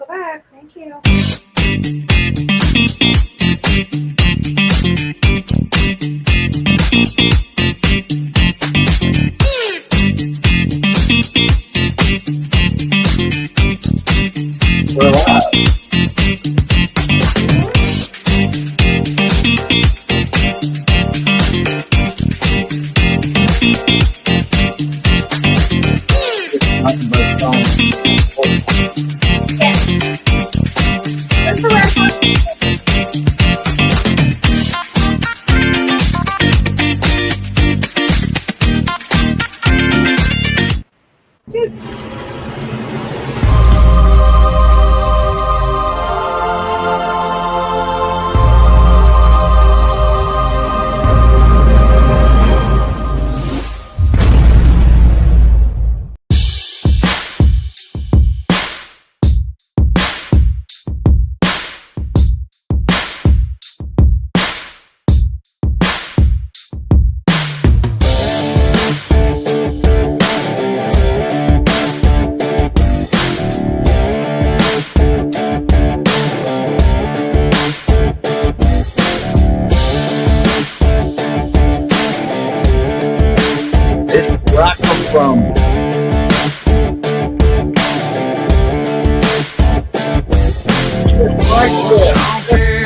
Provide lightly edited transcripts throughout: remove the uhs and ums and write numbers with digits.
the bag. Thank you. We're live.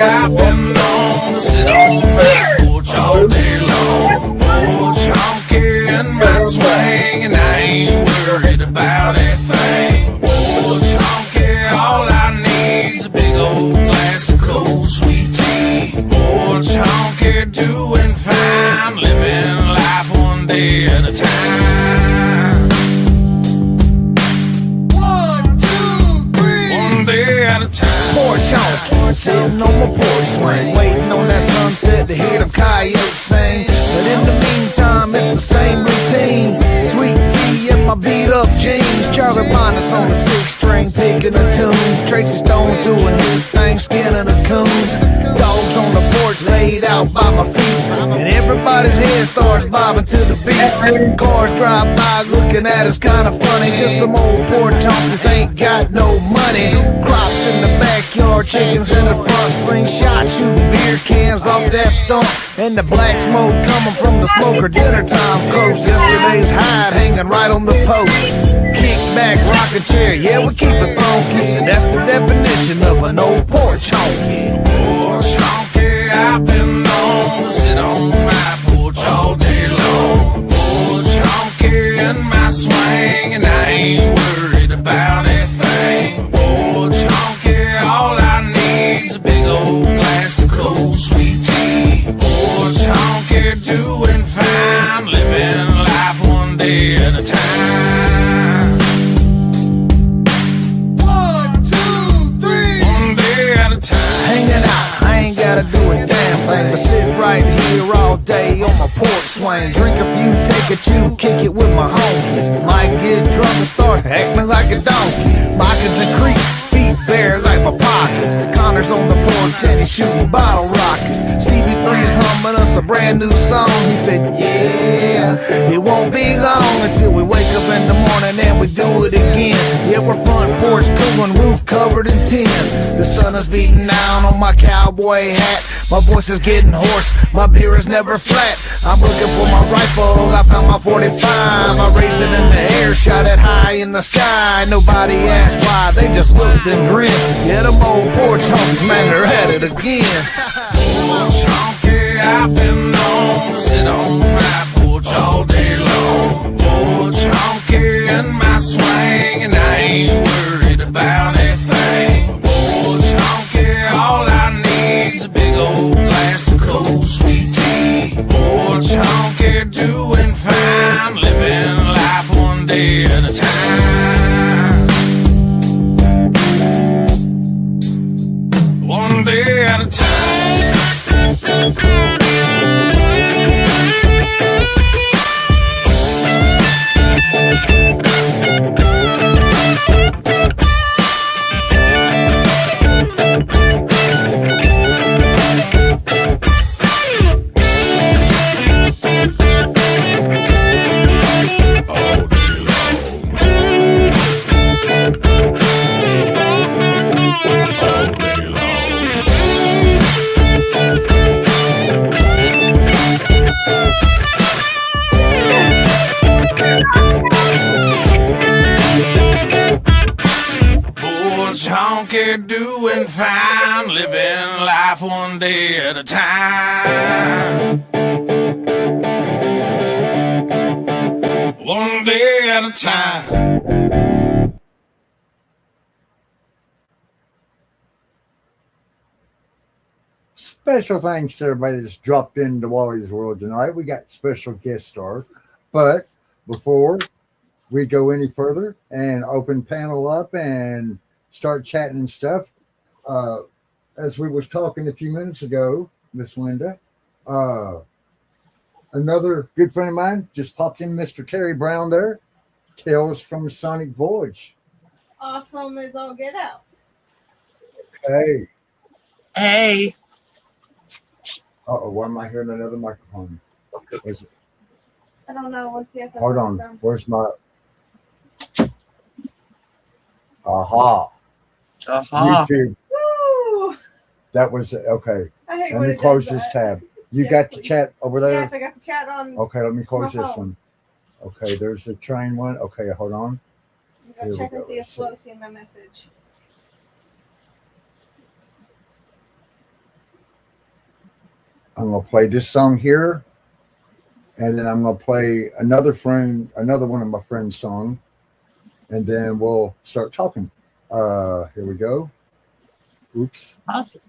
I've been known to sit on my porch all day long. Porch honky in my swing, and I ain't worried about a thing. Porch honky, all I need's a big old glass of cold sweet tea. Porch honky, doing fine, living life one day at a time. 1, 2, 3, one day at a time. Porch honky, sitting on my porch swing, waiting on that sunset to hear them coyotes sing. But in the meantime, it's the same routine. Sweet tea in my beat up jeans. Charlie Bonus on the 6-string, picking a tune. Tracy Stone's doing his thing, skinning a coon. Dogs on the porch laid out by my feet, and everybody's head starts bobbing to the beat. Cars drive by looking at us kinda funny, cause some old porch honkies ain't got no money. Crops in the backyard, chickens in the front, slingshot shooting beer cans off that stump, and the black smoke coming from the smoker. Dinner time's close, yesterday's hide hanging right on the post. Kick back, rocking chair, yeah, we keep it funky, and that's the definition of an old porch honky. Porch honky, I've been known to sit on my porch all day long. Porch honky in my swing, and I ain't worried about a thing. Porch honky, all I need's a big old glass of cold sweet tea. Porch honky, doing fine, living life one day at a time. 1, 2, 3, one day at a time. Hanging out, I ain't gotta do a damn thing but sit right here all day on my porch swing. Drink a few, take a chew, kick it with my homies. Might get drunk and start acting like a donkey. Moccasins and creep, feet bare like my pockets. Connor's on the porch and he's shooting bottle rockets. CB3's humming us a brand new song. He said, yeah, it won't be long until we wake up in the morning and we do it again. Yeah, we're front porch cooling, roof covered in tin. The sun is beating down on my cowboy hat. My voice is getting hoarse, my beer is never flat. I'm looking for my rifle, I found my 45. I raised it in the air, shot it high in the sky. Nobody asked why, they just looked and grinned. Yeah, them old porch honkies, man, they're at it again. Porch honky, I've been known to sit on my porch all day long. Porch honky in my swing, and I ain't worried about a thing. Porch honky, all I need's a big old glass of cold sweet tea. Porch honky, doing fine, living life one day at a time. One day at a time. Butch honky doing fine, living life one day at a time. One day at a time. Special thanks to everybody that's dropped into Wally's World tonight. We got special guest star. But before we go any further and open panel up and start chatting and stuff, as we was talking a few minutes ago, Miss Linda, another good friend of mine just popped in, Mr. Terry Brown there. Tales from Sonic Voyage. Awesome as all get out. Hey. Hey. Uh-oh, why am I hearing another microphone? Is it? I don't know. Let's see if Hold on. Where's my... Aha. Aha. YouTube. Woo! That was okay. I hate Let when me it close does this that. tab. You Yes, got the please. chat over there? Yes, I got the chat on. Okay, let me close my this phone. one. Okay, there's the train one. Okay, hold on. I'm Here gonna we check go. and see if Let's see. Flo's seen my message. I'm gonna play this song here, and then I'm gonna play another one of my friend's song, and then we'll start talking. Here we go. Oops. Awesome.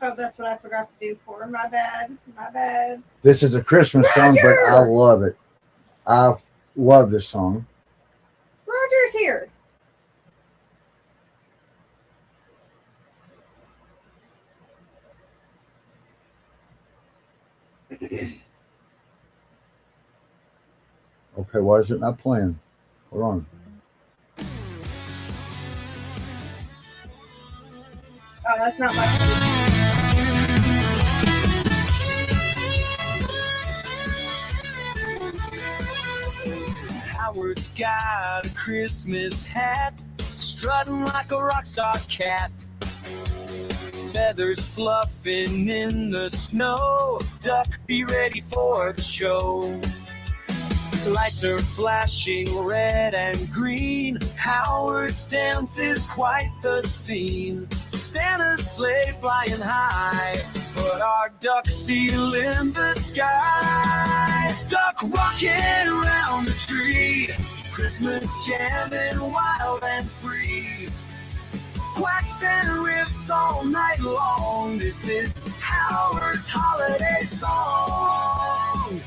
Oh, that's what I forgot to do for. My bad. My bad. This is a Christmas song, but I love it. I love this song. Roger's here. Okay, why is it not playing? Hold on. Oh, that's not my. Howard's got a Christmas hat, strutting like a rock star cat. Feathers fluffing in the snow, duck be ready for the show. Lights are flashing red and green, Howard's dance is quite the scene. Santa's sleigh flying high, but our duck's still in the sky. Duck rocking around the tree, Christmas jamming wild and free. Quacks and riffs all night long, this is Howard's holiday song.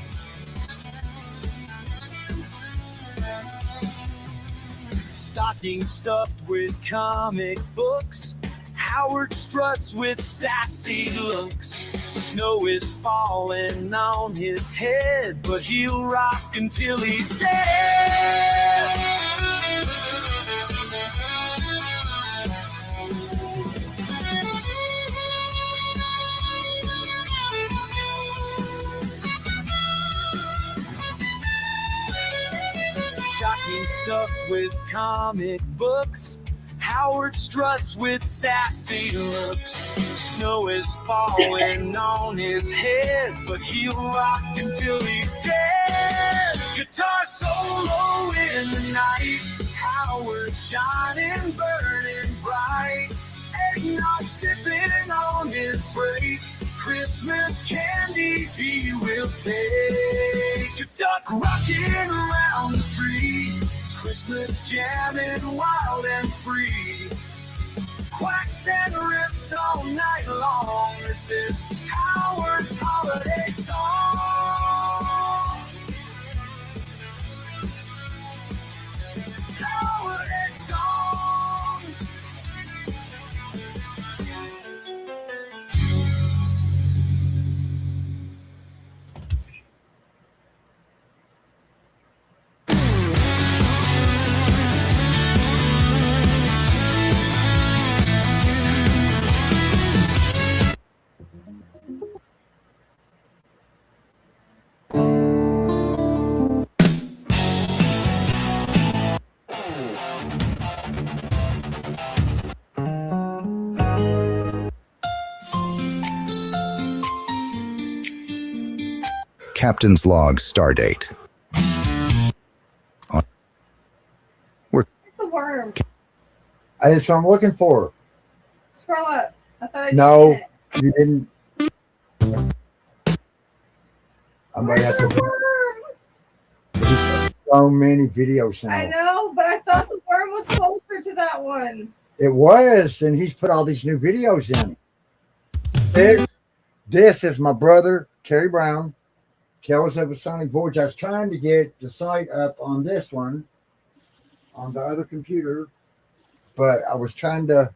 Stocking stuffed with comic books, Howard struts with sassy looks. Snow is falling on his head, but he'll rock until he's dead. Stocking stuffed with comic books, Howard struts with sassy looks. Snow is falling on his head, but he'll rock until he's dead. Guitar solo in the night, Howard shining, burning bright. Eggnog sipping on his break, Christmas candies he will take. A duck rocking around the tree, Christmas jamming wild and free. Quacks and rips all night long, this is Howard's holiday song. Holiday song. Captain's log stardate. It's a worm. That's what I'm looking for. Scroll up. I thought I just No, seen it. you didn't. I might Where's have the to. worm? So many videos now. I know, but I thought the worm was closer to that one. It was, and he's put all these new videos in. This is my brother, Terry Brown. Tells us with Sonic Voyage. I was trying to get the site up on this one, on the other computer, but I was trying to.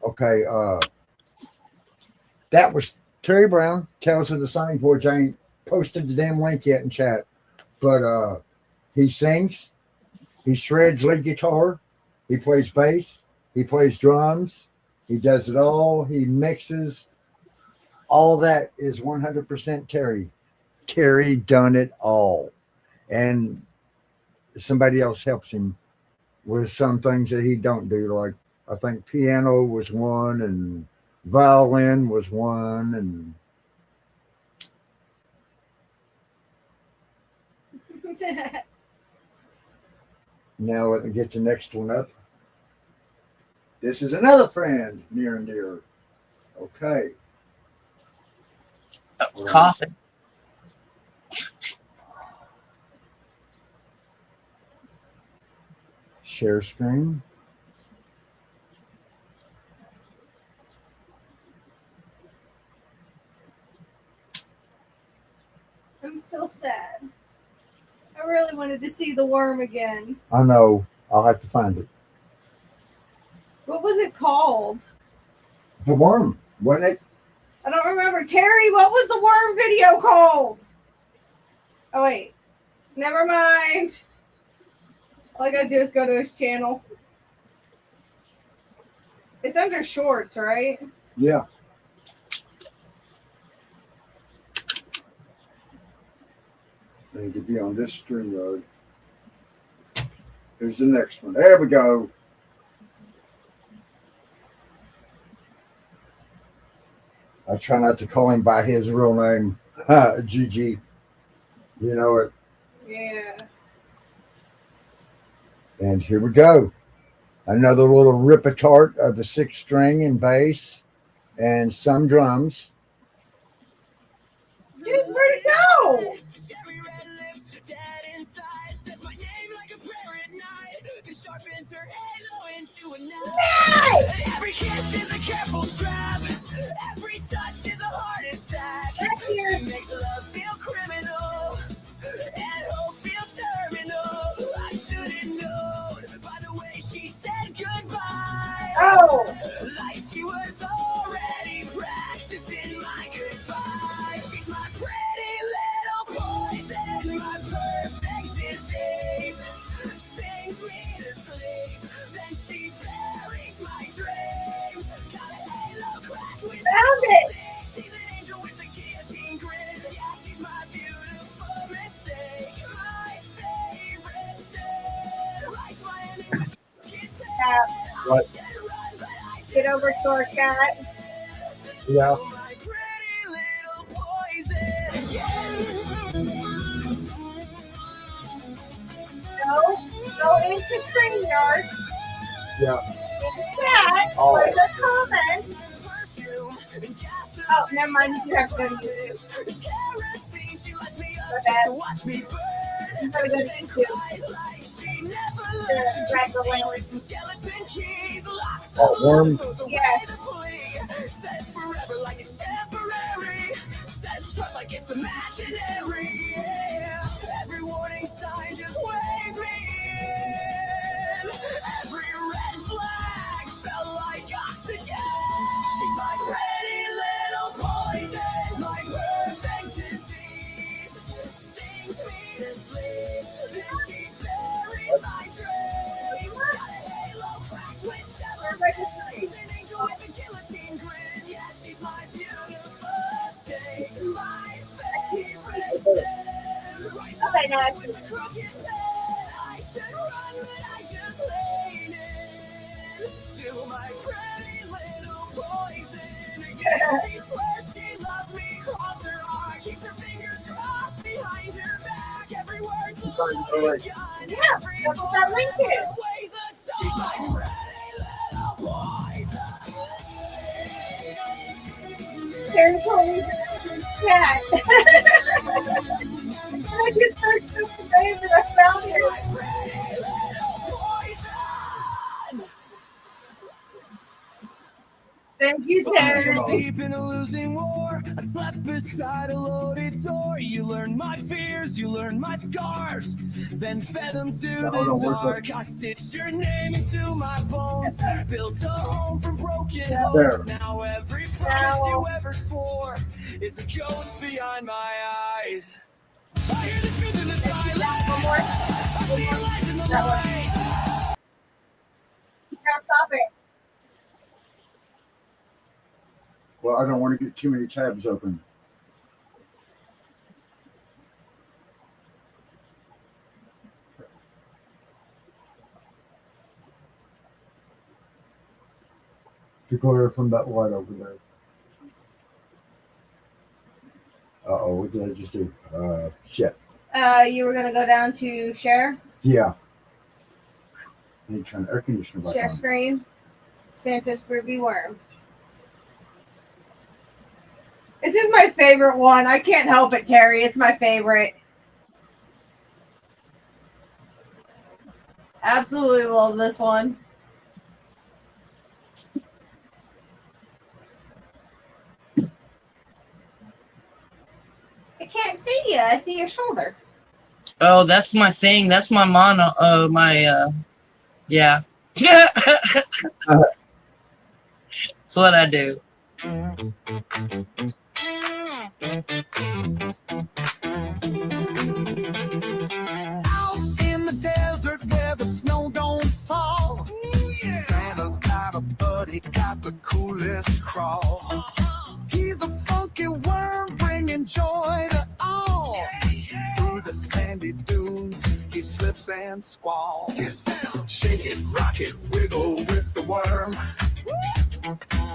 Okay, that was Terry Brown, Tales of the Sonic Voyage. I ain't posted the damn link yet in chat, but he sings, he shreds lead guitar, he plays bass, he plays drums, he does it all, he mixes. All that is 100% Terry. Terry done it all. And somebody else helps him with some things that he don't do, like I think piano was one and violin was one, and now let me get the next one up. This is another friend near and dear. Okay. That was coughing. Share screen. I'm still sad. I really wanted to see the worm again. I know. I'll have to find it. What was it called? The worm, wasn't it? I don't remember. Terry, what was the worm video called? Oh, wait. Never mind. All I gotta do is go to his channel. It's under shorts, right? Yeah. I need to be on this stream road. Here's the next one. There we go. I try not to call him by his real name, GG. You know it. Yeah. And here we go. Another little rip-a-tart of the 6-string and bass and some drums. Dude, where'd it go? Every kiss is a careful trap. Every touch is a heart attack. She makes love feel criminal and hope feel terminal. I should have known by the way she said goodbye. Oh. Like she was already practicing my goodbye. She's my pretty little poison, my perfect disease. Sings me to sleep, then she buries my dreams. Got a halo cracked with Found it. she's an angel with a guillotine grin. Yeah, she's my beautiful mistake. My favorite sin. Like my enemy with What? Get over to our cat. Yeah. my pretty little poison. Go into StreamYard. Yeah. Into chat. Oh. Where's the comment? Oh, never mind. You have to go to YouTube. My bad. You gotta go to YouTube. Drag the link. Oh, worms. Yes. Says forever like it's temporary. Says trust like it's imaginary. Yeah. Every warning sign just wave me in. Every red flag felt like oxygen. She's my pretty little poison, my perfect disease. Sings me to sleep, then she buries my dreams. Got a halo cracked with devil. She's an angel with a guillotine grin. Yeah, she's my beautiful state, my favorite sin. nasty. Yeah, that's what that link is. There's always a chat. I just searched up the name and I found it. Thank you, Terry. Deep in a losing war, I slept beside a loaded door. You learned my fears, you learned my scars, then fed them to the dark. I stitched your name into my bones, built a home from broken homes. Now every promise you ever swore is a ghost behind my eyes. I hear the truth in the silence. I see your lies in the light. Now stop it. Well, I don't want to get too many tabs open. The glare from that light over there. Uh-oh, what did I just do? Shit. You were gonna go down to share Yeah. I need to turn the air conditioner back share on. screen. Santa's Groovy Worm. This is my favorite one. I can't help it, Terry. It's my favorite. Absolutely love this one. I can't see you. I see your shoulder. Oh, that's my thing. That's my mono. Yeah. That's what I do. Out in the desert where the snow don't fall, Santa's got a buddy, got the coolest crawl. He's a funky worm bringing joy to all. Through the sandy dunes, he slips and squalls. Shake it, rock it, wiggle with the worm.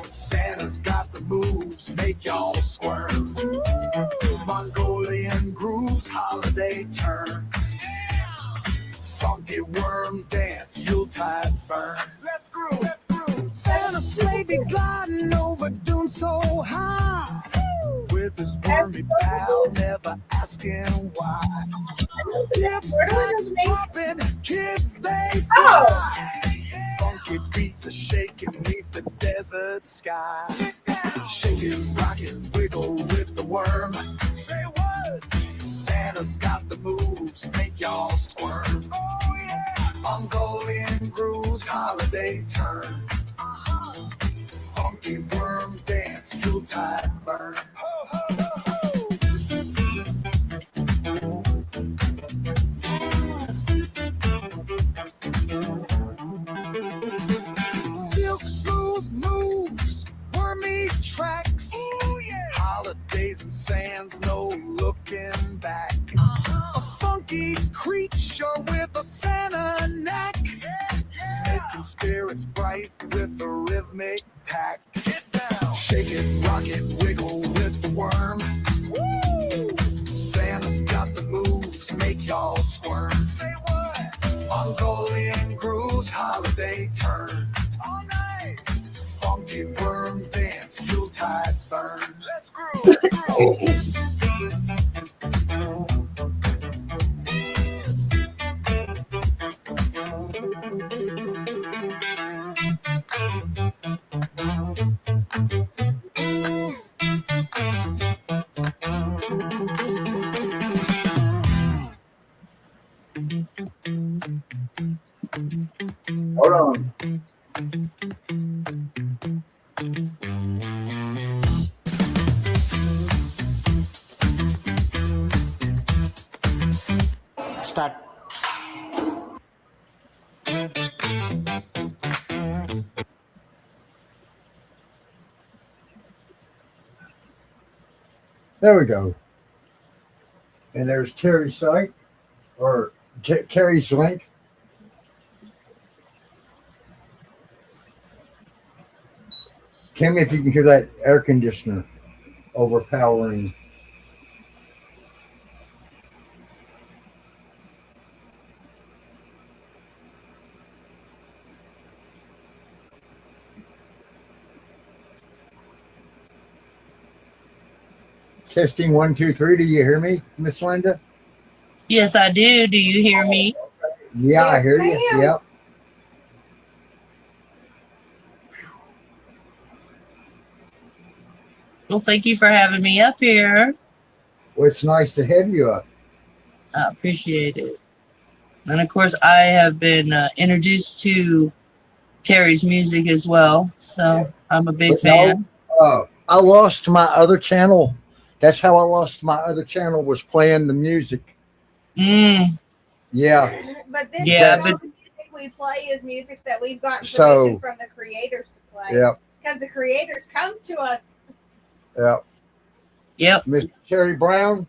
Santa's got the moves, make y'all squirm. Mongolian grooves, holiday turn. Funky worm dance, Yuletide burn. Let's groove, let's groove. Santa's sleigh be gliding over dunes so high. With his wormy pal, never asking why. Lipsticks dropping, kids they fly. Funky beats are shaking neath the desert sky. Shake it, rock it, wiggle with the worm. Say what? Santa's got the moves, make y'all squirm. Oh yeah. Mongolian grooves, holiday turn. Funky worm dance, Yuletide burn. Ho, ho, ho, ho. Silk smooth moves, wormy tracks. Ooh, yeah. Holidays and sands, no looking back. A funky creature with a Santa knack. Making spirits bright with a rhythmic tack. Get down. Shake it, rock it, wiggle with the worm. Woo! Santa's got the moves, make y'all squirm. Say what? Mongolian grooves, holiday turn. All night. Funky worm dance, Yuletide burn. Let's groove, let's Hold on. Start. There we go. And there's Terry's site. or Carrie's link. Kim, if you can hear that air conditioner overpowering. Testing 1, 2, 3. Do you hear me, Miss Linda? Yes, I do. Do you hear me? Yeah, I Yes, hear you. ma'am. Yep. Well, thank you for having me up here. Well, it's nice to have you up. I appreciate it. And of course, I have been introduced to Terry's music as well, so I'm a big But no, fan. I lost my other channel. That's how I lost my other channel, was playing the music. Mm, Yeah. But this Yeah, is but- all the music we play is music that we've gotten So- permission from the creators to play. Yep. Because the creators come to us. Yep. yep, Mr. Terry Brown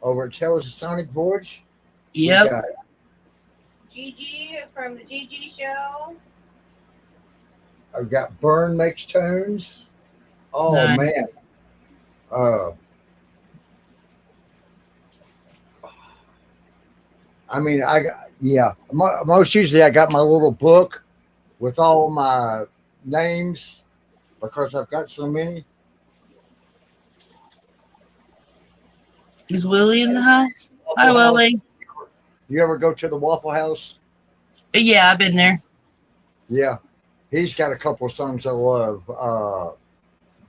over at Tales of Sonic Voyage. We yep. got Gigi from the Gigi Show. I've got Burn Makes Tunes. Oh Nice. man. I mean, most usually I got my little book with all my names because I've got so many. Is Willie in the house? Hi, Willie. You ever go to the Waffle House? Yeah, I've been there. Yeah. He's got a couple of songs I love.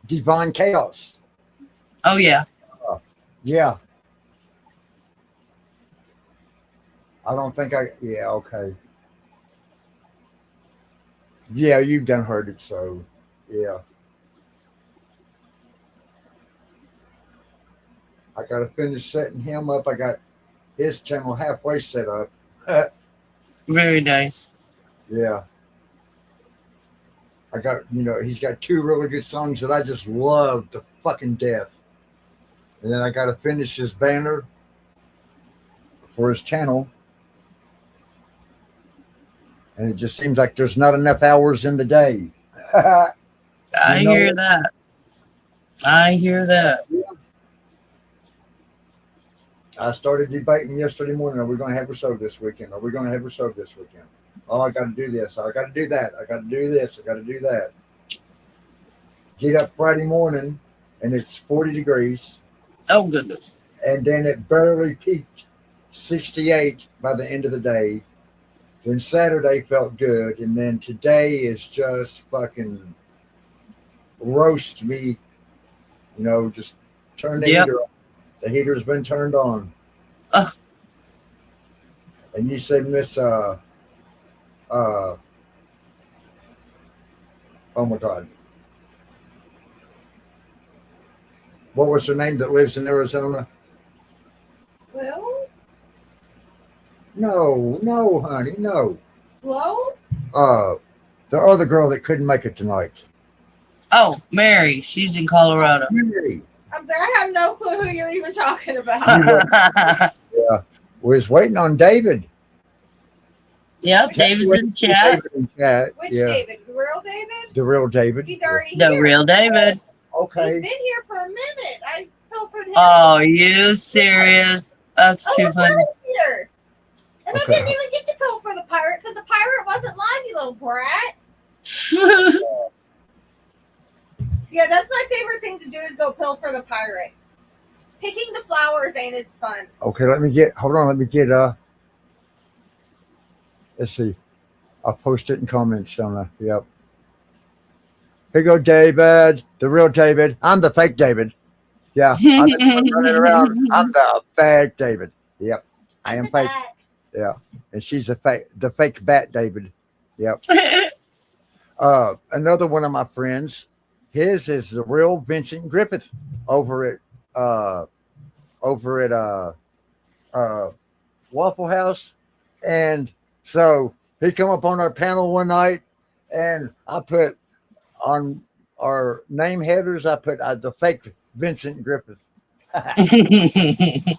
Divine Chaos. Oh, yeah. Yeah. I don't think yeah, okay. Yeah, you've done heard it, so yeah. I gotta finish setting him up. I got his channel halfway set up. Very nice. Yeah. I got, he's got 2 really good songs that I just love to fucking death. And then I got to finish his banner for his channel. And it just seems like there's not enough hours in the day. I You know hear what? that. I hear that. I started debating yesterday morning. Are we going to have a show this weekend? Are we going to have a show this weekend? Oh, I got to do this. I got to do that. I got to do this. I got to do that. Get up Friday morning and it's 40 degrees. Oh, goodness. And then it barely peaked 68 by the end of the day. Then Saturday felt good. And then today is just fucking roast me. Just turn the Yep. heater on. The heater's been turned on. And you say, Miss, oh my God. What was her name that lives in Arizona? Well, No, honey, no. Flo? The other girl that couldn't make it tonight. Oh, Mary. She's in Colorado. Mary. I'm sorry, I have no clue who you're even talking about. We was waiting on David. Yep, David's in chat. David in chat. Which Yeah, David? The real David? the real David. He's already The here. real David. He's Okay. been here for a minute. I pilfered him. Oh, you serious? That's too the funny. pirate's here. And Okay. I didn't even get to pilfer the pirate because the pirate wasn't live, you little brat. Yeah, that's my favorite thing to do is go pilfer the pirate. Picking the flowers ain't as fun. Okay, hold on, let's see. I'll post it in comments, don't I? Yep. Here you go, David, the real David. I'm the fake David. Yeah, I've been running around. I'm the fake David. Yep, I am fake. Yeah, and she's the fake Bat David. Yep. Another one of my friends, his is the real Vincent Griffith over at Waffle House. And so he come up on our panel one night, and I put on our name headers, I put the fake Vincent Griffith, because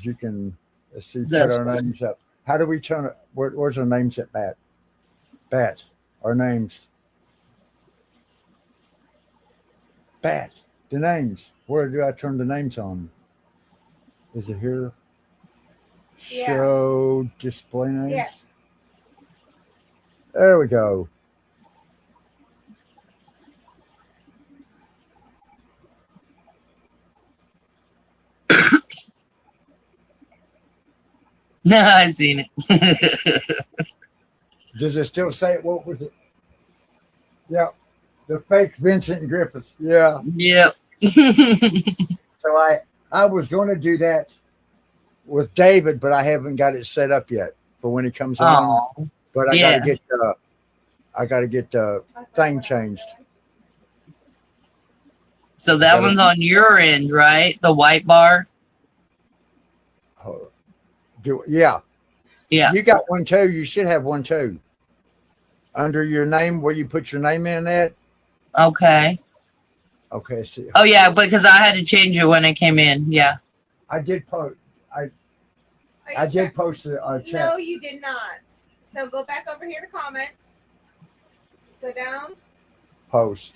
you can Let's see. Put That's our names up. How do we turn it? Where's our names at BATT? BATT. Our names. BATT. The names. Where do I turn the names on? Is it here? Yeah. Show display names. Yes. There we go. No, I seen it. Does it still say it? What was it? Yeah. The fake Vincent Griffith. Yeah. Yep. So I was going to do that with David, but I haven't got it set up yet for when he comes on. Oh, But I yeah. got to get the thing changed. So that one's on your end, right? The white bar. Yeah. Yeah. You got one too. You should have one too. Under your name, where you put your name in that. Okay. Okay. See. Oh yeah, because I had to change it when it came in. Yeah. I did post. Are I you did post a chat. No, you did not. So go back over here to comments. Go down. Post.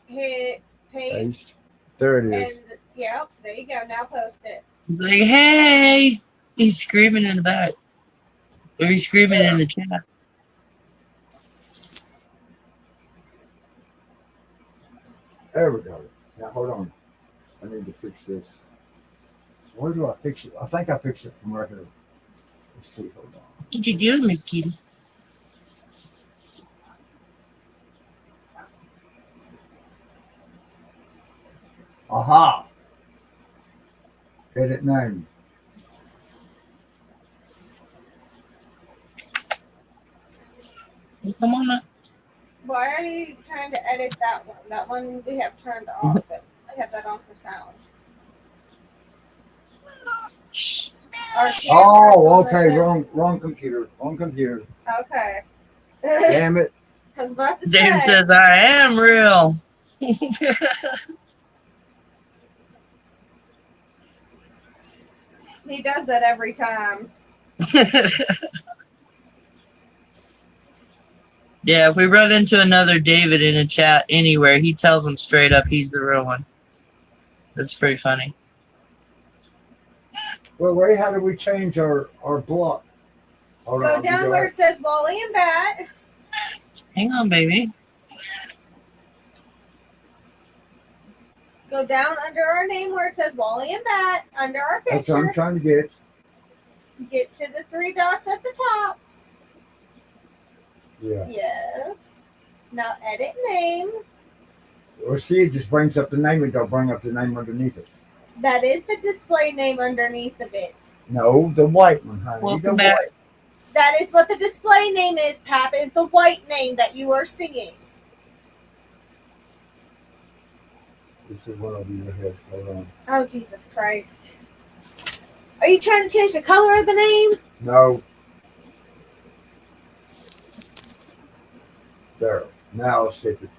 Hit paste. Paste. There it is. And yep, there you go. Now post it. He's like, hey, he's screaming in the back. Or he's screaming in the chat. There we go. Now hold on. I need to fix this. Where do I fix it? I think I fixed it from right here. Let's see. Hold on. What you doing, Miss Kitty? Aha. Edit name. Come on up. Why are you trying to edit that one? That one we have turned off. I have that on for sound. Our camera's Oh, on okay. this- Wrong computer. Wrong computer. Okay. Damn it. I was about to Dave say. says, I am real. He does that every time. Yeah, if we run into another David in a chat anywhere, he tells him straight up he's the real one. That's pretty funny. Well, Ray, how do we change our block? Hold Go on, down where it says Wally and BATT. Hang on, baby. Go down under our name where it says Wally and BATT. Under our That's what I'm picture. trying to get. Get to the three dots at the top. Yeah. Yes. Now edit name. Well, see, it just brings up the name. It don't bring up the name underneath it. That is the display name underneath of it. No, the white one, honey. Welcome the back. white. That is what the display name is, Pap, is the white name that you are singing. This is one of your head. Hold on. Oh, Jesus Christ. Are you trying to change the color of the name? No. There. Now let's stick it.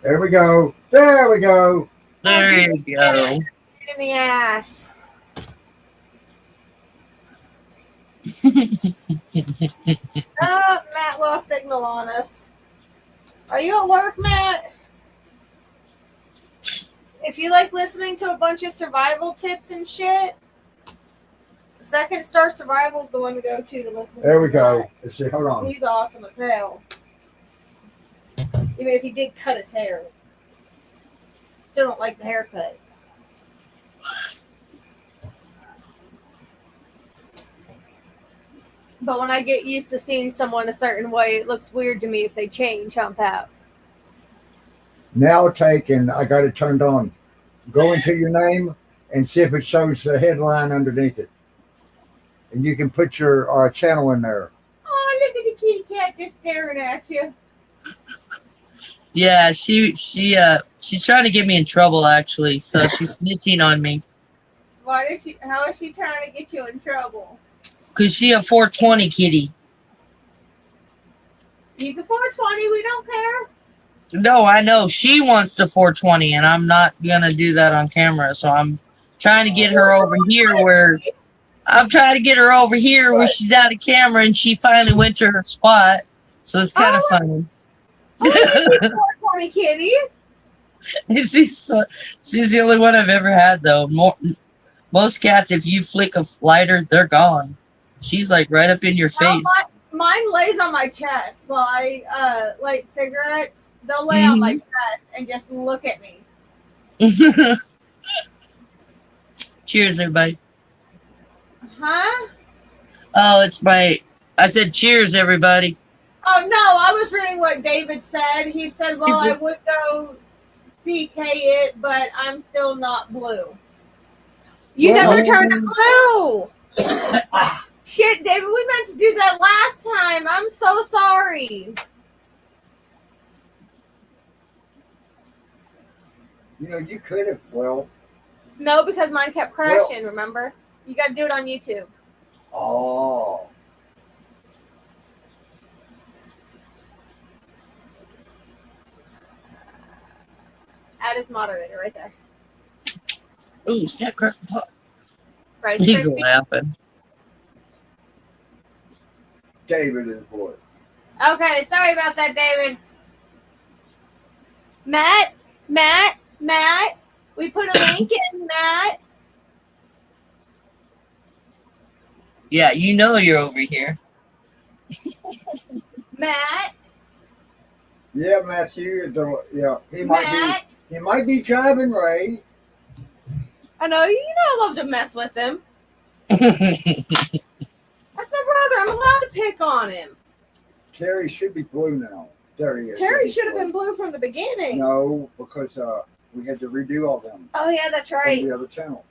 There we go. There we go. There you go. In the ass. Oh, Matt lost signal on us. Are you at work, Matt? If you like listening to a bunch of survival tips and shit, Second Star Survival is the one to go to listen There to we go. that. Let's see. Hold on. He's awesome as hell. Even if he did cut his hair. Still don't like the haircut. But when I get used to seeing someone a certain way, it looks weird to me if they change, huh, Pat? Now take, and I got it turned on. Go into your name and see if it shows the headline underneath it. And you can put your channel in there. Oh, look at the kitty cat just staring at you. Yeah, she's trying to get me in trouble actually, so she's snitching on me. How is she trying to get you in trouble? Cause she a 420 kitty. You can 420, we don't care. No, I know she wants the 420, and I'm not gonna do that on camera. So I'm trying to get her over here where she's out of camera and she finally went to her spot. So it's kind of funny. Poor funny kitty. She's the only one I've ever had though. Most cats, if you flick a lighter, they're gone. She's like right up in your face. Mine lays on my chest while I light cigarettes. They'll lay on my chest and just look at me. Cheers, everybody. Huh? Oh, I said cheers, everybody. Oh no, I was reading what David said. He said, well, I would go CK it, but I'm still not blue. You never turned blue. Shit, David, we meant to do that last time. I'm so sorry. You could have. Well. No, because mine kept crashing, remember? You got to do it on YouTube. Oh. Add as moderator right there. Ooh, snap, crack, and pop. Right, He's laughing. David is boy. Okay, sorry about that, David. Matt, we put a link in, Matt. Yeah, you know you're over here. Matt. Yeah, Matthew. Yeah, he Matt. might be driving Ray. I know I love to mess with him. That's my brother. I'm allowed to pick on him. Terry should be blue now. There he is. Terry should have been blue from the beginning. No, because we had to redo all them. Oh yeah, that's On right. the other channel.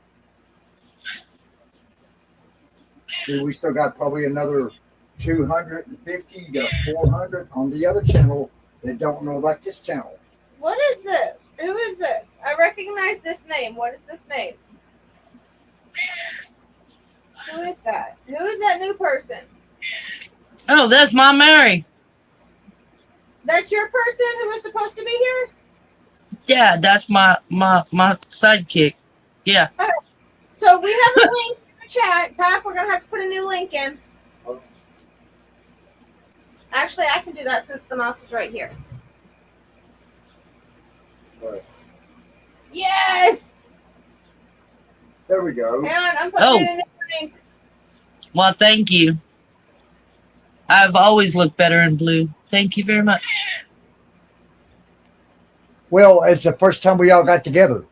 See, we still got probably another 250 to 400 on the other channel that don't know about this channel. What is this? Who is this? I recognize this name. What is this name? Who is that? Who is that new person? Oh, that's my Mary. That's your person who was supposed to be here? Yeah, that's my sidekick. Yeah. Okay. So we have a link in the chat. Pat, we're gonna have to put a new link in. Actually, I can do that since the mouse is right here. Right. Yes! There we go. Hang on, I'm putting in a new link. Well, thank you. I've always looked better in blue. Thank you very much. Well, it's the first time we all got together.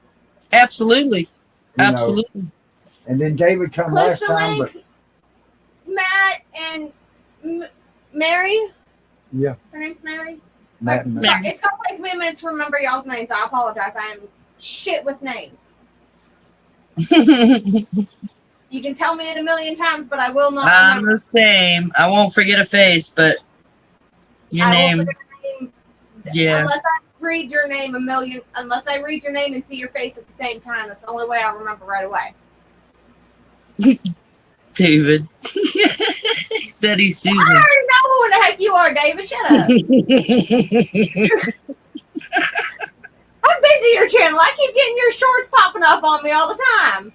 Absolutely. You know. Absolutely. And then David come Click last the time, link. Matt and Mary. Yeah. Her name's Mary. Matt and Mary. Sorry, it's gonna take me a minute to remember y'all's names. I apologize. I am shit with names. You can tell me it a million times, but I will not I'm remember. the same. I won't forget a face, but your I won't name. forget your name. Yeah. Unless I read your name unless I read your name and see your face at the same time. That's the only way I'll remember right away. David. He said he's I Susan. already know who the heck you are, David. Shut up. I've been to your channel. I keep getting your shorts popping up on me all the time.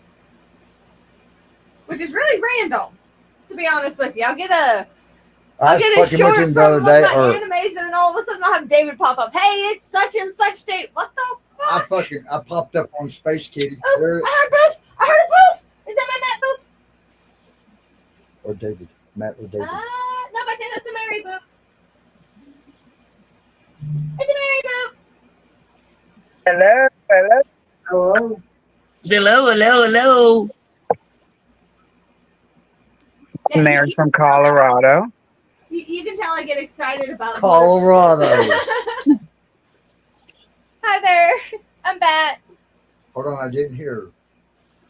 Which is really random, to be honest with you. I'll get a short from one of my animes, and then all of a sudden I'll have David pop up. Hey, it's such and such date. What the fuck? I popped up on Space Kitty. Oh, I heard boop. I heard a boop. Is that my Matt boop? Or David. Matt or David. No, I think that's a Mary boop. It's a Mary boop. Hello. Hello. Yeah, Mary from Colorado. You can tell I get excited about Colorado. Hi there. I'm BATT. Hold on, I didn't hear her.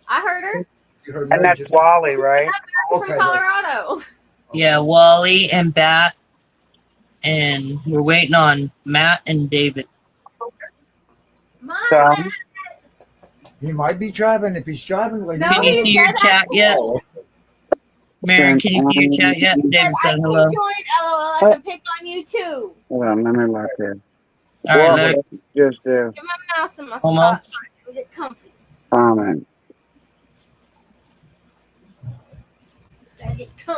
I heard her. You heard And me that's just- Wally, right? I'm Okay, from Colorado. Yeah, Wally and BATT. And we're waiting on Matt and David. My So- Matt. He might be driving. If he's driving, lady. No, Can you he see your said chat yet? Mary, can you see your chat yet? David I said can hello. join LOL. I can pick on you too. Hold on, let me look here. All right, Well, look. just Get my mouse in my Almost. spot so I can get comfy. comment.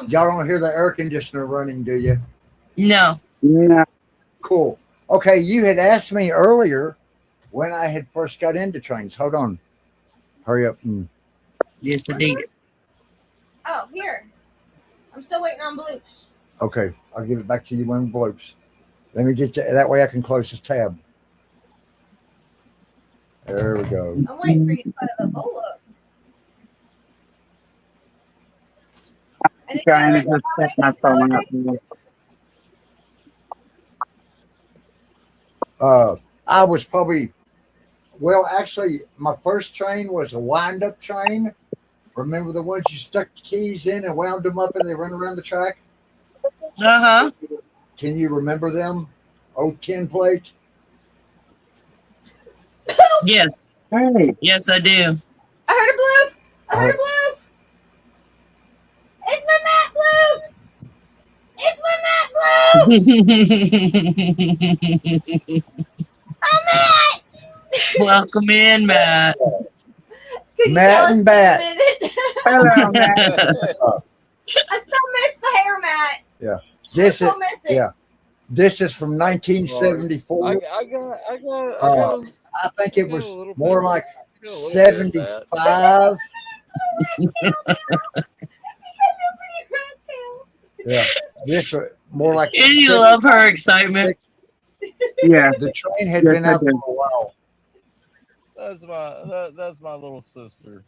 Y'all don't hear the air conditioner running, do you? No. No. Cool. Okay, you had asked me earlier when I had first got into trains. Hold on. Hurry up. Yes, I did. Oh, here. I'm still waiting on Blues. Okay, I'll give it back to you when it blows. Let me get you. That way I can close this tab. There we go. I'm waiting for you to put the bowl up. And if Trying to you just set my phone up. I was probably, well, actually, my first train was a wind-up train. Remember the ones you stuck the keys in and wound them up and they run around the track? Uh-huh. Can you remember them? Old tin plate? Yes. Hey, Yes, I do. I heard a bloop. I heard a bloop. It's my Matt bloop. It's my Matt bloop. Oh, Matt. Welcome in, Matt. Could you Matt tell us and in a BATT. minute? hello, Matt. I still miss the hair, Matt. Yeah. I This is still miss it. yeah. This is from 1974. I got I think it got a was little more bit- like got a little bit of that. 75. Yeah. This was more like And you love her excitement. Yeah. The train had Yes, been I out for did. a while. That's my little sister.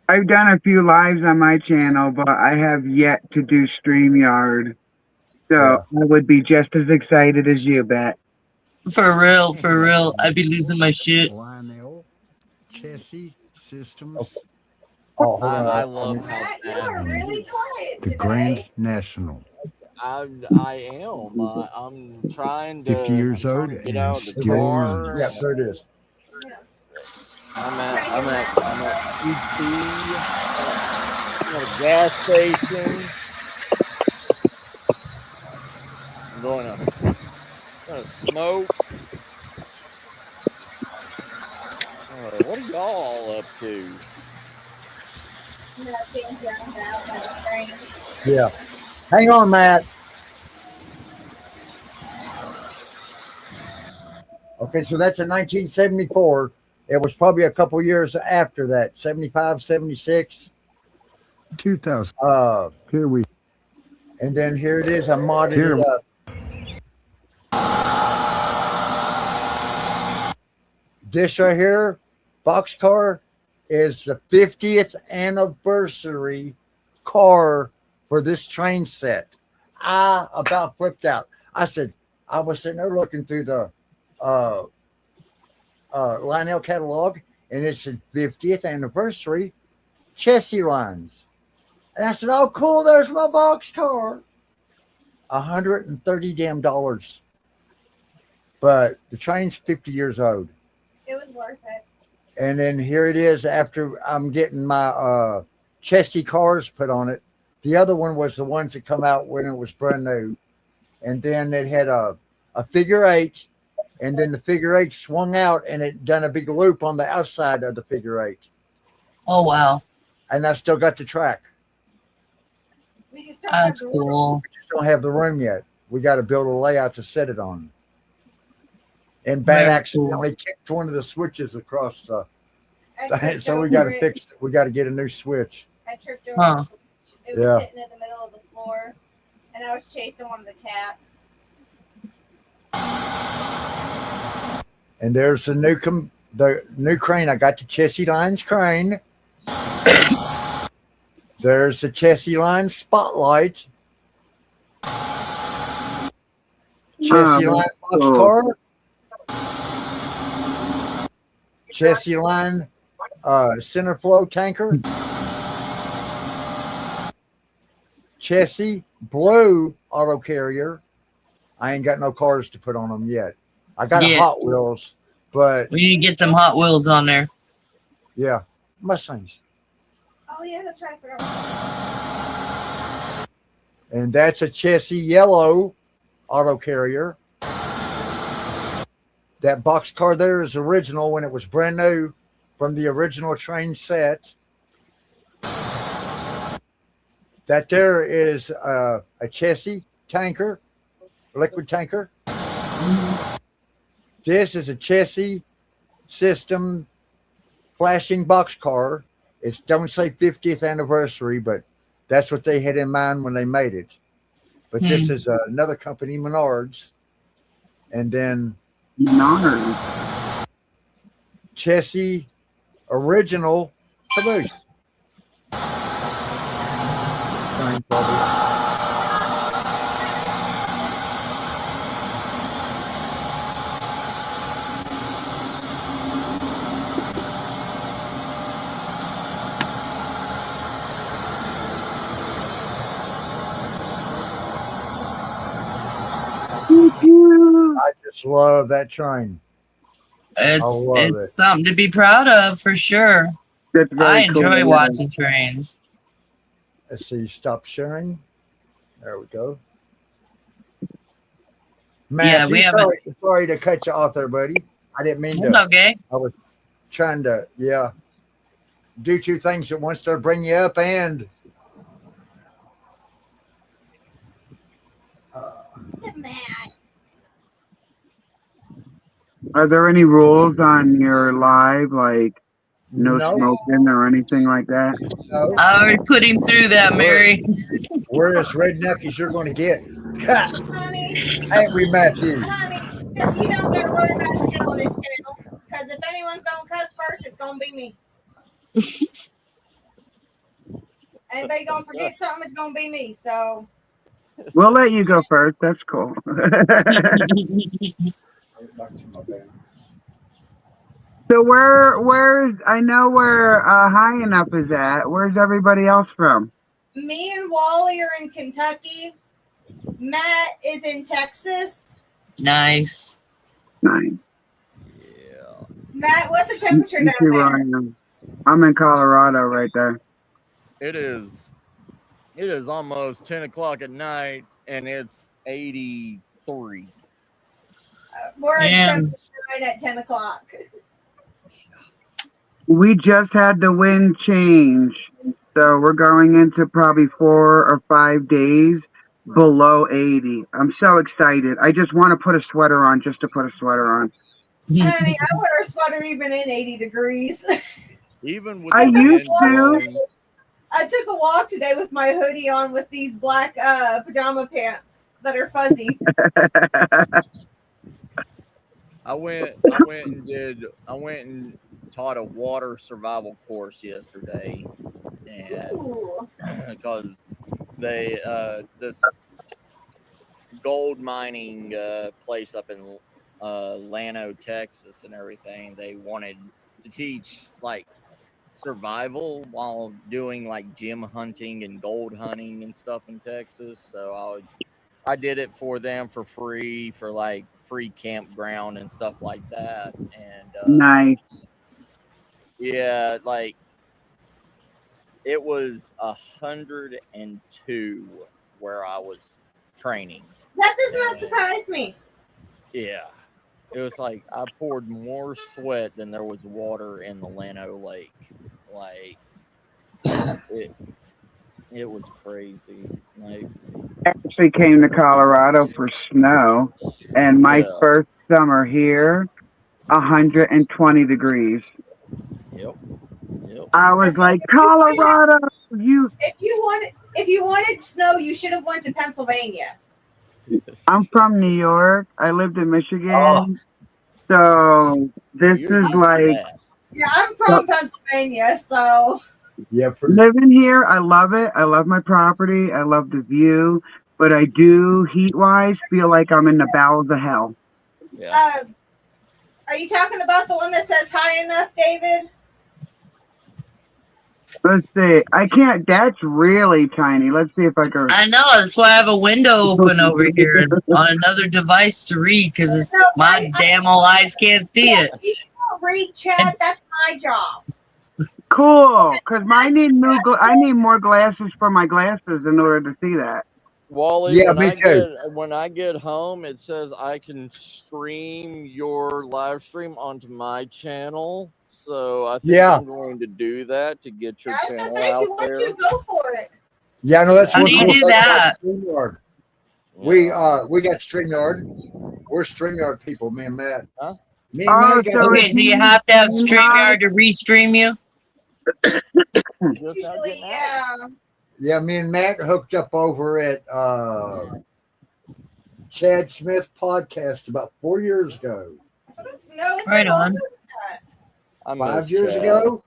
I've done a few lives on my channel, but I have yet to do StreamYard. So Yeah. I would be just as excited as you, Bet. For real, for real. I'd be losing my shit. Lionel, Chessie Systems, Oh, hold on. I love how Matt, you are really quiet the today. Grand National. I am. I'm trying to 50 years I'm trying old to get and out of the still car. running. Yeah, there it is. I'm at QT. I'm at a gas station. I'm going to smoke. What are y'all up to? Yeah. Hang on, Matt. Okay, so that's in 1974. It was probably a couple years after that, 75, 76. 2000. Here we And then here it is. I modded Here. it up. This right here, boxcar, is the 50th anniversary car for this train set. I about flipped out. I was sitting there looking through the Lionel catalog, and it said 50th anniversary chassis lines. And I said, "Oh, cool! There's my boxcar." $130 damn dollars. But the train's 50 years old. It was worth it. And then here it is after I'm getting my chassis cars put on it. The other one was the ones that come out when it was brand new. And then it had a figure eight. And then the figure eight swung out and it done a big loop on the outside of the figure eight. Oh, wow. And I still got the track. We just don't have That's the cool. We just don't have the room yet. We got to build a layout to set it on. And BATT Very accidentally kicked one of the switches across the. I tripped So we over got to it. fix it. We got to get a new switch. I tripped over Huh. the switch. It Yeah. was sitting in the middle of the floor, and I was chasing one of the cats. And there's the new crane. I got the chassis lines crane. There's the chassis line spotlight. Chassis line boxcar. Chassis line center flow tanker. Chassis blue auto carrier. I ain't got no cars to put on them yet. I got a Yeah. Hot Wheels, but We need to get them Hot Wheels on there. yeah, Mustangs. Oh yeah, that's right. I forgot. And that's a chassis yellow auto carrier. That boxcar there is original when it was brand new from the original train set. That there is a chassis tanker, liquid tanker. This is a chassis system flashing boxcar. It don't say 50th anniversary, but that's what they had in mind when they made it. But this is another company, Menards, and then Menards. chassis original caboose. Fine, probably. I just love that train. It's love it's it. something to be proud of for sure. That's very I enjoy cool. watching trains. Let's see, stop sharing. There we go. Yeah, we Matthew, haven't. sorry to cut you off there, buddy. I didn't mean It's to. okay. I was trying to, do two things at once to bring you up and Are there any rules on your live, like no no, smoking or anything like that? no. I already put him through that, Mary. We're as redneck as you're going to get. Honey, Ain't we, Matthew? honey, you don't gotta worry about shit on this channel. Because if anyone's gonna cuss first, it's gonna be me. Anybody gonna forget something, it's gonna be me. So We'll let you go first. That's cool. So where's I know where High Enough is at. Where's everybody else from? me and Wally are in Kentucky. Matt is in Texas. Nice. Nice. Yeah. Matt, what's the temperature You down see where there? I am. I'm in Colorado right there. It is almost 10 o'clock at night and it's 83. We're at Yeah. 79 at 10 o'clock. We just had the wind change. So we're going into probably 4 or 5 days below 80. I'm so excited. I just want to put a sweater on just to put a sweater on. Honey, I wear a sweater even in 80 degrees. Even with I the used wind to. blowing, I took a walk today with my hoodie on with these black pajama pants that are fuzzy. I went and taught a water survival course yesterday, and Ooh. because they this gold mining place up in Llano, Texas, and everything, they wanted to teach like survival while doing like gem hunting and gold hunting and stuff in Texas. So I did it for them for free, for like free campground and stuff like that. And Nice. yeah, like it was 102 where I was training. That does not surprise me. Yeah, it was like I poured more sweat than there was water in the Llano Lake. Like it was crazy. Like Actually came to Colorado for snow, and my yeah, first summer here, 120 degrees. yep. I was like, Colorado, you. If you wanted snow, you should have went to Pennsylvania. I'm from New York. I lived in Michigan, Oh. so this You're is used to like that. Yeah, I'm from Pennsylvania, so Yeah, living here. I love it. I love my property. I love the view, but I do heat-wise feel like I'm in the bowels of hell. Yeah. Are you talking about the one that says high enough, David? Let's see. I can't. That's really tiny. Let's see if I can. I know. That's why I have a window open over here and on another device to read because my damn old eyes can't see it. If you don't read chat, that's my job. Cool, because I need I need more glasses for my glasses in order to see that. Wally, Yeah, me too. when I get home, it says I can stream your live stream onto my channel. So I think Yeah. I'm going to do that to get your I was gonna channel say, if out you want there. to, go for it. Yeah, no, that's How one do you cool do thing that? about StreamYard. Yeah. We got StreamYard. We're StreamYard people, me and Matt. Huh? Me and Oh, Matt got so Okay, it's so you you, have to have StreamYard? StreamYard to restream you? Just now Usually, getting out. yeah. yeah, me and Matt hooked up over at Chad Smith podcast about 4 years ago. No, it's Right been longer on. than that. I 5 miss years Chad. ago?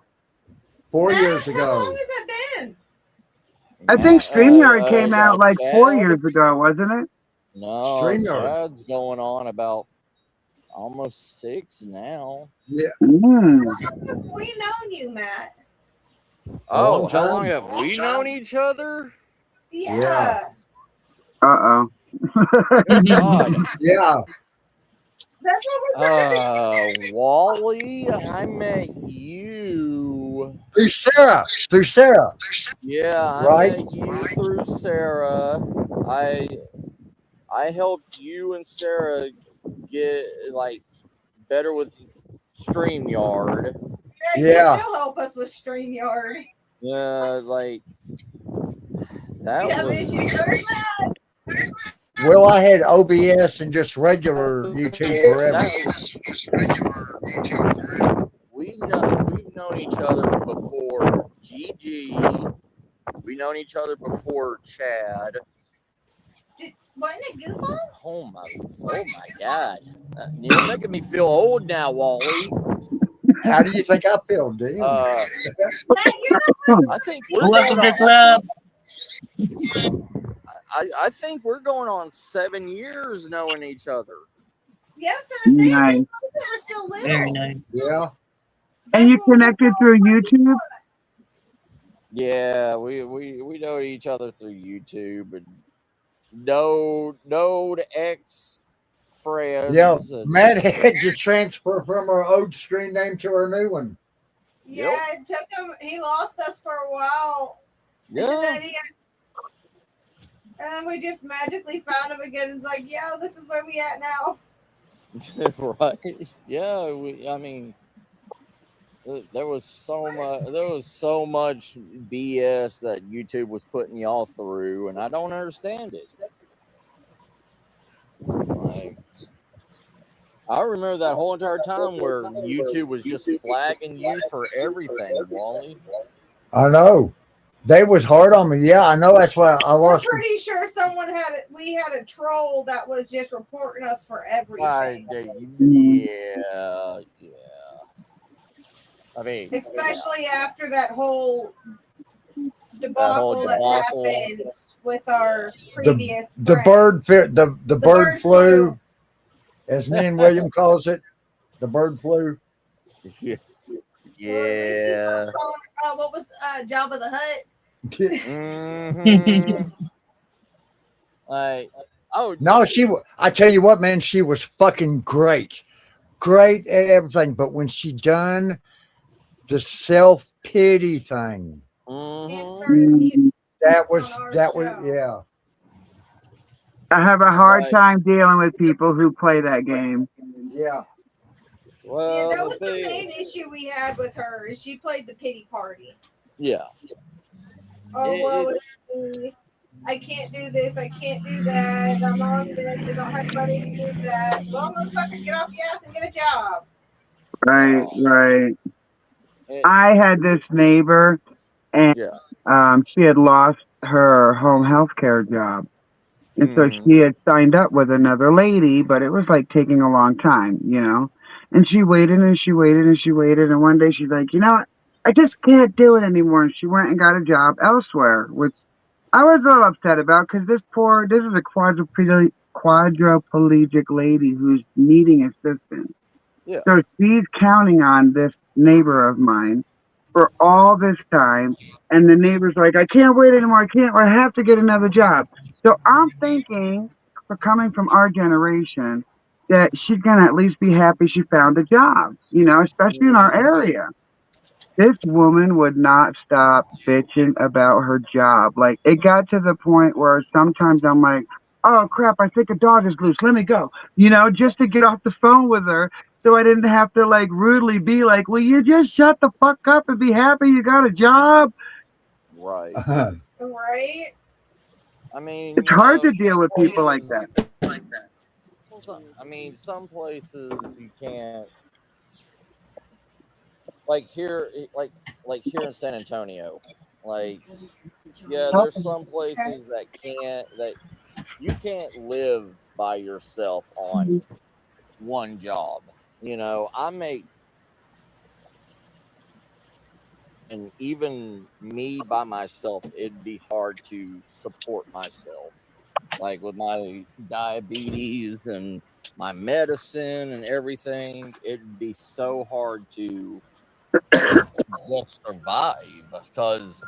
4 Matt, years how ago. long has that been? I think StreamYard came out like 4 Chad? years ago, wasn't it? No, StreamYard. Chad's going on about almost 6 now. Yeah. Mm. How long have we known you, Matt? Oh, long how long time. have we known each other? Yeah. Uh-oh. God. Yeah. That's what we're Wally, I met you. Through Sarah. Through Sarah. Yeah, I Right. met you through Sarah. I helped you and Sarah get like better with StreamYard. Yeah. You still help us with StreamYard. Yeah, like that We have was. issues first. Well, I had OBS and just regular YouTube forever. We've known each other before Gigi. We've known each other before Chad. Wasn't it Goof on? Oh my God! You're making me feel old now, Wally. How do you think I feel, dude? Matt, you're not I think we're Welcome going to the club. I think we're going on 7 years knowing each other. Yeah, I was gonna say, Nice. we're still little. Very nice. Yeah. And you connected through YouTube? Yeah, we know each other through YouTube and know ex friends. Yeah. and- Matt had to transfer from our old screen name to our new one. Yeah, it took him. He lost us for a while. And yeah. then we just magically found him again. It's like, yo, this is where we at now. Right. Yeah. I mean, there was so much BS that YouTube was putting y'all through, and I don't understand it. Like, I remember that whole entire time where YouTube was just flagging you for everything, Wally. I know. They was hard on me. Yeah, I know. That's why I We're lost. pretty sure someone had it. We had a troll that was just reporting us for everything. Yeah. I mean, Especially after that whole debacle that debacle. happened with our previous The friend. the bird flu, as me and William calls it, the bird flu. Yeah. What was Jabba the Hutt? Mhm. Like, oh No, I tell you what, man, she was fucking great at everything. But when she done the self pity thing, mhm. that was yeah. I have a hard Right. time dealing with people who play that game. Yeah. Well, Yeah, that was the thing- main issue we had with her. Is she played the pity party. yeah. Oh, It- well, it's me. I can't do this. I can't do that. I'm on this. I don't have money to do that. Well, motherfucker, get off your ass and get a job. Right. It- I had this neighbor, and Yeah. she had lost her home health care job. And so Mhm. she had signed up with another lady, but it was like taking a long time, you know? And she waited and she waited and she waited. And one day she's like, you know what? I just can't do it anymore. And she went and got a job elsewhere, which I was a little upset about because this is a quadriplegic lady who's needing assistance. Yeah. So she's counting on this neighbor of mine for all this time. And the neighbor's like, I can't wait anymore. I have to get another job. So I'm thinking, for coming from our generation, that she's going to at least be happy she found a job, you know, especially in our area. This woman would not stop bitching about her job. Like, it got to the point where sometimes I'm like, oh, crap, I think a dog is loose. Let me go, you know, just to get off the phone with her so I didn't have to, like, rudely be like, will you just shut the fuck up and be happy you got a job? Right. Right? I mean, It's hard to deal with people like that. I mean, some places you can't. Like here, like here in San Antonio, like yeah, there's some places that you can't live by yourself on one job. You know, I make, and even me by myself, it'd be hard to support myself. Like with my diabetes and my medicine and everything, it'd be so hard to just survive. Because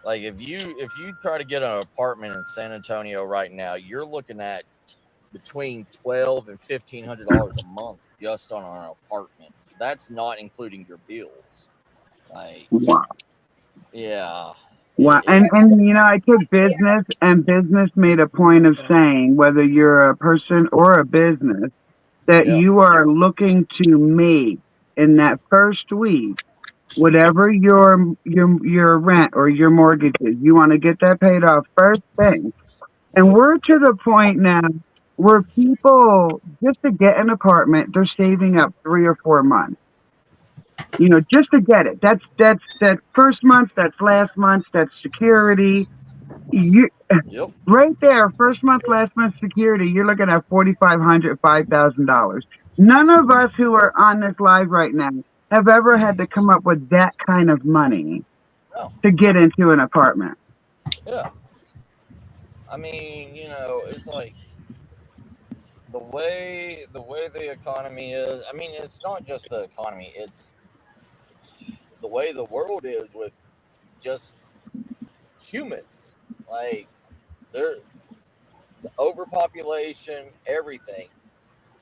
like if you try to get an apartment in San Antonio right now, you're looking at between $1,200 and $1,500 a month just on an apartment. That's not including your bills. Like, Wow. yeah, Wow. And you know, I took business, and business made a point of saying, whether you're a person or a business, that yep, you are looking to make in that first week, whatever your rent or your mortgage is, you want to get that paid off first thing. And we're to the point now where people, just to get an apartment, they're saving up 3 or 4 months. You know, just to get it. That's that first month, that's last month, that's security. You yep, right there, first month, last month security, you're looking at $4,500, $5,000. None of us who yep. are on this live right now have ever had to come up with that kind of money No, to get into an apartment. yeah. I mean, it's like the way the economy is. I mean, it's not just the economy; it's the way the world is with just humans. Like, they're the overpopulation, everything.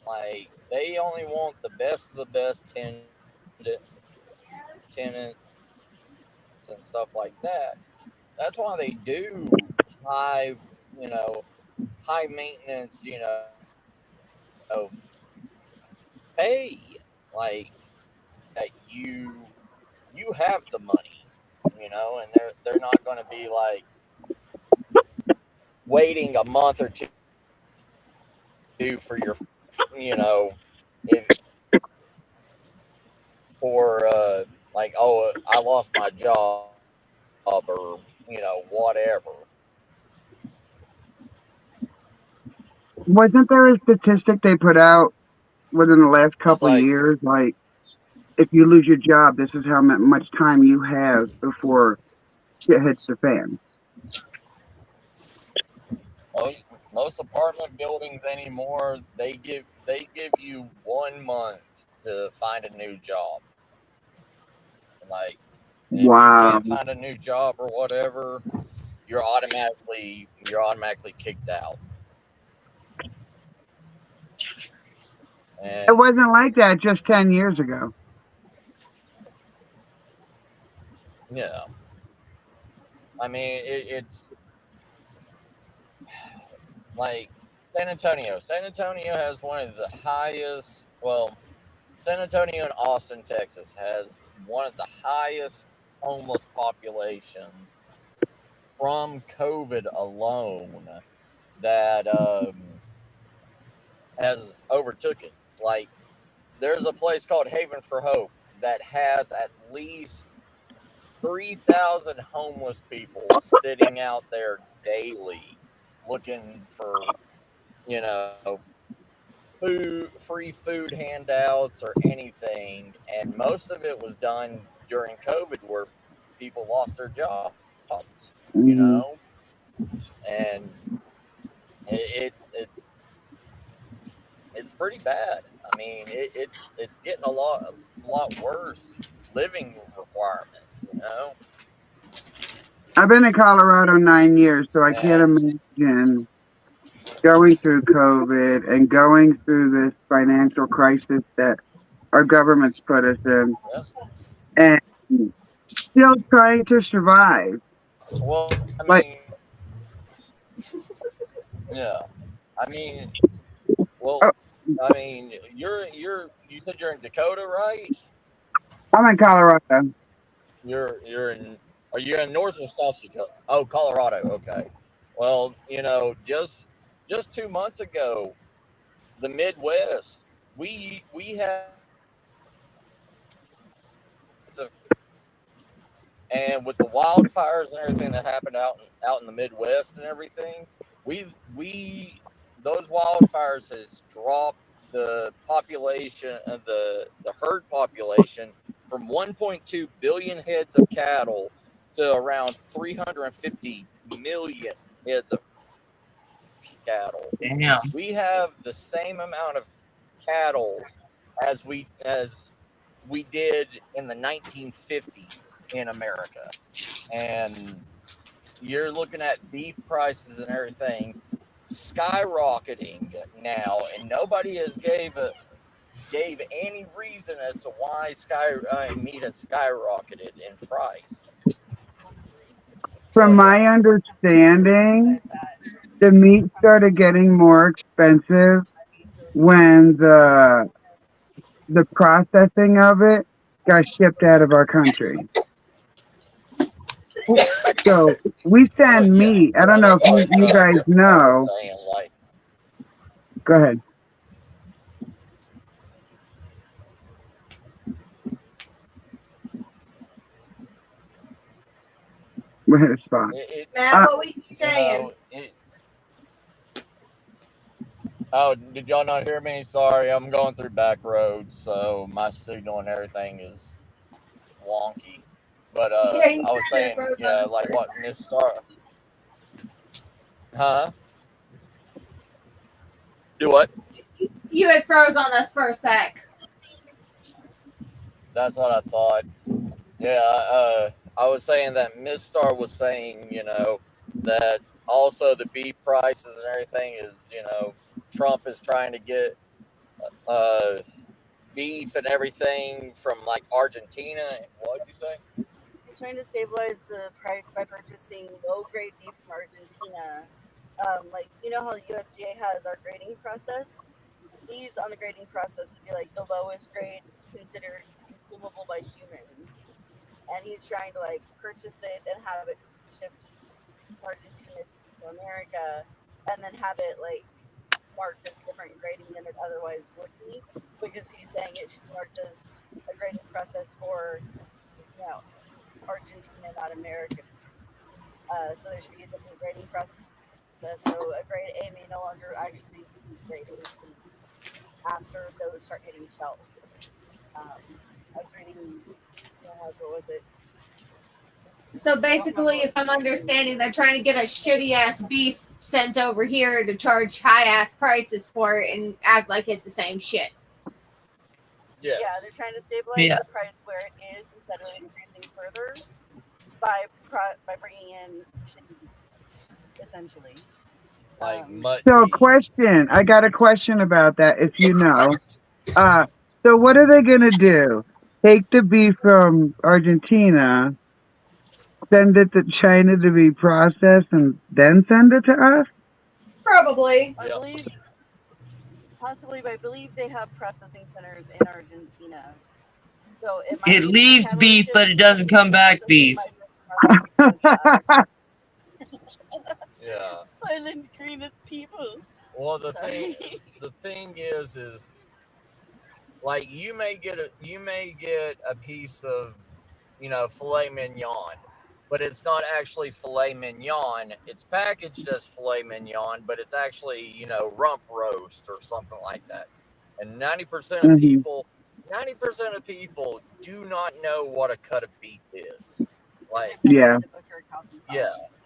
Like, they only want the best of the best tenants and stuff like that. That's why they do high, you know, high maintenance, pay. Like that you have the money, and they're not going to be like waiting a month or two for your, if for like, oh, I lost my job, or whatever. Wasn't there a statistic they put out within the last It's couple of like, years? Like, if you lose your job, this is how much time you have before shit hits the fan. most apartment buildings anymore, they give you 1 month to find a new job. Like, if you Wow. can't find a new job or whatever, you're automatically kicked out. It And wasn't like that just 10 years ago. yeah, I mean, it's like San Antonio. San Antonio has one of the highest. Well, San Antonio and Austin, Texas, has one of the highest homeless populations from COVID alone that has overtook it. Like, there's a place called Haven for Hope that has at least 3,000 homeless people sitting out there daily looking for, you know, free food handouts or anything. And most of it was done during COVID where people lost their jobs, you Mhm. know? And it's pretty bad. I mean, it's getting a lot worse living requirements. I've been in Colorado 9 years, so I can't And imagine going through COVID and going through this financial crisis that our government's put us in, yeah, and still trying to survive. well, I Like, mean, yeah, I mean, well, oh, I mean, you said you're in Dakota, right? I'm in Colorado. You're in Are you in North or South Dakota? Oh, Colorado. Okay. Well, just 2 months ago, the Midwest, we had the and with the wildfires and everything that happened out in the Midwest and everything, we those wildfires has dropped the population of the herd population from 1.2 billion heads of cattle to around 350 million heads of cattle. Damn. We have the same amount of cattle as we did in the 1950s in America. And you're looking at beef prices and everything skyrocketing now, and nobody has gave any reason as to why meat has skyrocketed in price. From So yeah, my understanding, the meat started getting more expensive when the processing of it got shipped out of our country. So we but send yeah, meat. I don't know if that's like you guys I was know. saying, like, Go ahead. Go ahead, Spot. it Matt, what were you you saying? know it. Oh, did y'all not hear me? Sorry, I'm going through back roads, so my signal and everything is wonky. But Yeah, you I was kind of saying, froze on yeah, us like for a what sec. Miss Star, huh? Do what? You had froze on us for a sec. That's what I thought. Yeah, I was saying that Miss Star was saying, that also the beef prices and everything is, Trump is trying to get uh, beef and everything from like Argentina. What did you say? He's trying to stabilize the price by purchasing low-grade beef from Argentina. Like how the USDA has our grading process. These on the grading process would be like the lowest grade considered consumable by humans, and he's trying to like purchase it and have it shipped from Argentina to America, and then have it like marked as different grading than it otherwise would be, because he's saying it should be marked as a grading process for you know Argentina, not America. So there should be a different grading process. So a grade A may no longer actually be grade A after those start hitting shelves. I was reading, what was it? So basically, if I'm understanding, they're trying to get a shitty ass beef sent over here to charge high ass prices for it and act like it's the same shit. Yes. Yeah, they're trying to stabilize Yeah. the price where it is instead of increasing further by bringing in shitty beef, essentially. Like mutt So, beef. question. I got a question about that. If you know, uh, so what are they gonna do? Take the beef from Argentina, send it to China to be processed, and then send it to us? Probably. I Yep. believe, possibly, but I believe they have processing centers in Argentina. So it might It be leaves cattle beef, but shipped it to doesn't come back process, it beef. might be processed to us. Yeah. Silent greenest people. Well, Sorry. the thing is like you may get a piece of filet mignon, but it's not actually filet mignon. It's packaged as filet mignon, but it's actually rump roast or something like that. And 90% of Hmm. people 90% of people do not know what a cut of beef is. Like, They've never Yeah. had to butcher a cow yeah, themselves.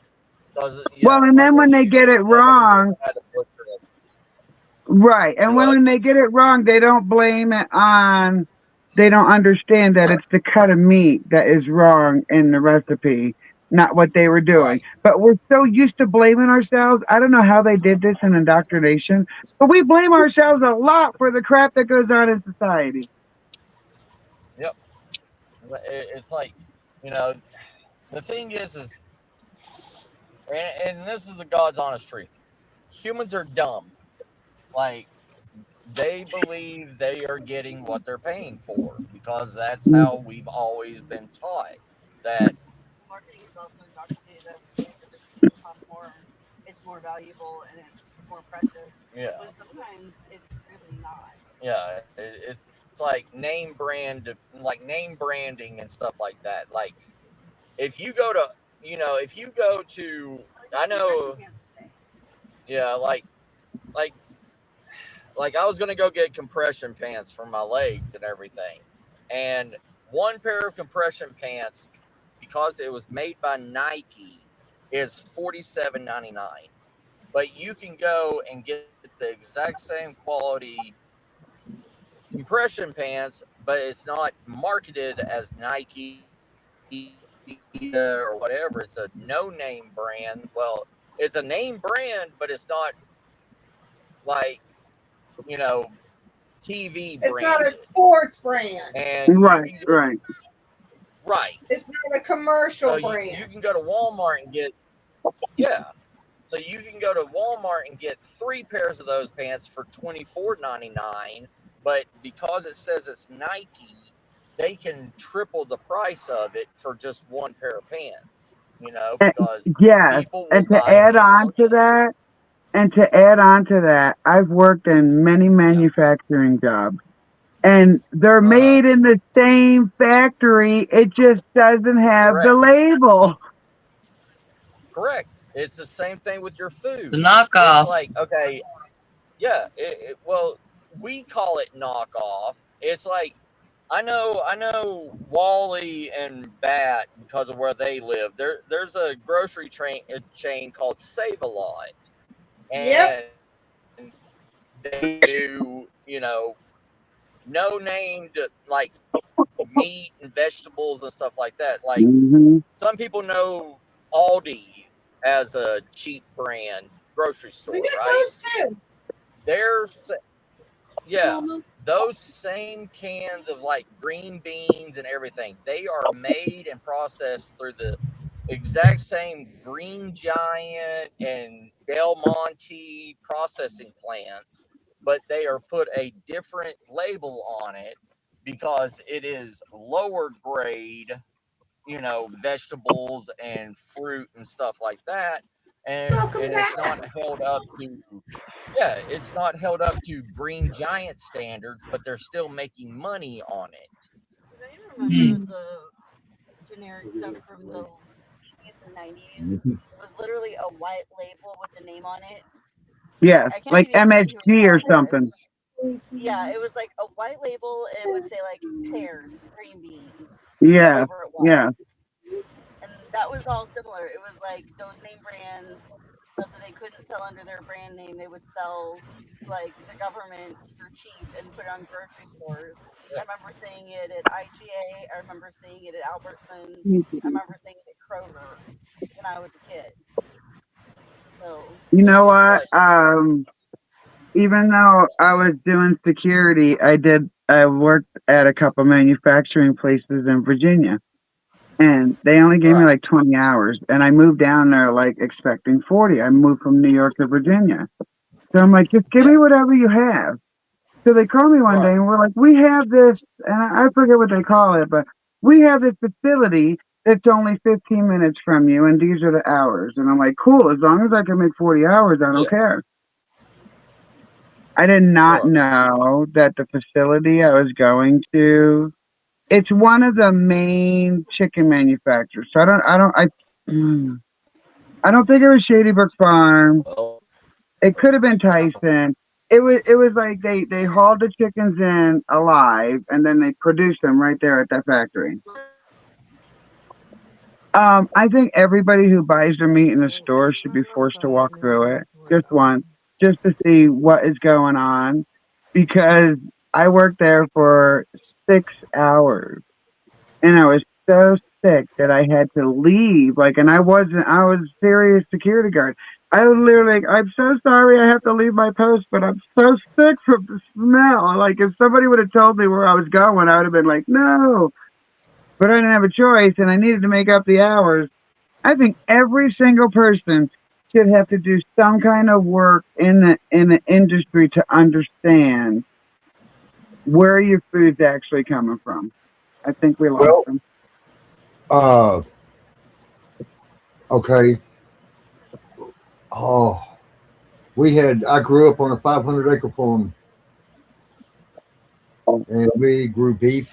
Well, and like then when they get it nobody's ever wrong, had to butcher it. right? Do And what? when they get it wrong, they don't blame it on. They don't understand that it's the cut of meat that is wrong in the recipe, not what they were doing. Right. But we're so used to blaming ourselves. I don't know how they did this in indoctrination, but we blame ourselves a lot for the crap that goes on in society. Yep. It's like, you know, the thing is, and this is the God's honest truth. Humans are dumb. Like, they believe they are getting what they're paying for because that's how we've always been taught that marketing is also indoctrinated us to think that the receipt costs more, it's more valuable, and it's more precious. Yeah. When sometimes it's really not. Yeah, it's like name branding and stuff like that. Like if you go to, if you go to, I know, yeah, like I was gonna go get compression pants for my legs and everything, and one pair of compression pants, because it was made by Nike, is $47.99. But you can go and get the exact same quality compression pants, but it's not marketed as Nike or whatever. It's a no-name brand. Well, it's a name brand, but it's not like, you know, TV It's brand. not a sports brand. And Right, right. Right. It's not a commercial So brand. you can go to Walmart and get, yeah. So you can go to Walmart and get 3 pairs of those pants for $24.99, but because it says it's Nike, they can triple the price of it for just 1 pair of pants. Because Yes, people will and to buy add in on to that, I've worked in many manufacturing jobs, and they're made in the same factory. It just doesn't have the label. Correct. It's the same thing with your food. The knockoff. It's like, okay, yeah. Well, we call it knockoff. It's like, I know Wally and BATT, because of where they live. There's a grocery chain called Save a Lot, and they do, no named, like, meat and vegetables and stuff like that. Like, some people know Aldi's as a cheap brand grocery store, We get right? those too. There's, yeah, those same cans of like green beans and everything, they are made and processed through the exact same Green Giant and Del Monte processing plants, but they are put a different label on it because it is lower grade, vegetables and fruit and stuff like that. And it's not held up to, yeah, it's not held up to Green Giant standards, but they're still making money on it. I remember the generic stuff from the 80s and 90s. It was literally a white label with the name on it. Yeah, I can't like even remember who MSG or was calling something. this. Yeah, it was like a white label, and it would say like pears, green beans, Yeah, whatever it was. yeah. And that was all similar. It was like those name brands, but that they couldn't sell under their brand name. They would sell to like the government for cheap and put it on grocery stores. I remember seeing it at IGA. I remember seeing it at Albertsons. I remember seeing it at Kroger when I was a kid. So You know what? Even though I was doing security, I worked at a couple manufacturing places in Virginia, and they only gave me like 20 hours, and I moved down there like expecting 40. I moved from New York to Virginia. So I'm like, just give me whatever you have. So they called me one day and we're like, we have this, and I forget what they call it, but we have this facility that's only 15 minutes from you, and these are the hours. And I'm like, cool, as long as I can make 40 hours, I don't care. I did not know that the facility I was going to, it's one of the main chicken manufacturers. So I don't think it was Shady Brook Farm. It could have been Tyson. It was like they hauled the chickens in alive and then they produced them right there at that factory. I think everybody who buys their meat in the store should be forced to walk through it just once, just to see what is going on. Because I worked there for 6 hours and I was so sick that I had to leave. Like, and I was a serious security guard. I was literally like, I'm so sorry I have to leave my post, but I'm so sick from the smell. Like, if somebody would have told me where I was going, I would have been like, no. But I didn't have a choice, and I needed to make up the hours. I think every single person should have to do some kind of work in the industry to understand where your food's actually coming from. I think we lost them. Okay. Oh, I grew up on a 500-acre farm, and we grew beef,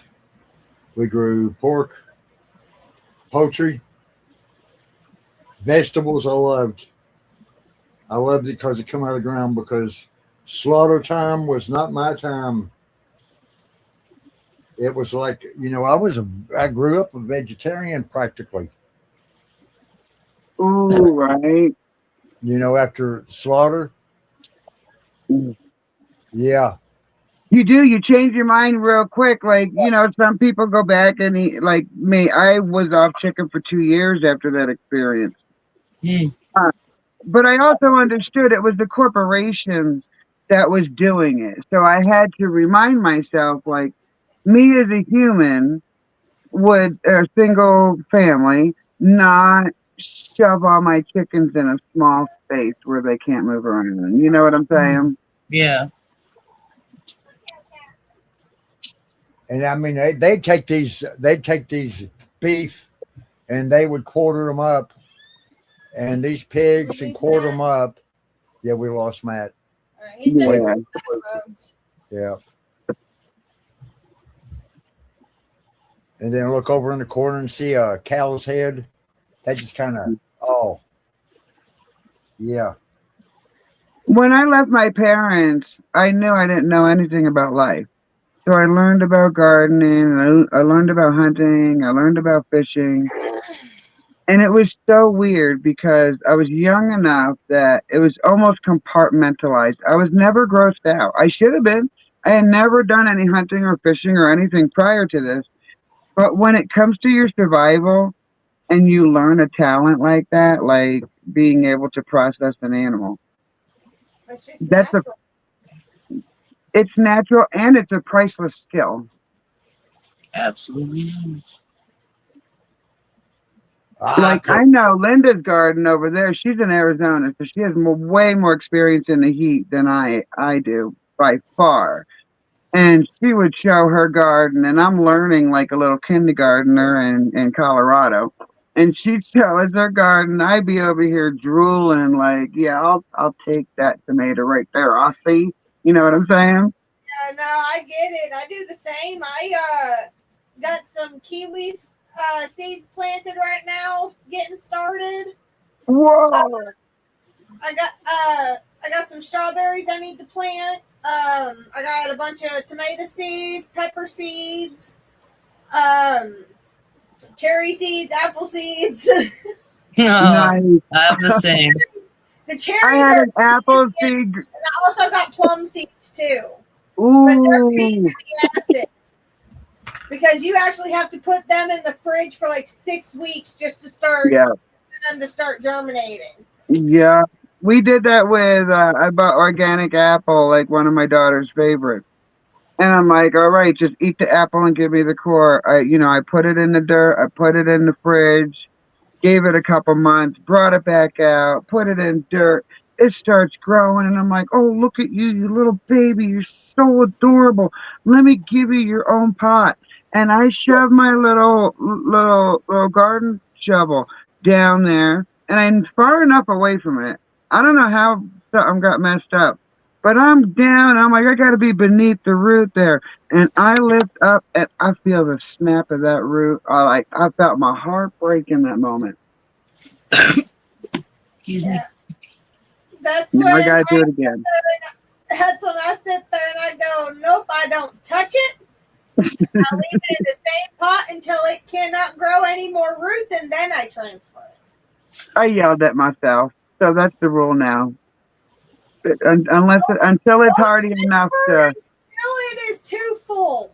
we grew pork, poultry, vegetables. I loved it because it come out of the ground. Because slaughter time was not my time. It was like, I grew up a vegetarian practically. Ooh, right. After slaughter, yeah. You do. You change your mind real quick. Like, some people go back and eat, like me. I was off chicken for 2 years after that experience. Mm. But I also understood it was the corporation that was doing it. So I had to remind myself, like, me as a human would, a single family, not shove all my chickens in a small space where they can't move around. You know what I'm saying? Yeah. And I mean, they'd take these beef, and they would quarter them up, and these pigs and quarter them up. Yeah, we lost Matt. All right, he said Yeah. roads. Yeah. And then look over in the corner and see a cow's head. That just kind of, oh, yeah. When I left my parents, I knew I didn't know anything about life. So I learned about gardening, I learned about hunting, I learned about fishing. And it was so weird because I was young enough that it was almost compartmentalized. I was never grossed out. I should have been. I had never done any hunting or fishing or anything prior to this. But when it comes to your survival and you learn a talent like that, like being able to process an animal, It's just that's a natural. it's natural and it's a priceless skill. Absolutely is. Like I know Linda's garden over there. She's in Arizona, so she has way more experience in the heat than I do by far. And she would show her garden, and I'm learning like a little kindergartner in Colorado. And she'd show us her garden. I'd be over here drooling, like, yeah, I'll take that tomato right there. I'll see. You know what I'm saying? Yeah, no, I get it. I do the same. I got some kiwis seeds planted right now, getting started. Whoa! I got some strawberries I need to plant. I got a bunch of tomato seeds, pepper seeds, cherry seeds, apple seeds. No, Nice. I'm the same. The I cherries had are, an apple seed. and I also got plum seeds too. But they're beans Ooh, in the acids. Because you actually have to put them in the fridge for like 6 weeks just to start yeah. for them to start germinating. Yeah, we did that with I bought organic apple, like one of my daughter's favorites. And I'm like, all right, just eat the apple and give me the core. I put it in the dirt, I put it in the fridge, gave it a couple months, brought it back out, put it in dirt. It starts growing, and I'm like, oh, look at you, you little baby, you're so adorable. Let me give you your own pot. And I shoved my little garden shovel down there, and I'm far enough away from it. I don't know how something got messed up, but I'm down. I'm like, I got to be beneath the root there, and I lift up, and I feel the snap of that root. I felt my heart break in that moment. Excuse me. That's Now I when gotta do it again. that's when I sit there and I go, nope, I don't touch it. I leave it in the same pot until it cannot grow any more roots, and then I transfer it. I yelled at myself, so that's the rule now. Until it's hardy enough to, Until it is too full.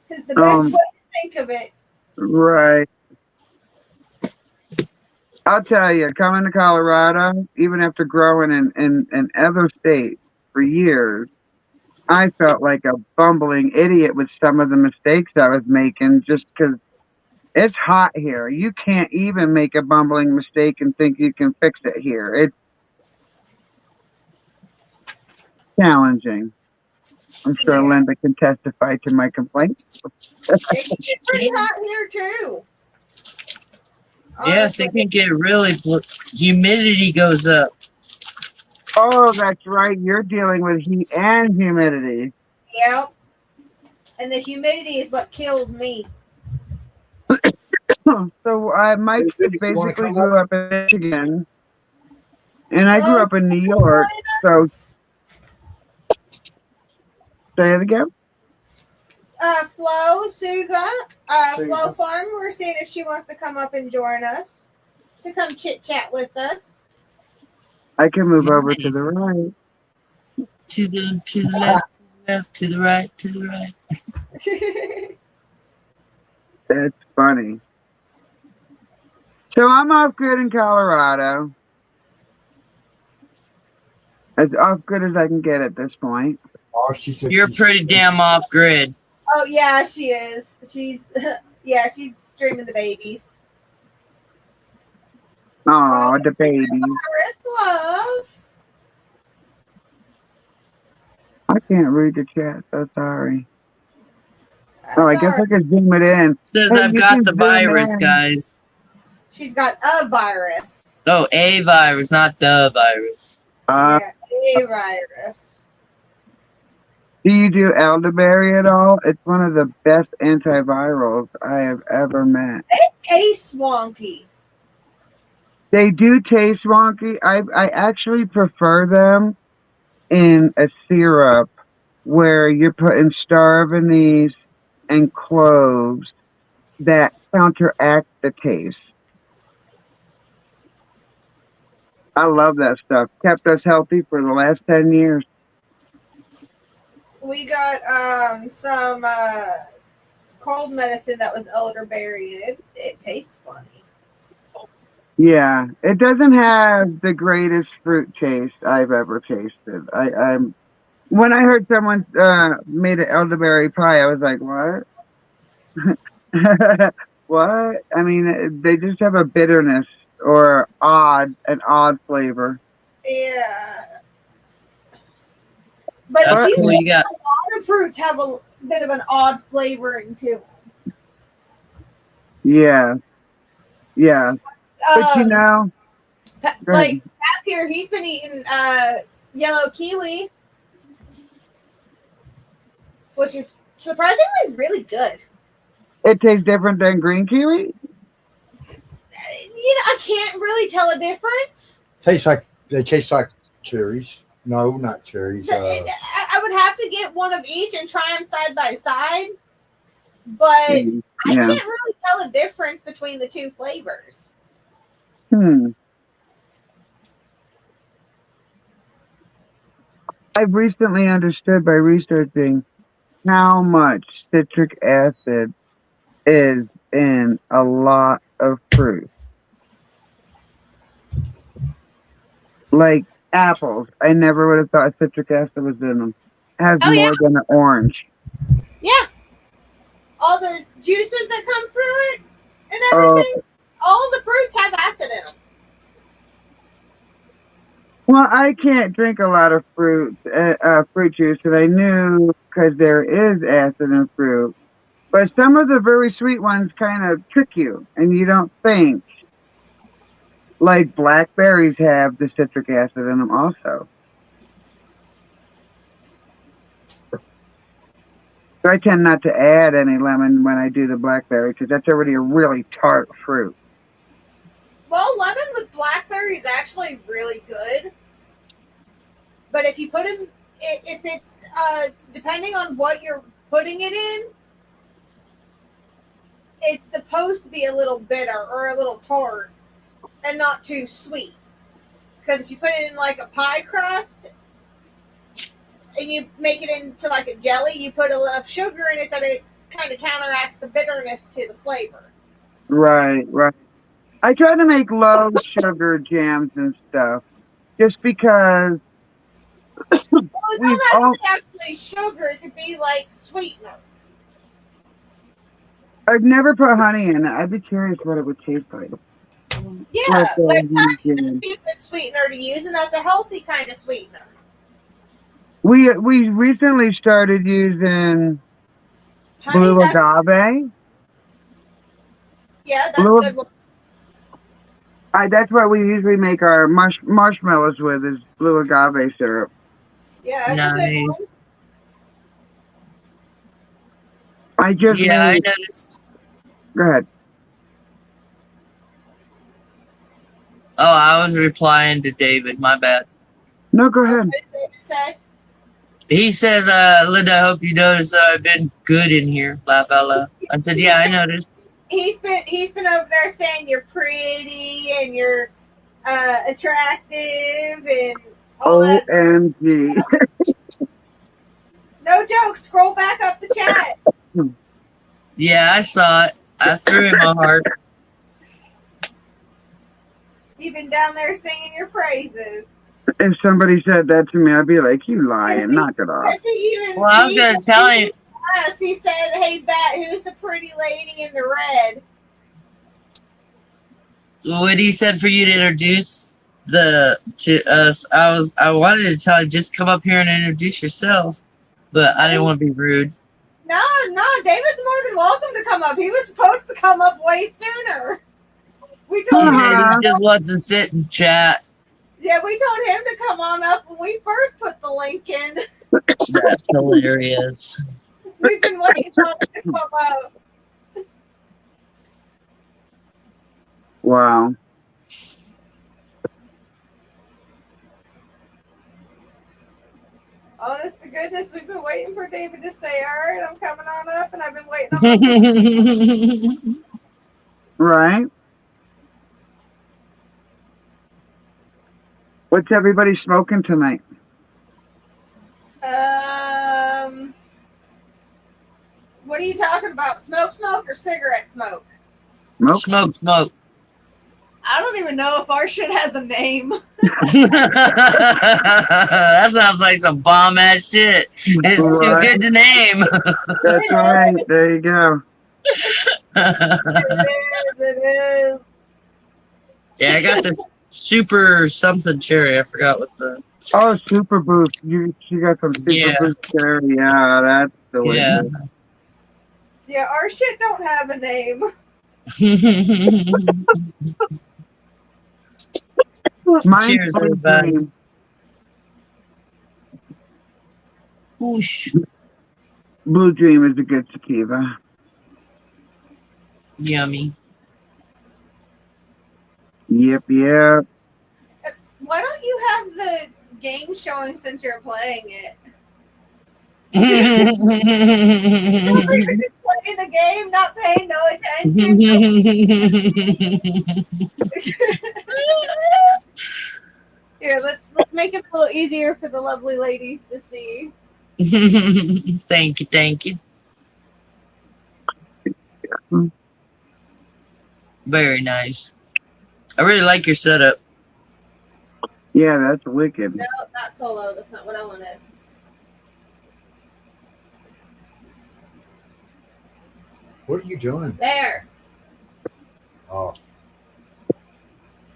Is the best way to think of it. right. I'll tell you, coming to Colorado, even after growing in other states for years, I felt like a bumbling idiot with some of the mistakes I was making just because it's hot here. You can't even make a bumbling mistake and think you can fix it here. It's challenging. I'm sure Yeah. Linda can testify to my complaints. It gets pretty hot here too. Yes, it Honestly. can get really humidity goes up. Oh, that's right. You're dealing with heat and humidity. Yep. And the humidity is what kills me. So Mike wanna basically come up? grew up in Michigan, and I grew Flo, up in New join York. So us. say it again. Flo, Susan, Susan. Flo Farm. We're seeing if she wants to come up and join us to come chit chat with us. I can move over to Nice. the right. To the left, to the right, to the right. That's funny. So I'm off grid in Colorado. As off grid as I can get at this point. Oh, she said You're she's pretty damn off grid. Oh yeah, she is. She's she's streaming the babies. Oh, the baby. Iris, love. I can't read the chat. So sorry. That's Oh, I all guess right. I can zoom it in. Says Hey, I've you got can the zoom virus, in. guys. She's got a virus. Oh, a virus, not the virus. Yeah, a virus. Do you do elderberry at all? It's one of the best antivirals I have ever met. It tastes wonky. They do taste wonky. I actually prefer them in a syrup where you're putting star of anise and cloves that counteract the taste. I love that stuff. Kept us healthy for the last 10 years. We got some cold medicine that was elderberry, and it tastes funny. Yeah, it doesn't have the greatest fruit taste I've ever tasted. I'm when I heard someone made an elderberry pie, I was like, what? What? I mean, they just have a bitterness or an odd flavor. Yeah. But That's you cool. You got a lot of fruits have a bit of an odd flavoring too. Yeah, yeah. But you know, Like Pat here, he's been eating yellow kiwi, which is surprisingly really good. it tastes different than green kiwi. I can't really tell a difference. they taste like cherries. No, not cherries. I would have to get one of each and try them side by side, but I Yeah. can't really tell a difference between the two flavors. I've recently understood by researching how much citric acid is in a lot of fruit. Like apples, I never would have thought citric acid was in them. It has Oh, more than an orange. Yeah. All those juices that come through it and Oh. everything, all the fruits have acid in them. Well, I can't drink a lot of fruit juice, and I knew because there is acid in fruit. But some of the very sweet ones kind of trick you, and you don't think. Like blackberries have the citric acid in them also. So I tend not to add any lemon when I do the blackberry because that's already a really tart fruit. Well, lemon with blackberry is actually really good. But if you put in, if it's depending on what you're putting it in, it's supposed to be a little bitter or a little tart and not too sweet. Because if you put it in like a pie crust and you make it into like a jelly, you put enough sugar in it that it kind of counteracts the bitterness to the flavor. Right. I try to make low sugar jams and stuff just because Well, it don't have to be actually sugar. It could be like sweetener. I've never put honey in it. I'd be curious what it would taste like. Yeah, like jam. a good sweetener to use, and that's a healthy kind of sweetener. We recently started using blue Honey's agave. yeah, that's Blue- a good one. That's what we usually make our marshmallows with is blue agave syrup. Yeah, that's a good Nice. one. I just Yeah, I made. noticed. Go ahead. Oh, I was replying to David. My bad. No, go ahead. What did David say? He says, Linda, I hope you noticed that I've been good in here. Laugh out loud. I said, yeah, I noticed. He's been over there saying you're pretty and you're attractive and all that. OMG. No joke. Scroll back up the chat. Yeah, I saw it. I threw him a heart. You've been down there singing your praises. If somebody said that to me, I'd be like, you lying. Knock it off. Yes, he even, Well, I was going to tell him. us. He said, "Hey, Bat, who's the pretty lady in the red?" When he said for you to introduce to us, I wanted to tell him just come up here and introduce yourself, but I didn't want to be rude. No, David's more than welcome to come up. He was supposed to come up way sooner. We He told said him. he just wants to sit and chat. Yeah, we told him to come on up when we first put the link in. That's hilarious. We've been waiting on him to come up. Wow. Honest to goodness, we've been waiting for David to say, "All right, I'm coming on up," and I've been waiting on him. Right? What's everybody smoking tonight? What are you talking about? Smoke, or cigarette smoke? Smoke? Smoke. I don't even know if our shit has a name. That sounds like some bomb ass shit. It's too Right. good to name. That's right. There you go. It is. Yeah, I got this super something cherry. I forgot what the. Oh, Super Boost. She got some Super Yeah. Boost there. Yeah, that's delicious. Yeah, our shit don't have a name. Mine's Cheers, Blue everybody. Dream. Whoosh. Blue Dream is a good sativa. Yummy. Yep. Why don't you have the game showing since you're playing it? You're just playing the game, not paying no attention. Here, let's make it a little easier for the lovely ladies to see. Thank you. Very nice. I really like your setup. Yeah, that's wicked. No, not solo. That's not what I wanted. What are you doing? There. Oh,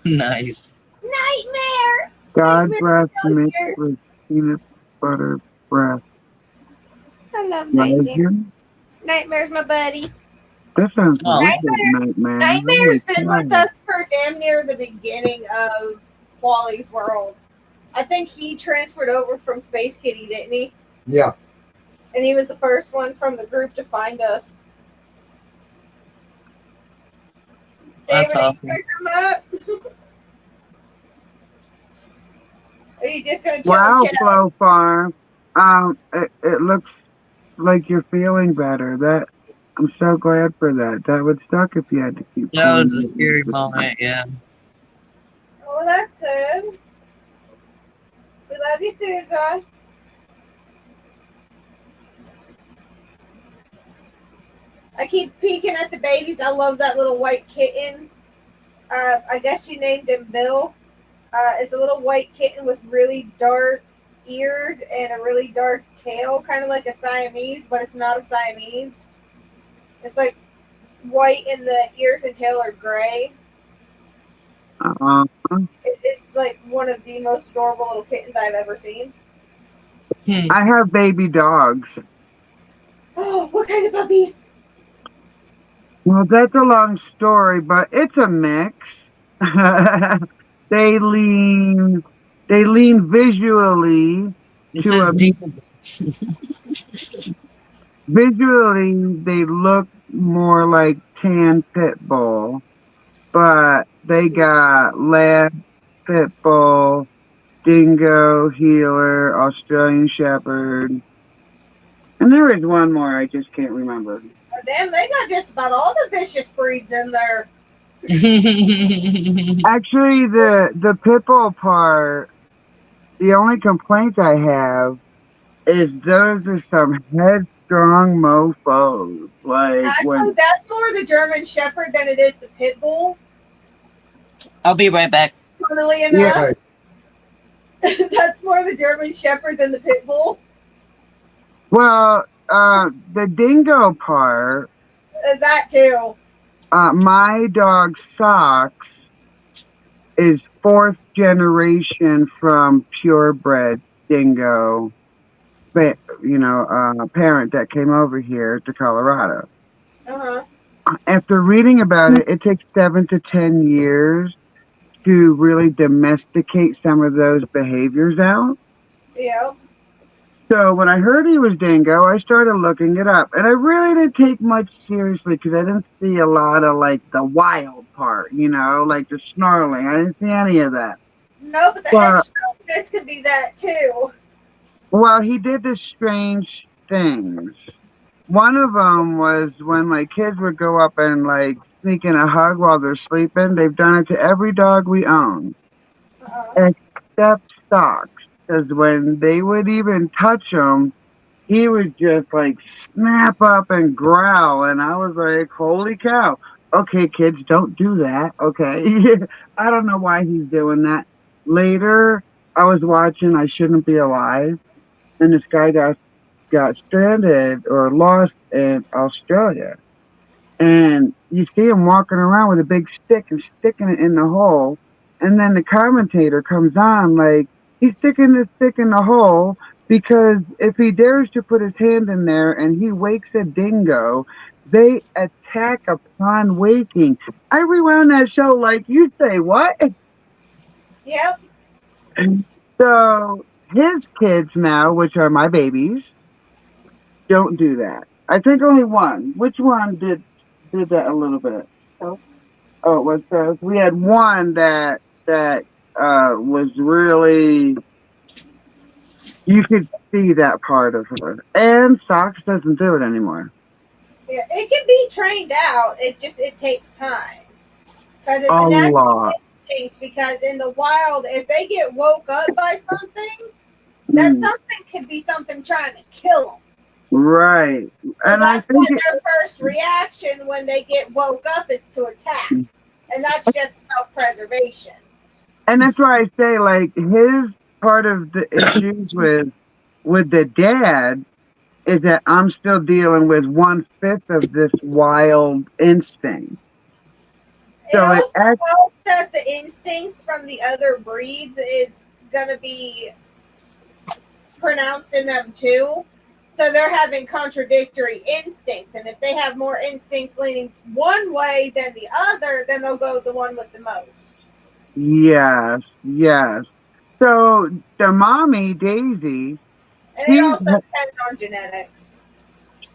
Nice. Nightmare. God Nightmare bless mixed failure. with peanut butter breath. I love Nightmare. Legend? Nightmare's my buddy. That sounds Oh. like Nightmare. Nightmare's Oh been my with God. us for damn near the beginning of Wally's World. I think he transferred over from Space Kitty, didn't he? yeah. And he was the first one from the group to find us. That's David, awesome. are you gonna come up? Are you just gonna chill Wow, and chat? Flow Farm. It looks like you're feeling better. I'm so glad for that. That would suck if you had to keep. That was a playing scary it. moment, yeah. Oh, that's good. We love you, Susan. I keep peeking at the babies. I love that little white kitten. I guess she named him Bill. It's a little white kitten with really dark ears and a really dark tail, kind of like a Siamese, but it's not a Siamese. It's like white and the ears and tail are gray. It's like one of the most adorable little kittens I've ever seen. I have baby dogs. Oh, what kind of puppies? Well, that's a long story, but it's a mix. they lean visually It to says a deep. visually they look more like tan pit bull, but they got lab, pit bull, dingo, healer, Australian shepherd, and there is one more I just can't remember. Oh, damn, they got just about all the vicious breeds in there. Actually, the pit bull part, the only complaint I have is those are some headstrong mofos. Like Actually, when that's more the German Shepherd than it is the Pit Bull. I'll be right back. Funnily Yeah. enough, Right. that's more the German Shepherd than the Pit Bull. well, the dingo part, That too. my dog Socks is fourth generation from purebred dingo, but parent that came over here to Colorado. Uh-huh. After reading about it, it takes 7 to 10 years to really domesticate some of those behaviors out. Yeah. So when I heard he was dingo, I started looking it up, and I really didn't take much seriously because I didn't see a lot of like the wild part, like the snarling. I didn't see any of that. No, but the But headstrongness could be that too. well, he did the strange things. One of them was when my kids would go up and like sneak in a hug while they're sleeping. They've done it to every dog we own, Uh-huh. except Socks. Because when they would even touch him, he would just like snap up and growl. And I was like, holy cow. Okay, kids, don't do that. Okay. I don't know why he's doing that. Later, I was watching I Shouldn't Be Alive, and this guy got stranded or lost in Australia. And you see him walking around with a big stick and sticking it in the hole. And then the commentator comes on like, he's sticking this stick in the hole because if he dares to put his hand in there and he wakes a dingo, they attack upon waking. I rewound that show like, you say what? Yep. So his kids now, which are my babies, don't do that. I think only one. Which one did that a little bit? Oh, it was we had one that was really, you could see that part of her. And Socks doesn't do it anymore. Yeah, it can be trained out. It takes time. Because it's A an natural lot. instinct. Because in the wild, if they get woke up by something, that something could be something trying to kill them. Right. So And I that's why think their first reaction when they get woke up is to attack. And that's just self-preservation. and that's why I say like his part of the issues with the dad is that I'm still dealing with 1/5 of this wild instinct. It So also helps that the instincts from the other breeds is going to be pronounced in them too. So they're having contradictory instincts. And if they have more instincts leaning one way than the other, then they'll go the one with the most. yes. So the mommy, Daisy, And it also depends on genetics.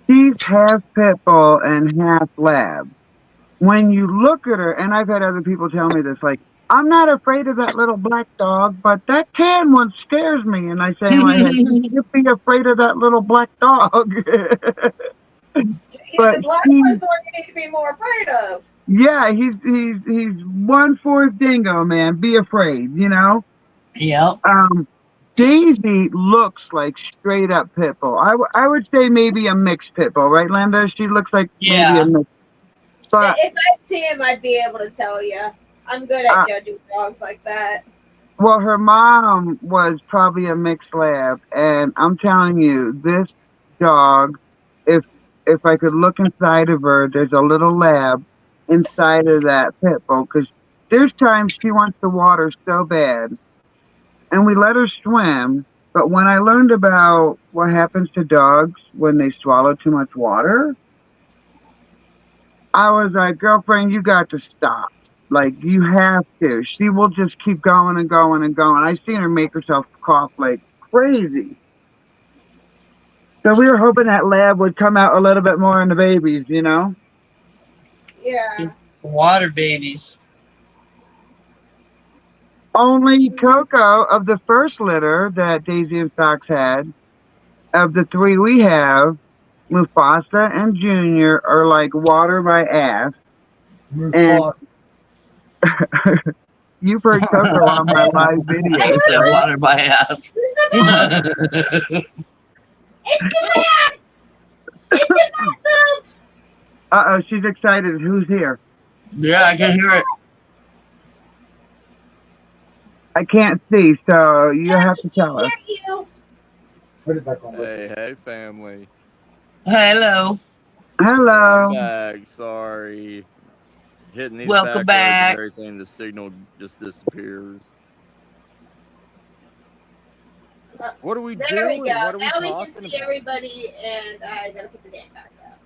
she's half pit bull and half lab. When you look at her, and I've had other people tell me this, like, I'm not afraid of that little black dog, but that tan one scares me. And I say in my head, you'd be afraid of that little black dog. Yeah, But the black one's the one you need to be more afraid of. yeah, he's 1/4 dingo, man. Be afraid, Yep. Daisy looks like straight up pit bull. I would say maybe a mixed pit bull, right, Linda? She looks like maybe a mixed. But If I'd see him, I'd be able to tell you. I'm good at judging dogs like that. well, her mom was probably a mixed lab, and I'm telling you, this dog, if I could look inside of her, there's a little lab inside of that pit bull because there's times she wants the water so bad, and we let her swim. But when I learned about what happens to dogs when they swallow too much water, I was like, girlfriend, you got to stop. Like, you have to. She will just keep going and going and going. I've seen her make herself cough like crazy. So we were hoping that lab would come out a little bit more in the babies, you know? Yeah. Water babies. Only Coco of the first litter that Daisy and Fox had, of the three we have, Mufasa and Junior are like water by ass. Move And far. you've heard Coco on my live He videos, said right? water by ass. It's the man! It's the man! Uh-oh, she's excited. Who's here? Yeah, I can hear it. I can't see, so you have to tell us. Hear you. Put it back on. Hey, family. Hello. Hello. I'm back. Sorry. Hitting these Welcome back roads back. and everything, the signal just disappears. What are we There doing? we go. What are we Now we talking can see about? everybody, and I gotta put the game back up.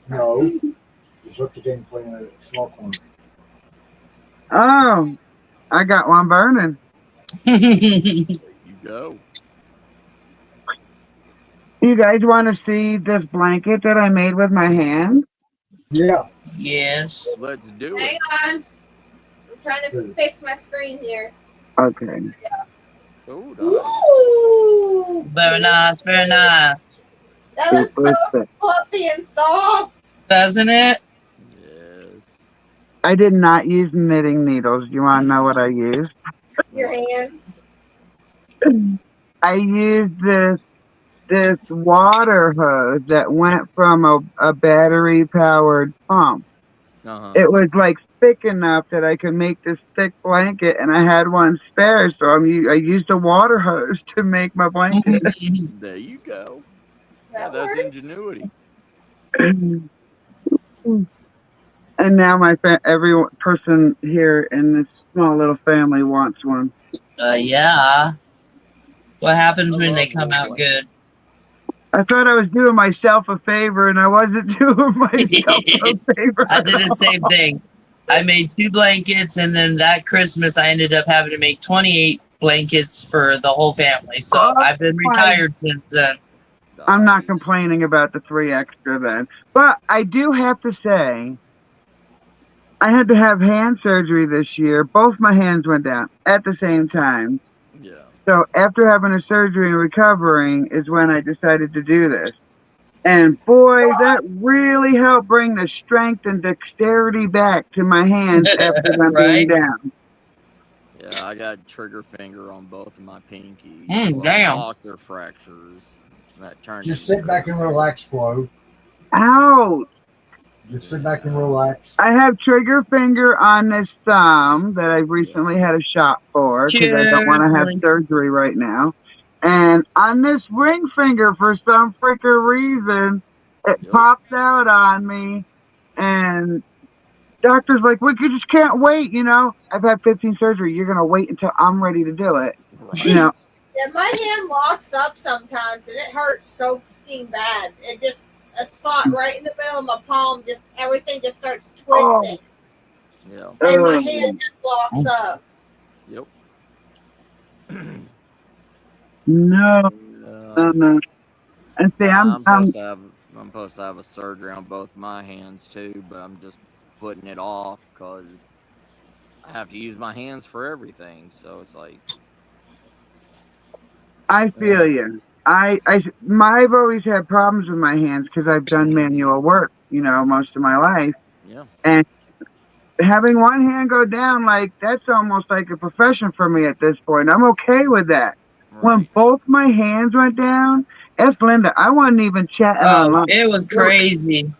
No. Just let the game play in a small corner. Oh, I got one burning. There you go. You guys want to see this blanket that I made with my hand? Yeah. Yes. Let's do Hang it. on. I'm trying to fix my screen here. Okay. Oh, Ooh! Very nice. Very nice. That was so fluffy and soft. Doesn't it? yes. I did not use knitting needles. You want to know what I used? Your hands. I used this water hose that went from a battery powered pump. Uh-huh. It was like thick enough that I could make this thick blanket, and I had one spare, so I used a water hose to make my blanket. There you go. That That's works. ingenuity. And now every person here in this small little family wants one. Yeah. What happens when they love come out wool good? I thought I was doing myself a favor, and I wasn't doing myself a favor. I did the same thing. I made 2 blankets, and then that Christmas I ended up having to make 28 blankets for the whole family. So Oh, I've been retired since then. I'm not Nice. complaining about the 3 extra then. But I do have to say, I had to have hand surgery this year. Both my hands went down at the same time. Yeah. So after having a surgery and recovering is when I decided to do this. And boy, that really helped bring the strength and dexterity back to my hands after them being Right? down. Yeah, I got trigger finger on both of my pinkies. Damn. Boxer fractures. That turned Just into sit back and relax, Flo. Ouch! Just sit back and relax. I have trigger finger on this thumb that I recently had a shot for because I don't want to have Cheers. surgery right now. And on this ring finger, for some freaking reason, it Yep. popped out on me. And doctor's like, we just can't wait, you know. I've had 15 surgery. You're going to wait until I'm ready to do it. Right. You know, Yeah, my hand locks up sometimes, and it hurts so fucking bad. It just a spot right in the middle of my palm, just everything just starts twisting, Yeah. and my hand just locks up. Yep. no. And see, I'm supposed to have a surgery on both my hands too, but I'm just putting it off because I have to use my hands for everything. So it's like, I feel you. I've always had problems with my hands because I've done manual work, you know, most of my life. yeah, And having one hand go down, like, that's almost like a profession for me at this point. I'm okay with that. When right. both my hands went down, ask Linda, I wasn't even chatting Oh, online. it was crazy.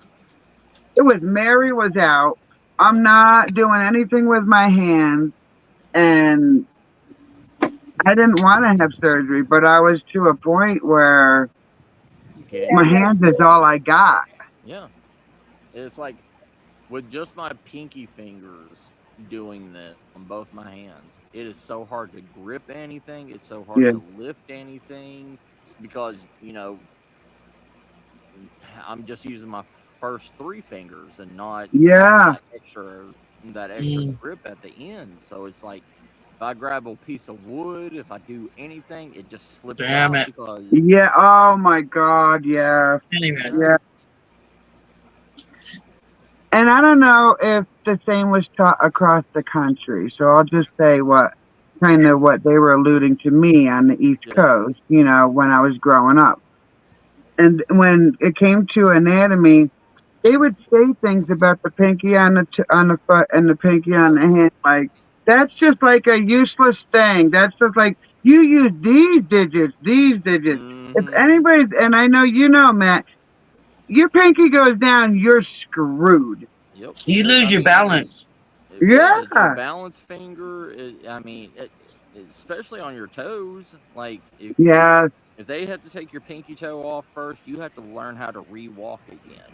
It was Mary was out. I'm not doing anything with my hands. And I didn't want to have surgery, but I was to a point where You can't. my hands is all I got. Yeah, it's like with just my pinky fingers doing this on both my hands. It is so hard to grip anything. It's so hard Yeah. to lift anything because I'm just using my first 3 fingers and not Yeah. extra that extra grip at the end. So it's like if I grab a piece of wood, if I do anything, it just slips Damn out it. because Yeah. Oh my God. Yeah. Anyway, Yeah. And I don't know if the same was taught across the country. So I'll just say what they were alluding to me on the East yeah. Coast, when I was growing up. And when it came to anatomy, they would say things about the pinky on the foot and the pinky on the hand, like that's just like a useless thing. That's just like you use these digits, these digits. If Mm-hmm. anybody's, and I know Matt, your pinky goes down, you're screwed. Yep. you I lose your mean, balance. yeah, it's your Yeah, balance finger. I mean, especially on your toes. Like yeah, if they have to take your pinky toe off first, you have to learn how to re-walk again.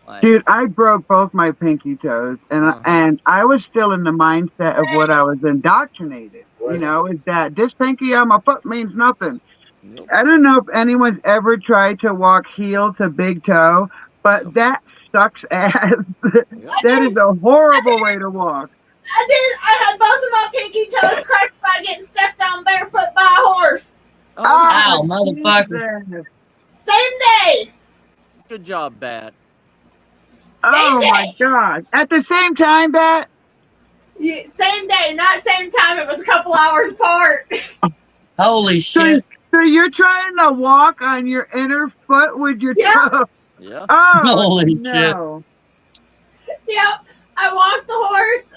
Like, dude, I broke both my pinky toes, and uh-huh. I was still in the mindset of what I was indoctrinated. Is that this pinky on my foot means nothing. Yep. I don't know if anyone's ever tried to walk heel to big toe, but Yep. that sucks ass. Yep. That is a horrible way to walk. I did. I had both of my pinky toes crushed by getting stepped on barefoot by a horse. Oh, Ow, motherfucker. Jesus. Same day. good job, Bat. Oh my day. God. At the same time, Bat? Same day, not same time. It was a couple hours apart. Holy shit. So you're trying to walk on your inner foot with your Yeah. toe? Yeah. Oh, Holy no. Yep. I walked the horse.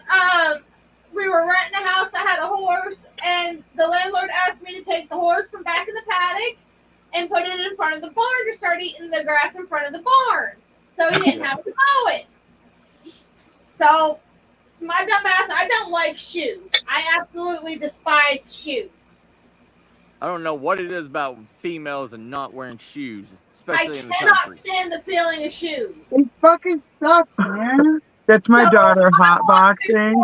We were renting a house that had a horse, and the landlord asked me to take the horse from back in the paddock and put it in front of the barn to start eating the grass in front of the barn. So he didn't have to mow it. So my dumb ass, I don't like shoes. I absolutely despise shoes. I don't know what it is about females and not wearing shoes, I especially in the cannot country. stand the feeling of shoes. It fucking sucks, man. That's my daughter hotboxing.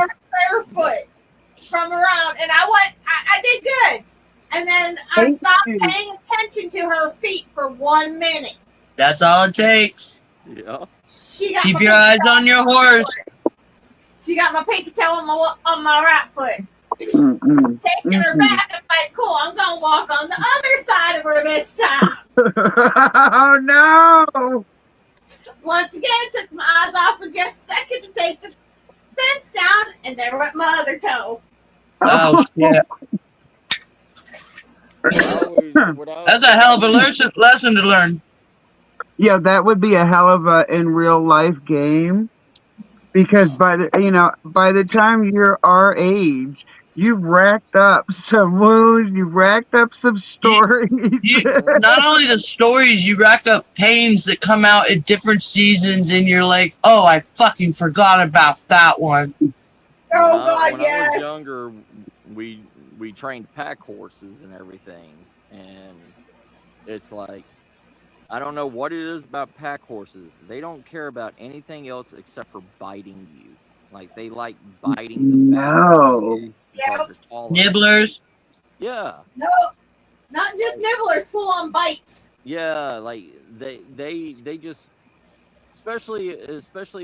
Barefoot from around, and I did good. And then I stopped paying attention to her feet for 1 minute. That's all it takes. Yeah. She got Keep my your pinky eyes toe on your horse. She got my pinky toe on my right foot. Mm-mm. Taking her back, I'm like, cool, I'm gonna walk on the other side of her this time. Oh no! Once again, took my eyes off for just a second to take the fence down, and there went my other toe. Oh shit. That's a hell of a lesson to learn. Yeah, that would be a hell of a in real life game, because by the time you're our age, you've racked up some wounds, you've racked up some stories. Not only the stories, you racked up pains that come out at different seasons, and you're like, oh, I fucking forgot about that one. Oh God, when yes. I was younger, we trained pack horses and everything, and it's like, I don't know what it is about pack horses. They don't care about anything else except for biting you. Like, they like biting the back of you because they're taller. Nibblers. Yeah. No, not just nibblers, full on bites. Yeah, like they just, especially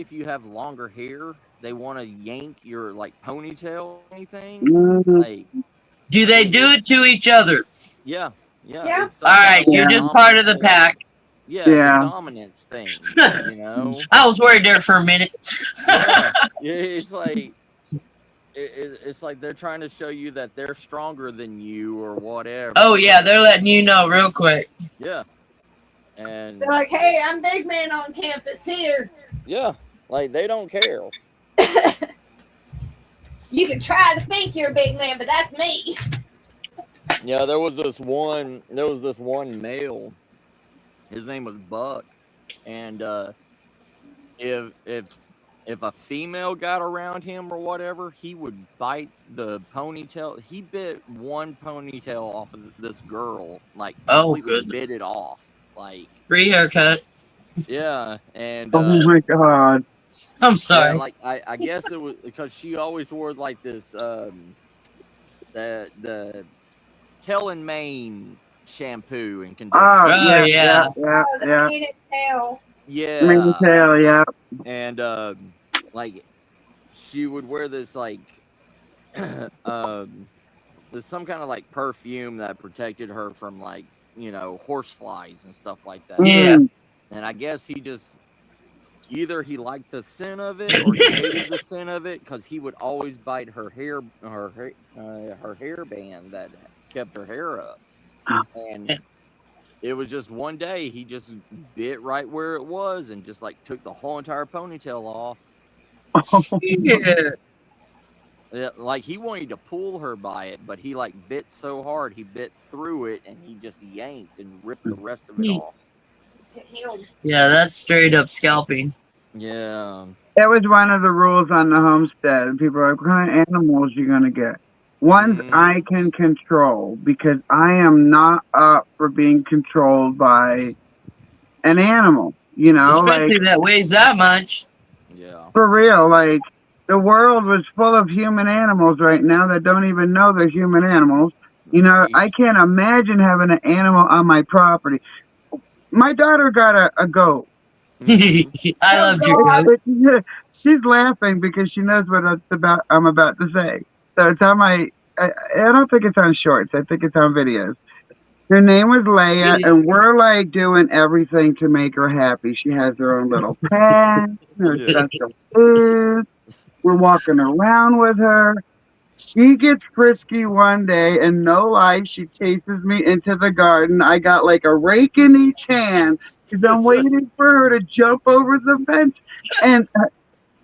if you have longer hair, they want to yank your like ponytail or anything. Like, do they do it to each other? Yeah. Yeah. It's All right, you're just part of the pack. Yeah, it's a dominance thing, you know. I was worried there for a minute. Yeah, it's like it's like they're trying to show you that they're stronger than you or whatever. Oh yeah, they're letting you know real quick. Yeah, and They're like, "Hey, I'm big man on campus here." Yeah, like they don't care. You can try to think you're a big man, but that's me. Yeah, there was this one male. His name was Buck, and if a female got around him or whatever, he would bite the ponytail. He bit one ponytail off of this girl, like completely bit it off, like free haircut. Yeah, and oh my God, I'm sorry. Yeah, like I guess it was because she always wore like this the Tail and Mane shampoo and conditioner. Oh yeah. Tail. Yeah. Mane tail, yeah. And like she would wear this like there's some kind of like perfume that protected her from like, horse flies and stuff like that. Yeah. And I guess either he liked the scent of it or he hated the scent of it, because he would always bite her hairband that kept her hair up. And it was just one day he just bit right where it was and just like took the whole entire ponytail off. Yeah. Yeah, like he wanted to pull her by it, but he like bit so hard he bit through it and he just yanked and ripped the rest of it off. Yeah, that's straight up scalping. Yeah. That was one of the rules on the homestead. People are like, what kind of animals you gonna get? Ones I can control, because I am not up for being controlled by an animal. Especially that weighs that much. Yeah. For real, like the world was full of human animals right now that don't even know they're human animals. I can't imagine having an animal on my property. My daughter got a goat. I love your goat. She's laughing because she knows what I'm about to say. So it's on my. I don't think it's on shorts. I think it's on videos. Her name was Leia, and we're like doing everything to make her happy. She has her own little pen, her special food. We're walking around with her. She gets frisky one day, and no lie, she chases me into the garden. I got like a rake in each hand because I'm waiting for her to jump over the fence. And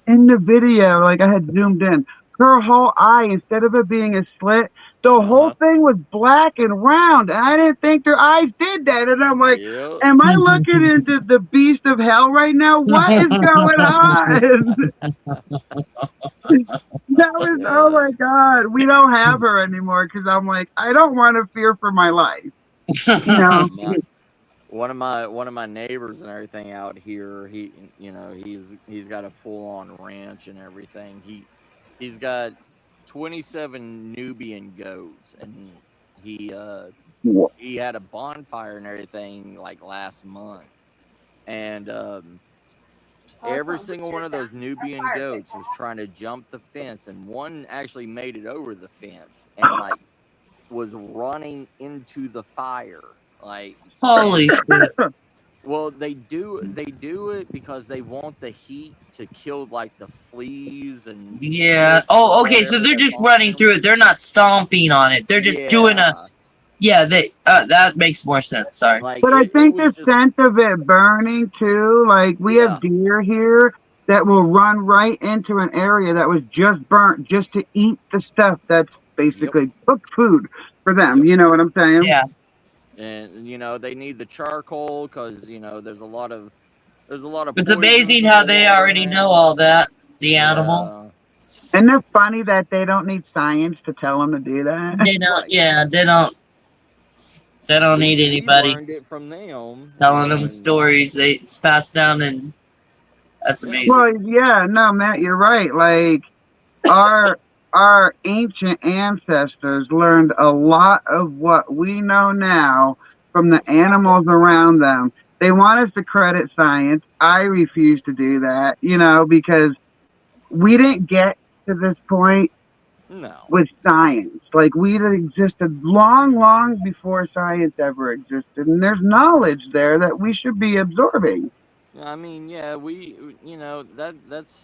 in the video, like I had zoomed in, her whole eye, instead of it being a slit, the whole thing was black and round. And I didn't think their eyes did that. And I'm like, am I looking into the beast of hell right now? What is going on? That was, oh my God. We don't have her anymore because I'm like, I don't want to fear for my life. One of my neighbors and everything out here, he's got a full on ranch and everything. He's got 27 Nubian goats, and he had a bonfire and everything like last month, and every single one of those Nubian goats was trying to jump the fence, and one actually made it over the fence and like was running into the fire. Like, holy shit. Well, they do it because they want the heat to kill like the fleas and Oh, okay. So they're just running through it. They're not stomping on it. They're just doing a. Yeah, that makes more sense. Sorry. Like, but I think the scent of it burning too. Like we have deer here that will run right into an area that was just burnt just to eat the stuff that's basically cooked food for them. You know what I'm saying? Yeah. And they need the charcoal because there's a lot of. It's amazing how they already know all that. The animal. Isn't it funny that they don't need science to tell them to do that? They don't. Yeah, they don't. They don't need anybody learned it from them, telling them stories. It's passed down, and that's amazing. Well, yeah, no, Matt, you're right. Like our ancient ancestors learned a lot of what we know now from the animals around them. They want us to credit science. I refuse to do that, because we didn't get to this point with science. Like, we'd existed long, long before science ever existed. And there's knowledge there that we should be absorbing. I mean, yeah, that's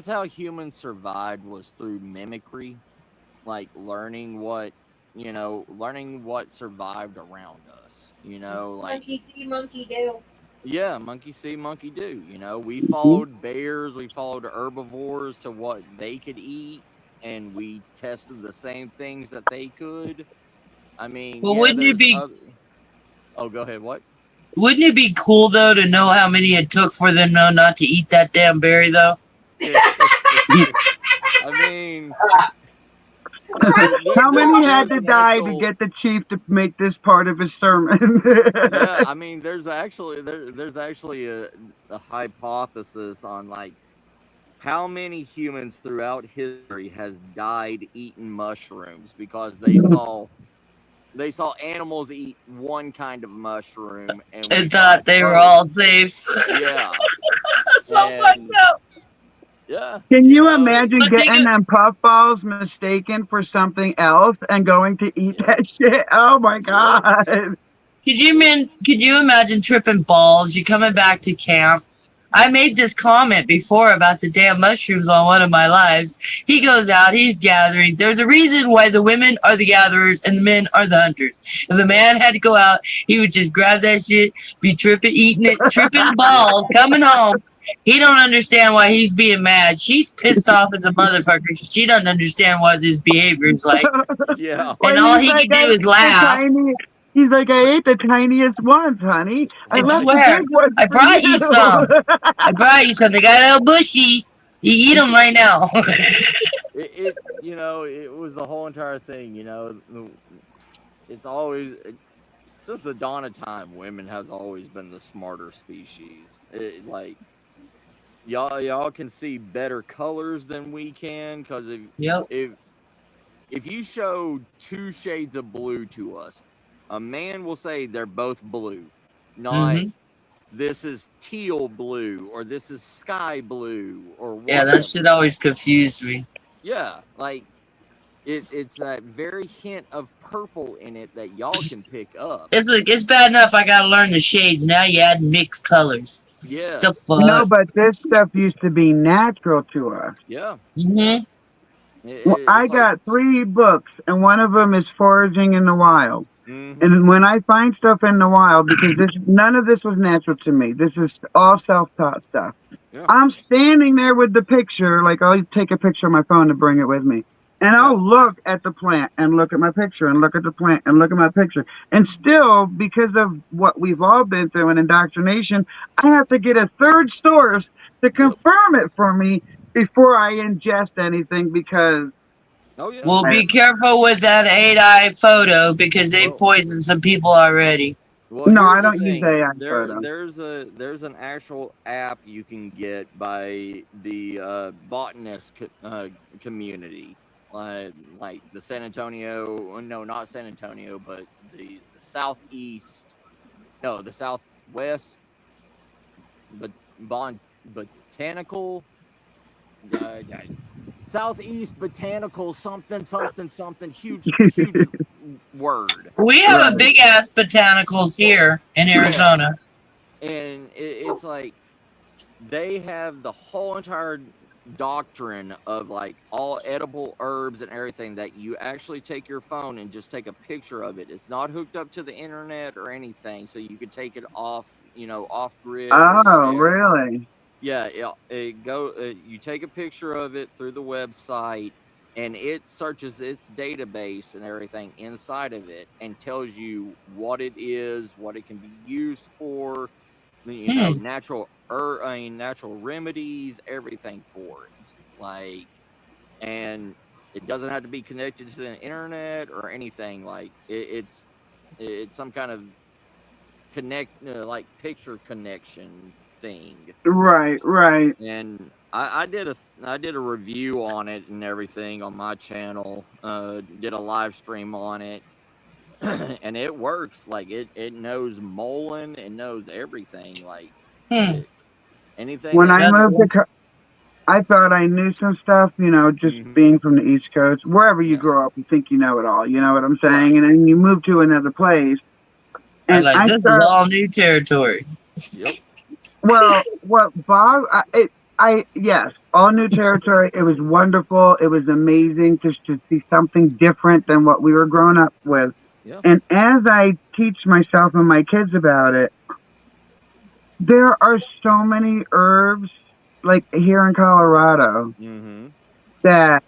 how humans survived, was through mimicry, like learning what survived around us. Like monkey see, monkey do. Yeah, monkey see, monkey do. We followed bears, we followed herbivores to what they could eat, and we tested the same things that they could. I mean, well, wouldn't it be? Oh, go ahead. What? Wouldn't it be cool though to know how many it took for them not to eat that damn berry though? I mean, how many had to die to get the chief to make this part of his sermon? Yeah, I mean, there's actually a hypothesis on like how many humans throughout history has died eating mushrooms because they saw animals eat one kind of mushroom and thought they were all safe. Yeah. So fucked up. Yeah. Can you know, imagine But think getting of, them puffballs mistaken for something else and going to eat that shit? Oh my god. could you imagine tripping balls? You coming back to camp. I made this comment before about the damn mushrooms on one of my lives. He goes out, he's gathering. There's a reason why the women are the gatherers and the men are the hunters. If a man had to go out, he would just grab that shit, be tripping, eating it, tripping balls, coming home. He don't understand why he's being mad. She's pissed off as a motherfucker. She doesn't understand what his behavior is like. Yeah. Well, And all he's he like, can do is laugh. he's like, I ate the tiniest ones, honey. I I left the swear, big ones I for brought you some. I brought you some. They got a little bushy. You eat them right now. It it was the whole entire thing. It's always since the dawn of time, women has always been the smarter species. Like y'all can see better colors than we can because Yep. if you show two shades of blue to us, a man will say they're both blue, not Mm-hmm. this is teal blue or this is sky blue or Yeah, whatever. that shit always confused me. Yeah, like it's that very hint of purple in it that y'all can pick up. It's like it's bad enough I gotta learn the shades. Now you add mixed colors. Yeah, The fuck. No, but this stuff used to be natural to us. yeah. Mm-hmm. Well, I It's like got 3 books, and one of them is foraging in the wild. mhm, And when I find stuff in the wild, because none of this was natural to me, this is all self-taught stuff. yeah, I'm standing there with the picture, like I'll take a picture of my phone to bring it with me. And I'll look at the plant and look at my picture and look at the plant and look at my picture. And still, because of what we've all been through in indoctrination, I have to get a third source to confirm it for me before I ingest anything because oh yeah. Well, be careful with that 8-eye photo because they Well, poisoned some people already. well, no, here's I the don't use thing. AI There, photo. there's an actual app you can get by the botanist community, like the San Antonio. No, not San Antonio, but the southeast. No, the southwest. But botanical. Southeast botanical something huge word. We have a big ass botanicals here in Arizona. And it's like they have the whole entire doctrine of like all edible herbs and everything that you actually take your phone and just take a picture of it. It's not hooked up to the internet or anything, so you could take it off, off grid. Oh, really? Yeah, you take a picture of it through the website, and it searches its database and everything inside of it and tells you what it is, what it can be used for, natural remedies, everything for it. And it doesn't have to be connected to the internet or anything. Like it's some kind of picture connection thing. Right. And I did a review on it and everything on my channel. Did a live stream on it, and it works. Like it knows Mullen, it knows everything. Like anything. When I moved I thought I knew some stuff, just being from the East Coast. Wherever you grow up, you think you know it all. You know what I'm saying? Right. And then you move to another place, and this is all new territory. Yep. Well, Bob? Yes, all new territory. It was wonderful. It was amazing just to see something different than what we were growing up with. Yeah. And as I teach myself and my kids about it, there are so many herbs, like here in Colorado, that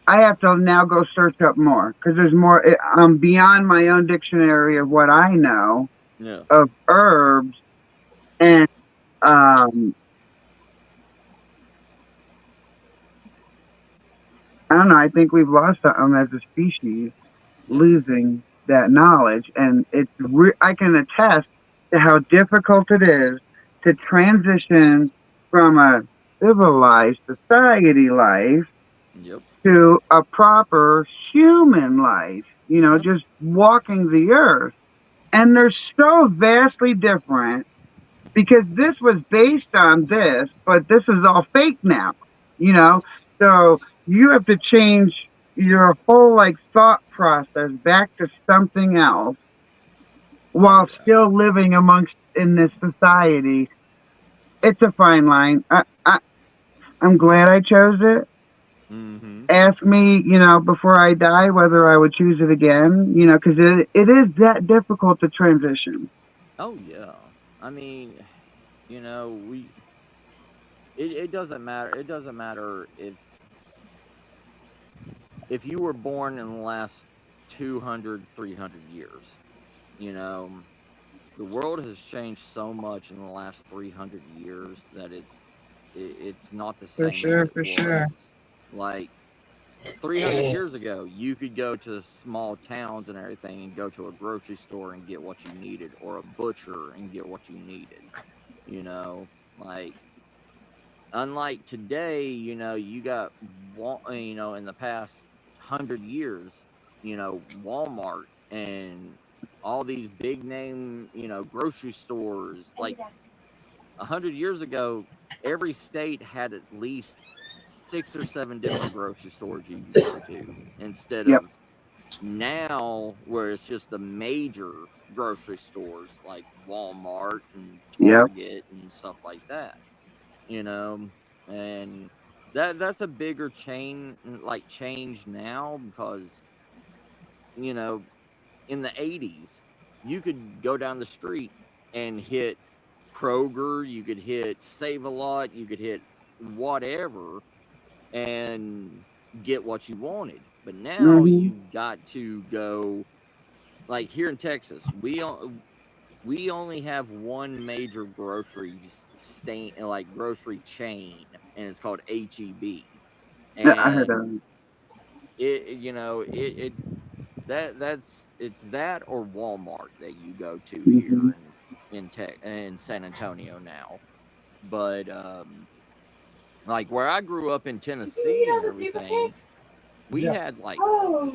I have to now go search up more because there's more. I'm beyond my own dictionary of what I know of herbs, and I don't know. I think we've lost something as a species, losing that knowledge, and it's. I can attest to how difficult it is to transition from a civilized society life to a proper human life. Just walking the earth, and they're so vastly different. Because this was based on this, but this is all fake now. you know? So you have to change your whole like thought process back to something else while yeah. still living amongst in this society. It's a fine line. I'm glad I chose it. Mm-hmm. Ask me, before I die whether I would choose it again, because it is that difficult to transition. Oh yeah. I mean, we it doesn't matter. It doesn't matter if you were born in the last 200, 300 years. You know, the world has changed so much in the last 300 years that it's not the For same as sure, it for was. sure. Like 300 years ago, you could go to small towns and everything and go to a grocery store and get what you needed, or a butcher and get what you needed. You know, like unlike today, you got in the past 100 years, Walmart and all these big name, grocery stores. Like 100 years ago, every state had at least 6 or 7 different grocery stores you could go to, instead Yep. of now where it's just the major grocery stores like Walmart and Yep. Target and stuff like that. You know, and that's a bigger change now, because you know in the 80s you could go down the street and hit Kroger, you could hit Save a Lot, you could hit whatever and get what you wanted. But now Hmm. you got to go, like here in Texas, we only have one major grocery chain, and it's called HEB. I heard And that. it it's that or Walmart that you go to Hmm. here in San Antonio now. But like where I grew up in Tennessee and the super everything, kicks? we Yeah. had like Oh,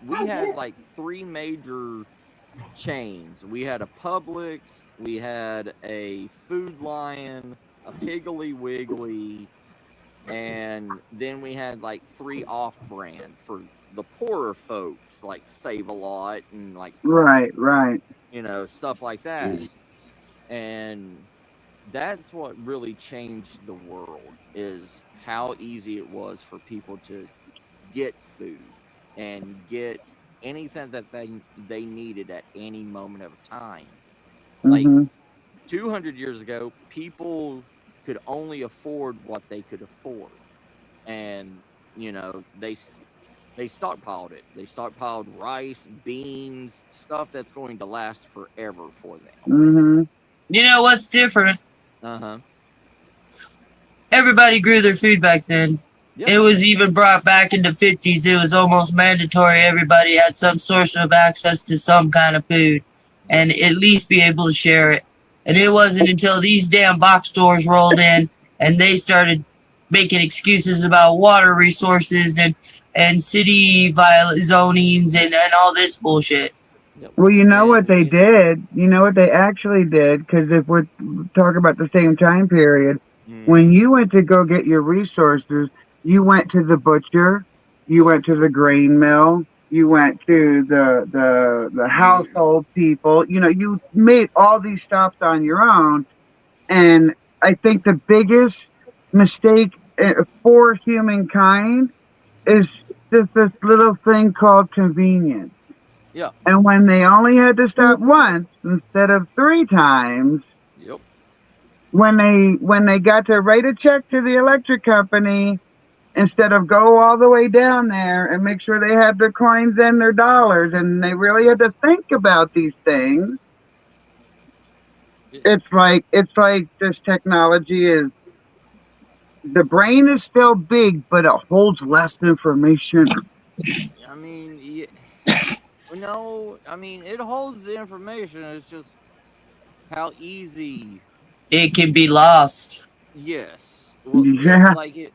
we had like three major chains. We had a Publix, we had a Food Lion, a Piggly Wiggly, and then we had like three off-brand for the poorer folks, like Save a Lot and like Right, right. stuff like that. And that's what really changed the world, is how easy it was for people to get food and get anything that they needed at any moment of time. Like Hmm. 200 years ago, people could only afford what they could afford, and they stockpiled it. They stockpiled rice, beans, stuff that's going to last forever for them. Hmm. You know what's different? Uh-huh. Everybody grew their food back then. Yeah. It was even brought back in the 50s. It was almost mandatory. Everybody had some source of access to some kind of food and at least be able to share it. And it wasn't until these damn box stores rolled in and they started making excuses about water resources and city zonings and all this bullshit. Yep. Well, you know what And they did? You know what they actually did? Because if we're talking about the same time period, when mm-hmm. you went to go get your resources, you went to the butcher, you Yep. went to the grain mill, you went to the You household people. You made all these stops on your own, and I think the biggest mistake for humankind is just this little thing called convenience. Yeah. And when they only had to stop once instead of 3 times, Yep. when they got to write a check to the electric company instead of go all the way down there and make sure they had their coins and their dollars, and they really had to think about these things. It, It's like this technology is, the brain is still big, but it holds less information. I mean, no, I mean it holds the information. It's just how easy. It can be lost. Yes. Well, Yeah. like it.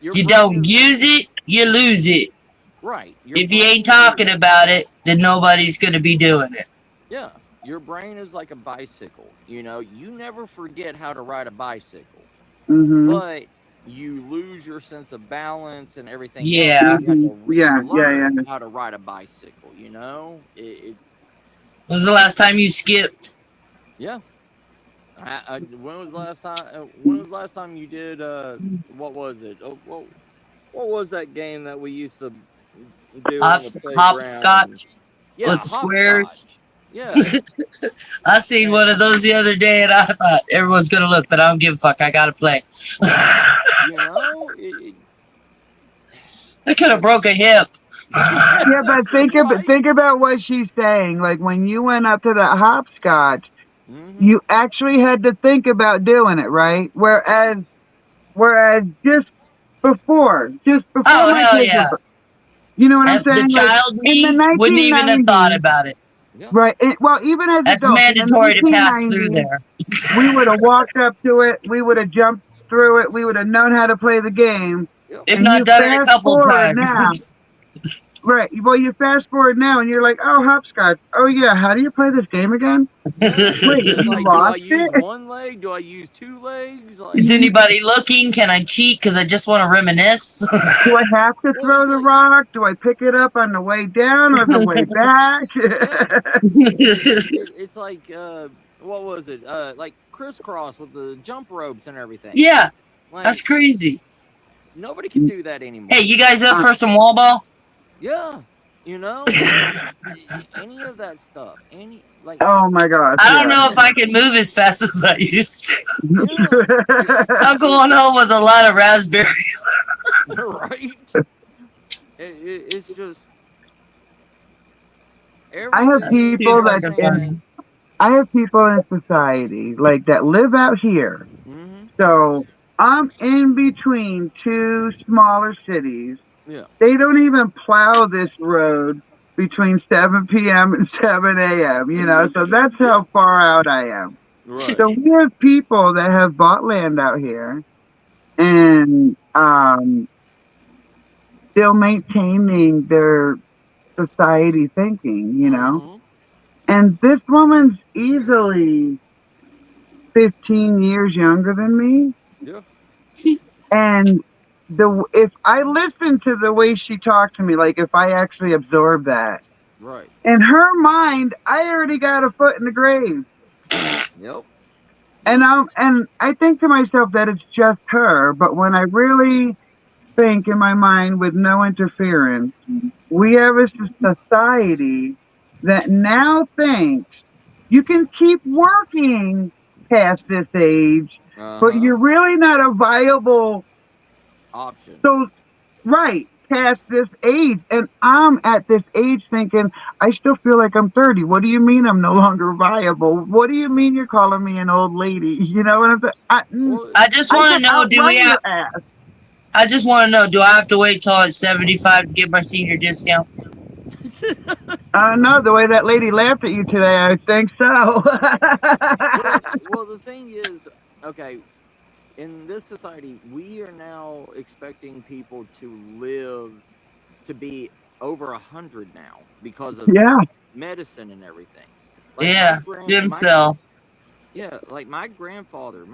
Your If you brain don't is use it, you lose it. right. If you ain't talking about it, then nobody's going to be doing it. Yeah, your brain is like a bicycle. You never forget how to ride a bicycle, Hmm. but you lose your sense of balance and everything Yeah. else. You have to Yeah, relearn how to ride a bicycle. You know, it's When was the last time you skipped? yeah. When was the last time? When was the last time you did? What was it? What was that game that we used to do on the playground? Hopscotch Yeah, with squares. hopscotch. Yeah. I seen one of those the other day, and I thought everyone's gonna look, but I don't give a fuck. I gotta play. You know, I could have broke a hip. Yeah, but think about what she's saying. Like when you went up to that hopscotch, you actually had to think about doing it, right? Whereas just before Oh my hell kids yeah! were, you know what I'm The saying? Like child in the me wouldn't even have thought 1990s, about it. right? Well, even as That's adults in the mandatory to pass through 1990s, there. we would have walked up to it, we would have jumped through it, we would have known how to play the game. If And not you done it a fast couple forward times. now, right? Well, you fast forward now, and you're like, "Oh, hopscotch! Oh yeah, how do you play this game again?" Wait, it's you like, do I lost use it? one leg? Do I use two legs? Like, Is anybody looking? Can I cheat? Because I just want to reminisce. Do I have to throw the rock? Do I pick it up on the way down or the way back? it's like what was it? Like crisscross with the jump ropes and everything. Yeah, Like, that's crazy. Nobody can do that anymore. Hey, you guys up for some wall ball? Yeah, you know, any of that stuff. Oh my gosh! I don't know if I can move as fast as I used to. I'm going home with a lot of raspberries. Right? It's just. I have people I have people in society like that live out here. So I'm in between two smaller cities. Yeah. They don't even plow this road between 7 p.m. and 7 a.m. You know, so that's how far out I am. Right. So we have people that have bought land out here and still maintaining their society thinking, you know. And this woman's easily 15 years younger than me. Yeah. And if I listen to the way she talked to me, like if I actually absorb that, right, in her mind, I already got a foot in the grave. Yep. And I think to myself that it's just her, but when I really think in my mind with no interference, we have a society that now thinks you can keep working past this age, but you're really not a viable option. So, right, past this age. And I'm at this age thinking, I still feel like I'm 30. What do you mean I'm no longer viable? What do you mean you're calling me an old lady? You know what I'm saying? I just want to know, do we have... I just want to know, do I have to wait till I'm 75 to get my senior discount? No, the way that lady laughed at you today, I think so. well, the thing is, okay, in this society, we are now expecting people to live to be over 100 now because of medicine and everything. Like stem cell. Yeah, like my grandfather,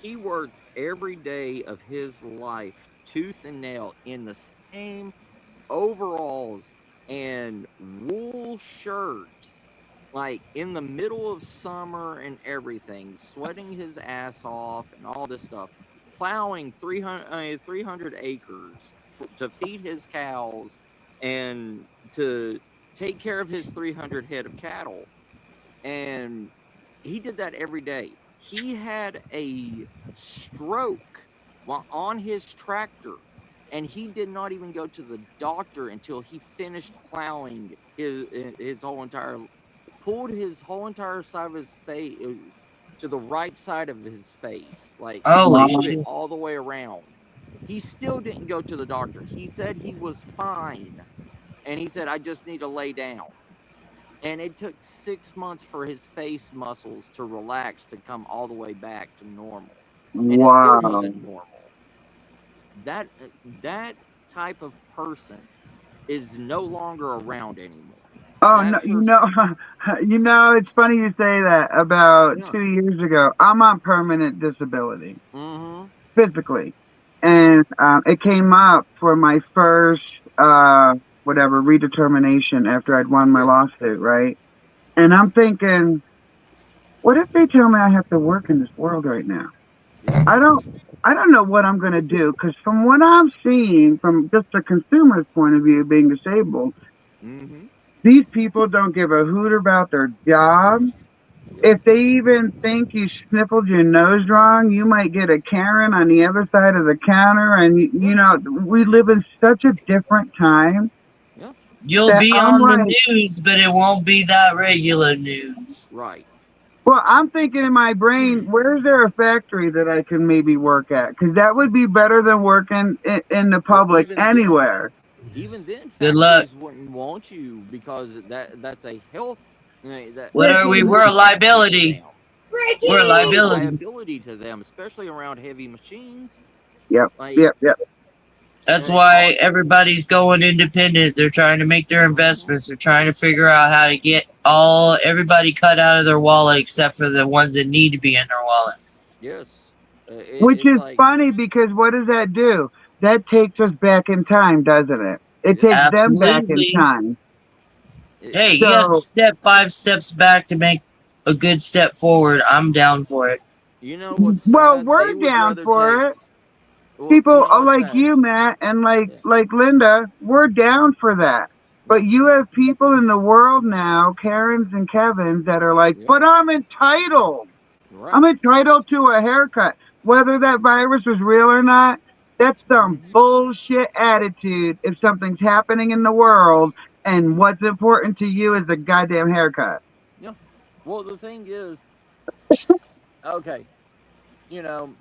he worked every day of his life, tooth and nail, in the same overalls and wool shirt, like in the middle of summer and everything, sweating his ass off and all this stuff, plowing 300 acres to feed his cows and to take care of his 300 head of cattle. And he did that every day. He had a stroke while on his tractor, and he did not even go to the doctor until he finished plowing his whole entire, pulled his whole entire side of his face to the right side of his face, like pulled it all the way around. He still didn't go to the doctor. He said he was fine, and he said, I just need to lay down. And it took 6 months for his face muscles to relax to come all the way back to normal. And it still wasn't normal. That type of person is no longer around anymore. Oh, no, you know, it's funny you say that. About 2 years ago, I'm on permanent disability. physically. And it came up for my first whatever redetermination after I'd won my lawsuit, right? And I'm thinking, what if they tell me I have to work in this world right now? Yeah. I don't know what I'm going to do, because from what I'm seeing from just a consumer's point of view, being disabled, Mm-hmm. these people don't give a hoot about their job. If they even think you sniffled your nose wrong, you might get a Karen on the other side of the counter. And, you know, we live in such a different time You'll that be I'm on the like, news, but it won't be that regular news. Right. well, I'm thinking in my brain, where's there a factory that I can maybe work at? Because that would be better than working in the Well, public anywhere. even then, Good luck. factories wouldn't want you because that's a health. What are we? We're a liability. We're a You're a liability. liability to them, especially around heavy machines. Yep, Like, yep, yep. That's why everybody's going independent. They're trying to make their investments. They're trying to figure out how to get everybody cut out of their wallet except for the ones that need to be in their wallet. yes, Which it's is like, funny, because what does that do? That takes us back in time, doesn't it? It Yeah. takes them back in Absolutely. time. Hey, you have to So, step 5 steps back to make a good step forward. I'm down for it. you know what's well, sad? we're They would down rather for take. it. Well, People you know what's like sad? you, Matt, and Yeah. like Linda, we're down for that. But you have people in the world now, Karens and Kevins, that are like, Yeah. but I'm entitled. Right. I'm entitled to a haircut. Whether that virus was real or not, that's some bullshit attitude if something's happening in the world and what's important to you is a goddamn haircut. Yeah. Well, the thing is, okay, you know,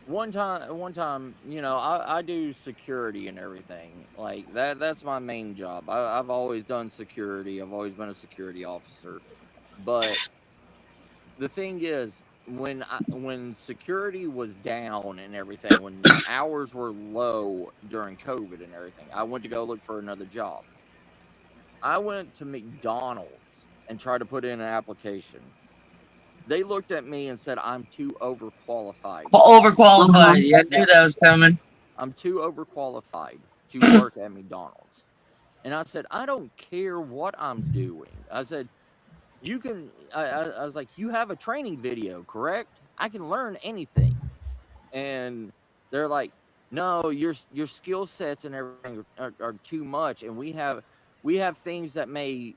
one time, I do security and everything like that. That's my main job. I've always done security. I've always been a security officer. But the thing is, when security was down and everything, when hours were low during COVID and everything, I went to go look for another job. I went to McDonald's and tried to put in an application. They looked at me and said I'm too overqualified. Overqualified. Yeah, I knew that was coming. I'm too overqualified to work at McDonald's. And I said, I don't care what I'm doing. I said, you can, I was like, you have a training video, correct? I can learn anything. And they're like, no, your skill sets and everything are too much. And we have things that may,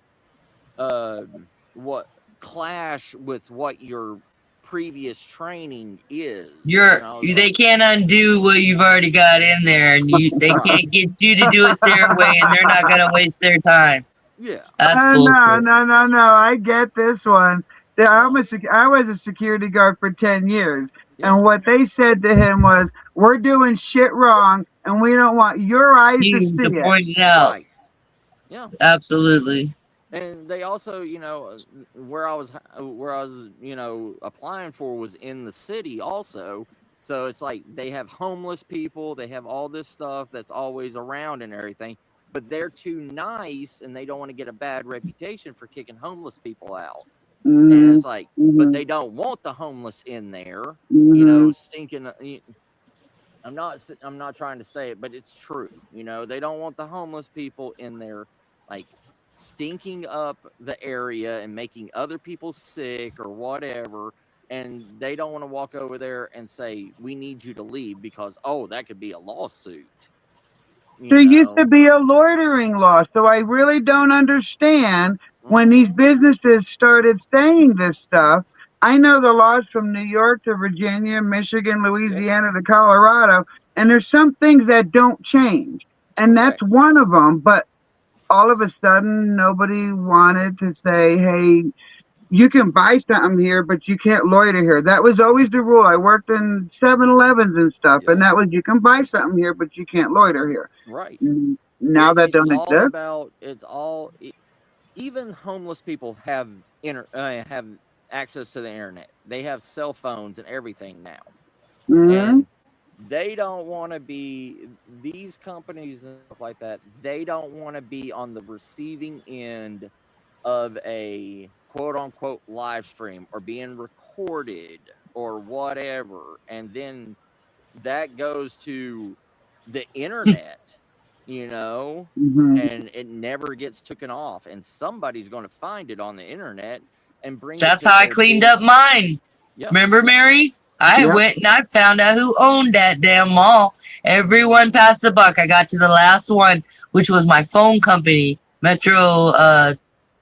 what clash with what your previous training is. They can't undo what you've already got in there, and they can't get you to do it their way, and they're not gonna waste their time. Yeah. That's No, bullshit. no. I get this one. I was a security guard for 10 years. Yeah. And what they said to him was, we're doing shit wrong, and we don't want your eyes to You see to it. point it out. Right. Yeah. Absolutely. And they also, where I was, applying for was in the city also. So it's like they have homeless people, they have all this stuff that's always around and everything, but they're too nice and they don't want to get a bad reputation for kicking homeless people out. And it's like, but they don't want the homeless in there, stinking. I'm not trying to say it, but it's true. They don't want the homeless people in there, like, stinking up the area and making other people sick or whatever. And they don't want to walk over there and say, we need you to leave because, that could be a lawsuit. There used to be a loitering law, so I really don't understand when these businesses started saying this stuff. I know the laws from New York to Virginia, Michigan, Louisiana to Colorado, and there's some things that don't change. And that's one of them. But all of a sudden, nobody wanted to say, hey, you can buy something here, but you can't loiter here. That was always the rule. I worked in 7-Elevens and stuff, and that was, you can buy something here, but you can't loiter here. Right. Now that don't exist. Even homeless people have have access to the internet. They have cell phones and everything now. And they don't want to be, these companies and stuff like that, they don't want to be on the receiving end of a quote unquote live stream or being recorded or whatever, and then that goes to the internet, you know, Mhm. and it never gets taken off, and somebody's going to find it on the internet and bring it That's to how I their cleaned big. up mine. Yeah. Remember, Mary? I Yep. went and I found out who owned that damn mall. Everyone passed the buck. I got to the last one, which was my phone company, Metro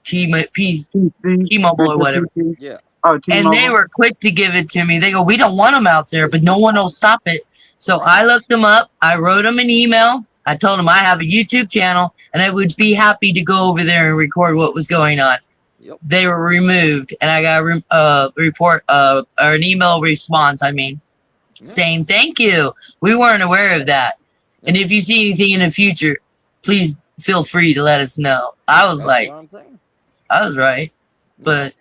T-Mobile or whatever. Yeah. Oh, And they T-Mobile. were quick to give it to me. They go, we don't want them out there, but no one will stop it. So I looked them up. I wrote them an email. I told them I have a YouTube channel and I would be happy to go over there and record what was going on. Yep. They were removed, and I got a report, or an email response. I mean, saying thank you. We weren't aware of that. And if you see anything in the future, please feel free to let us know. I was That's like, what I'm saying. I was right, but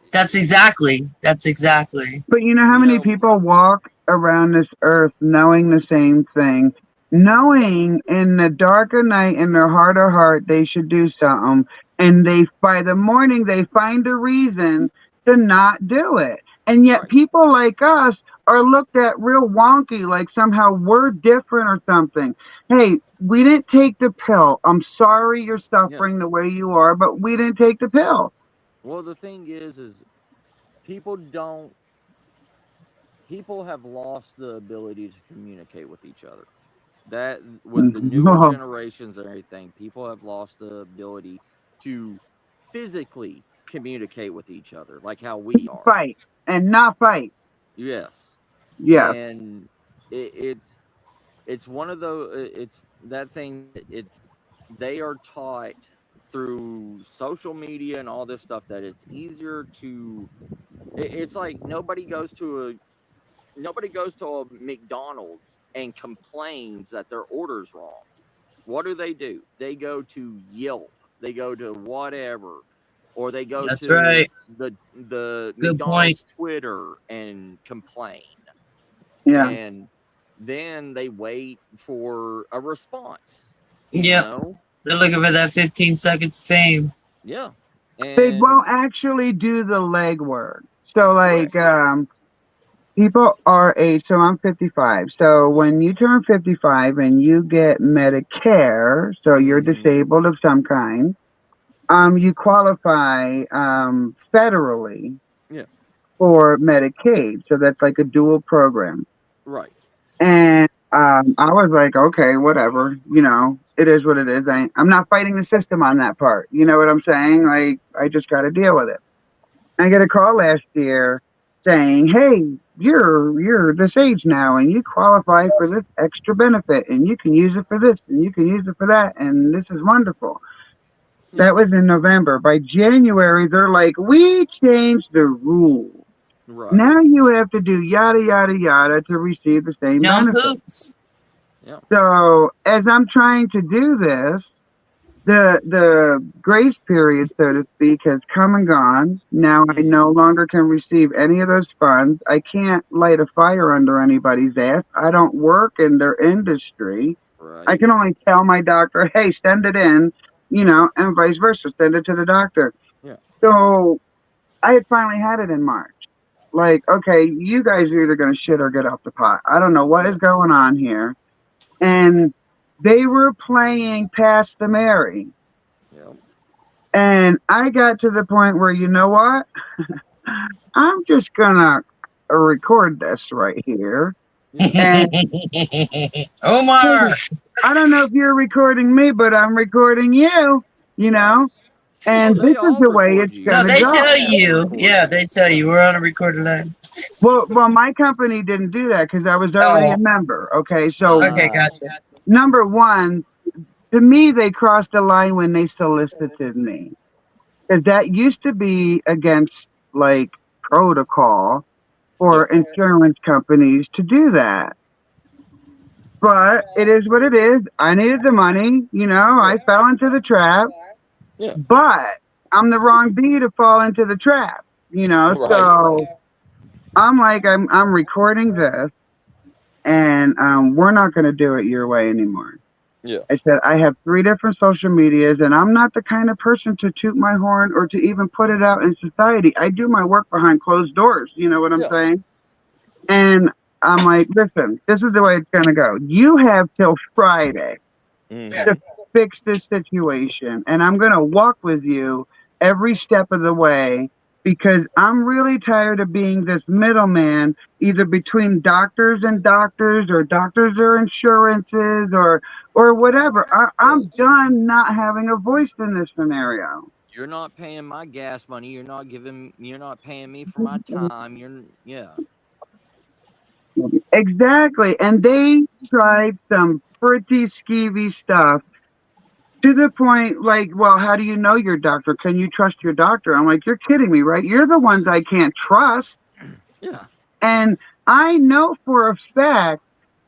that's exactly. But you know how many people walk around this earth knowing the same thing, knowing in the dark of night in their heart of heart they should do something, and they by the morning they find a reason to not do it. And yet people like us are looked at real wonky, like somehow we're different or something. Hey, we didn't take the pill. I'm sorry you're suffering the way you are, but we didn't take the pill. Well, the thing is people have lost the ability to communicate with each other. That with the newer generations and everything, people have lost the ability to physically communicate with each other like how we are. Fight and not fight. Yes. Yes. And it's one of those, it's that thing, they are taught through social media and all this stuff that it's easier to, it's like nobody goes to a McDonald's and complains that their order's wrong. What do? They go to Yelp, they go to whatever, or they go That's to right. the Good McDonald's point. Twitter and complain. Yeah. And then they wait for a response. Yeah. They're looking for that 15 seconds of fame. Yeah. They won't actually do the legwork. So like people our age, so I'm 55. So when you turn 55 and you get Medicare, so you're disabled of some kind, you qualify federally for Medicaid. So that's like a dual program. Right. And I was like, okay, whatever, it is what it is. I'm not fighting the system on that part. You know what I'm saying? Like, I just got to deal with it. I got a call last year saying, hey, you're this age now and you qualify for this extra benefit and you can use it for this and you can use it for that. And this is wonderful. That was in November. By January, they're like, we changed the rules. Right. Now you have to do yada, yada, yada to receive the same benefit. Yeah. So as I'm trying to do this, the grace period, so to speak, has come and gone. Now I no longer can receive any of those funds. I can't light a fire under anybody's ass. I don't work in their industry. Right. I can only tell my doctor, hey, send it in, and vice versa, send it to the doctor. Yeah. So I had finally had it in March. Like, okay, you guys are either going to shit or get off the pot. I don't know what is going on here. And they were playing Pass the Mary. Yep. And I got to the point where, you know what? I'm just going to record this right here. And Omar! I don't know if you're recording me, but I'm recording you, And this is the way it's going to go. No, they tell you. Yeah, they tell you. We're on a recorded line. Well, my company didn't do that because I was already a member. Okay, so Okay, gotcha. Number one, to me, they crossed the line when they solicited me, because that used to be against like protocol for insurance companies to do that. But it is what it is. I needed the money, I fell into the trap. Yeah. But I'm the wrong bee to fall into the trap, So I'm like, I'm recording this, and we're not going to do it your way anymore. Yeah. I said, I have 3 different social medias, and I'm not the kind of person to toot my horn or to even put it out in society. I do my work behind closed doors. You know what I'm saying? And I'm like, listen, this is the way it's going to go. You have till Friday to fix this situation. And I'm going to walk with you every step of the way because I'm really tired of being this middleman, either between doctors and doctors or doctors or insurances or whatever. I'm done not having a voice in this scenario. You're not paying my gas money. You're not paying me for my time. Yeah. Exactly. And they tried some pretty skeevy stuff to the point like, well, how do you know your doctor? Can you trust your doctor? I'm like, you're kidding me, right? You're the ones I can't trust. Yeah. And I know for a fact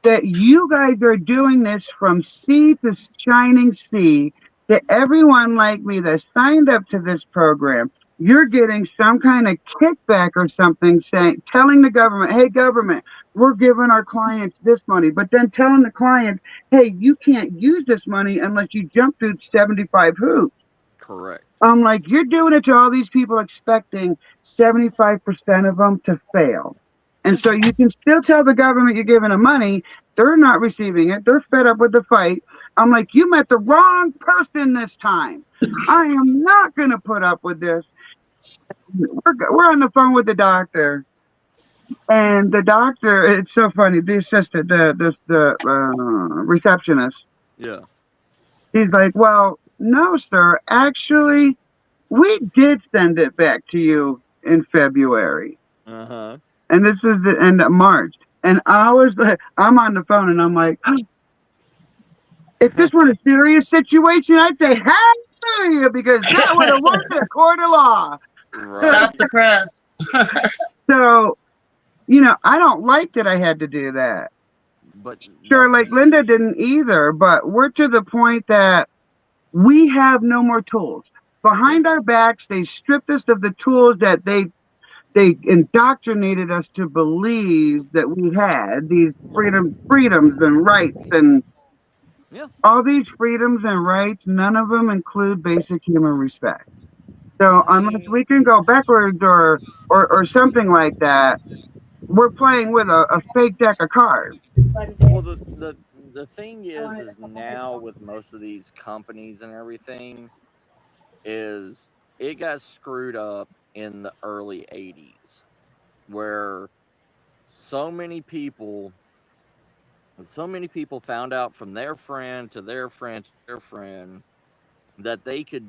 that you guys are doing this from sea to shining sea to everyone like me that signed up to this program. You're getting some kind of kickback or something saying, telling the government, hey, government, we're giving our clients this money, but then telling the clients, hey, you can't use this money unless you jump through 75 hoops. Correct. I'm like, you're doing it to all these people expecting 75% of them to fail. And so you can still tell the government you're giving them money. They're not receiving it. They're fed up with the fight. I'm like, you met the wrong person this time. I am not going to put up with this. We're on the phone with the doctor. And the doctor, it's so funny. The assistant, the receptionist, Yeah. he's like, well, no, sir. Actually, we did send it back to you in February. Uh-huh. And this is the end of March. And I was like, I'm on the phone and I'm like, if this were a serious situation, I'd say, hallelujah, because that would have won the court of law. Right. Stop the press. So, you know, I don't like that I had to do that. But Sure, like Linda didn't either, but we're to the point that we have no more tools. Behind our backs, they stripped us of the tools that they indoctrinated us to believe that we had these freedoms and rights and all these freedoms and rights. None of them include basic human respect. So unless we can go backwards or something like that, we're playing with a fake deck of cards. Well, the thing is now with most of these companies and everything, is it got screwed up in the early 80s where so many people found out from their friend to their friend to their friend that they could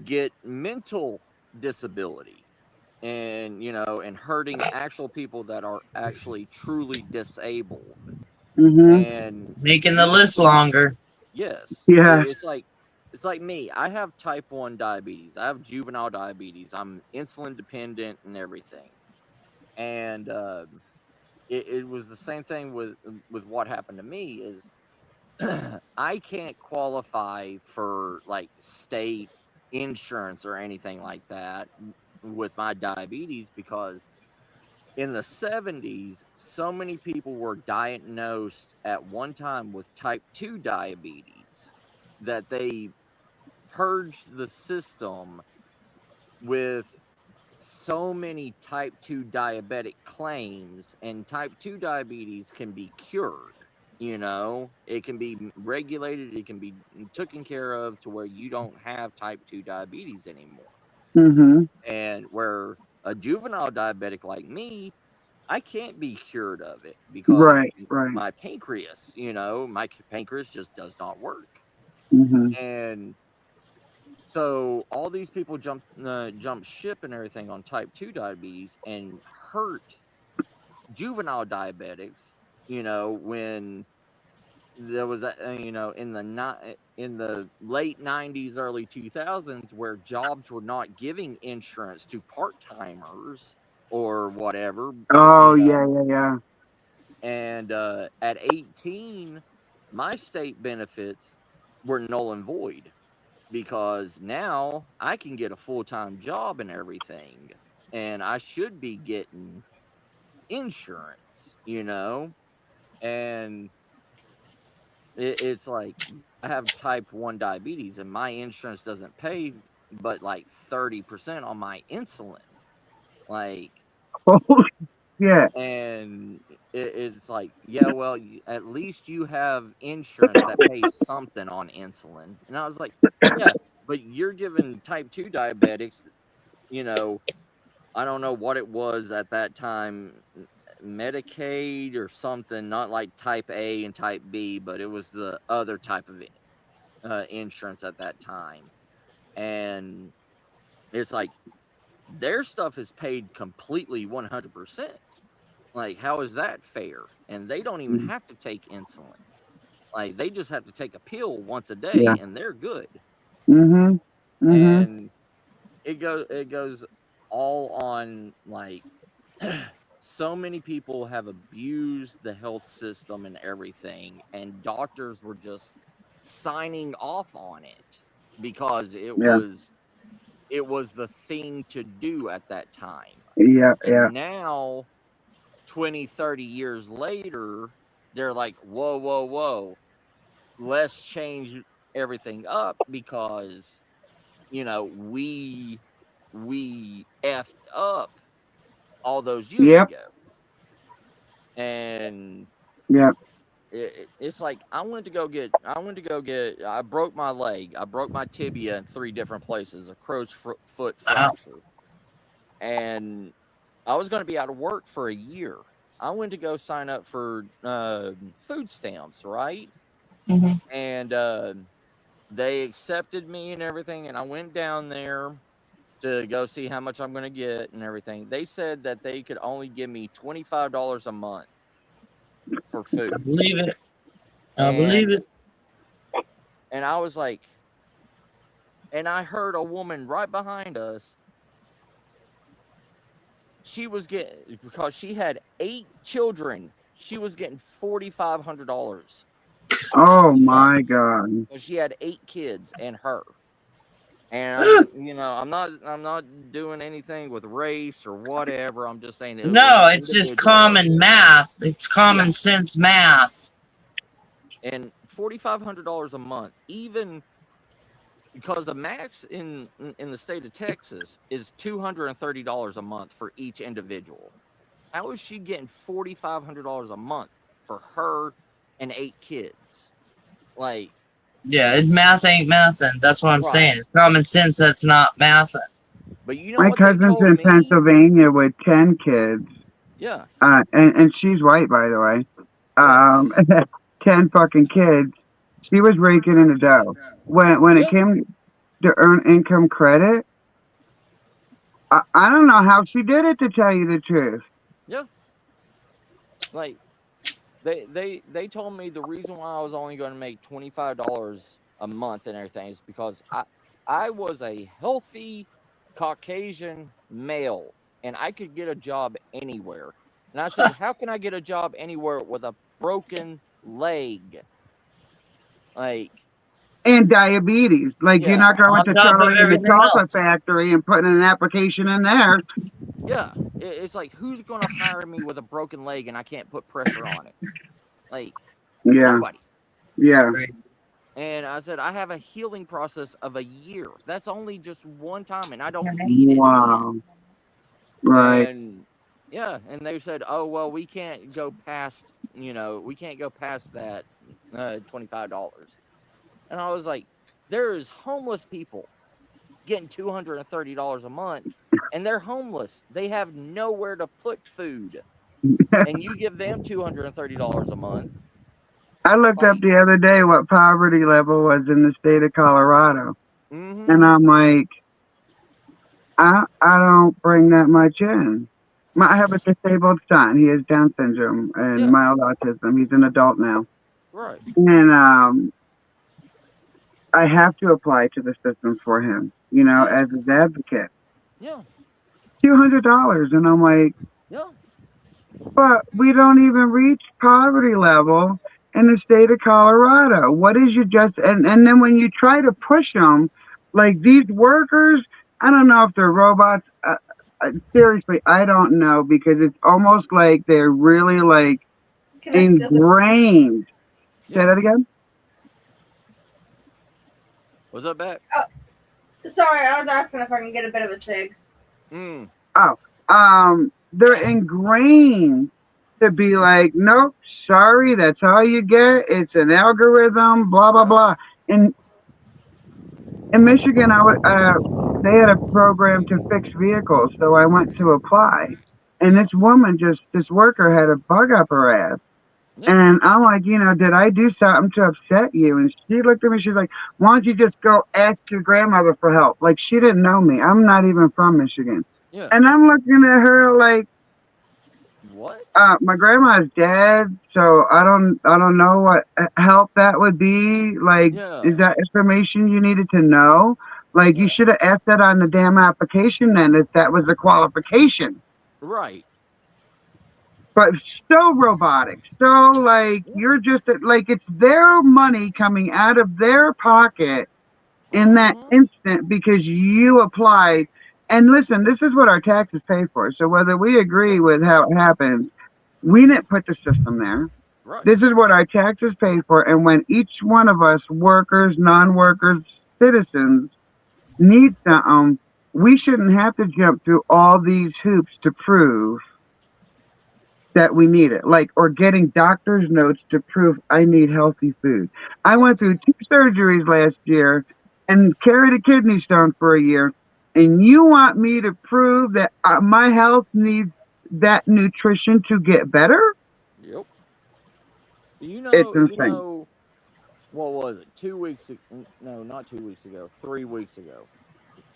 get mental disability and and hurting actual people that are actually truly disabled. And Making the list longer. yes, Yeah. it's like me. I have type 1 diabetes. I have juvenile diabetes. I'm insulin dependent and everything. And it was the same thing with what happened to me is I can't qualify for like state insurance or anything like that with my diabetes because in the 70s, so many people were diagnosed at one time with type 2 diabetes that they purged the system with so many type 2 diabetic claims, and type 2 diabetes can be cured. It can be regulated, it can be taken care of to where you don't have type 2 diabetes anymore. And where a juvenile diabetic like me, I can't be cured of it because Right. my pancreas, my pancreas just does not work. And so all these people jump ship and everything on type 2 diabetes and hurt juvenile diabetics, when there was in the late 90s early 2000s where jobs were not giving insurance to part-timers or whatever. Oh, yeah. And at 18 my state benefits were null and void because now I can get a full-time job and everything and I should be getting insurance, and it's like I have type 1 diabetes and my insurance doesn't pay but like 30% on my insulin. Like Yeah. And it's like, yeah, well, at least you have insurance that pays something on insulin. And I was like, yeah, but you're giving type 2 diabetics, you know, I don't know what it was at that time, Medicaid or something, not like type A and type B, but it was the other type of insurance at that time. And it's like their stuff is paid completely 100%. Like, how is that fair? And they don't even have to take insulin. Like, they just have to take a pill once a Yeah. day, and they're good. Mm-hmm. Mm-hmm. And it goes all on, like, so many people have abused the health system and everything, and doctors were just signing off on it because Yeah. it was the thing to do at that time. Yeah. Yeah. And now 20, 30 years later, they're like, whoa, whoa, whoa, let's change everything up because, you know, we effed up all those years Yep. ago. And Yep. it's like I went to go get I broke my leg, I broke my tibia in 3 different places, a crow's foot Wow. fracture, and I was going to be out of work for a year. I went to go sign up for food stamps, right? hmm And they accepted me and everything, and I went down there to go see how much I'm going to get and everything. They said that they could only give me $25 a month for I food. believe it. I believe it. And I was like, and I heard a woman right behind us. She was getting, because she had 8 children, she was getting $4,500. Oh my God. She had 8 kids and her. And I'm not doing anything with race or whatever. I'm just saying it was No, an it's just individual. common math. It's common sense math. And $4,500 a month, even because the max in the state of Texas is $230 a month for each individual. How is she getting $4,500 a month for her and 8 kids? Like, Yeah, math ain't mathin'. That's what I'm right. saying. It's common sense that's not mathin'. But you know My what they cousin's told in me? Pennsylvania with 10 kids. Yeah. And she's white, by the way. Yeah. 10 fucking kids. She was raking in the dough. When it Yeah. came to earn income credit, I don't know how she did it, to tell you the truth. Yeah. Like, they told me the reason why I was only going to make $25 a month and everything is because I was a healthy Caucasian male and I could get a job anywhere. And I said, how can I get a job anywhere with a broken leg? Like, And diabetes. Like, you're yeah, not going On to top of Charlie and the everything Chocolate else. Factory and putting an application in there. yeah. It's like, who's going to hire me with a broken leg and I can't put pressure on it? Like, Yeah. nobody. Yeah. And I said, I have a healing process of a year. That's only just one time, and I don't need it again. Wow. Right. And yeah, and they said, oh, well, we can't go past, we can't go past that $25. And I was like, there's homeless people getting $230 a month, and they're homeless. They have nowhere to put food. And you give them $230 a month. I looked up the other day what poverty level was in the state of Colorado. Mm-hmm. And I'm like, I don't bring that much in. I have a disabled son. He has Down syndrome and mild autism. He's an adult now. Right. And I have to apply to the system for him, as his advocate. Yeah. $200. And I'm like, Yeah. but we don't even reach poverty level in the state of Colorado. What is your and then when you try to push them, like these workers, I don't know if they're robots. Seriously, I don't know, because it's almost like they're really like ingrained. Say that again? What's up, Beck? Oh, sorry, I was asking if I can get a bit of a cig. they're ingrained to be like, nope, sorry, that's all you get. It's an algorithm, blah blah blah. And in Michigan, they had a program to fix vehicles, so I went to apply, and this worker had a bug up her ass. Yeah. And I'm like, did I do something to upset you? And she looked at me, she's like, why don't you just go ask your grandmother for help? Like, she didn't know me. I'm not even from Michigan. Yeah. And I'm looking at her like, What? my grandma's dead, so I don't know what help that would be. Like, Yeah. is that information you needed to know? Like, you Yeah. should have asked that on the damn application then if that was the qualification. Right. But so robotic, so like you're just like it's their money coming out of their pocket in that Mhm. instant because you applied. And listen, this is what our taxes pay for. So whether we agree with how it happens, we didn't put the system there. Right. This is what our taxes pay for. And when each one of us, workers, non-workers, citizens, need something, we shouldn't have to jump through all these hoops to prove that we need it, like, or getting doctor's notes to prove I need healthy food. I Yeah. went through 2 surgeries last year and carried a kidney stone for a year, and you want me to prove that my health needs that nutrition to get better? Yep. It's You insane. know, what was it? 2 weeks ago? No, not 2 weeks ago. 3 weeks ago.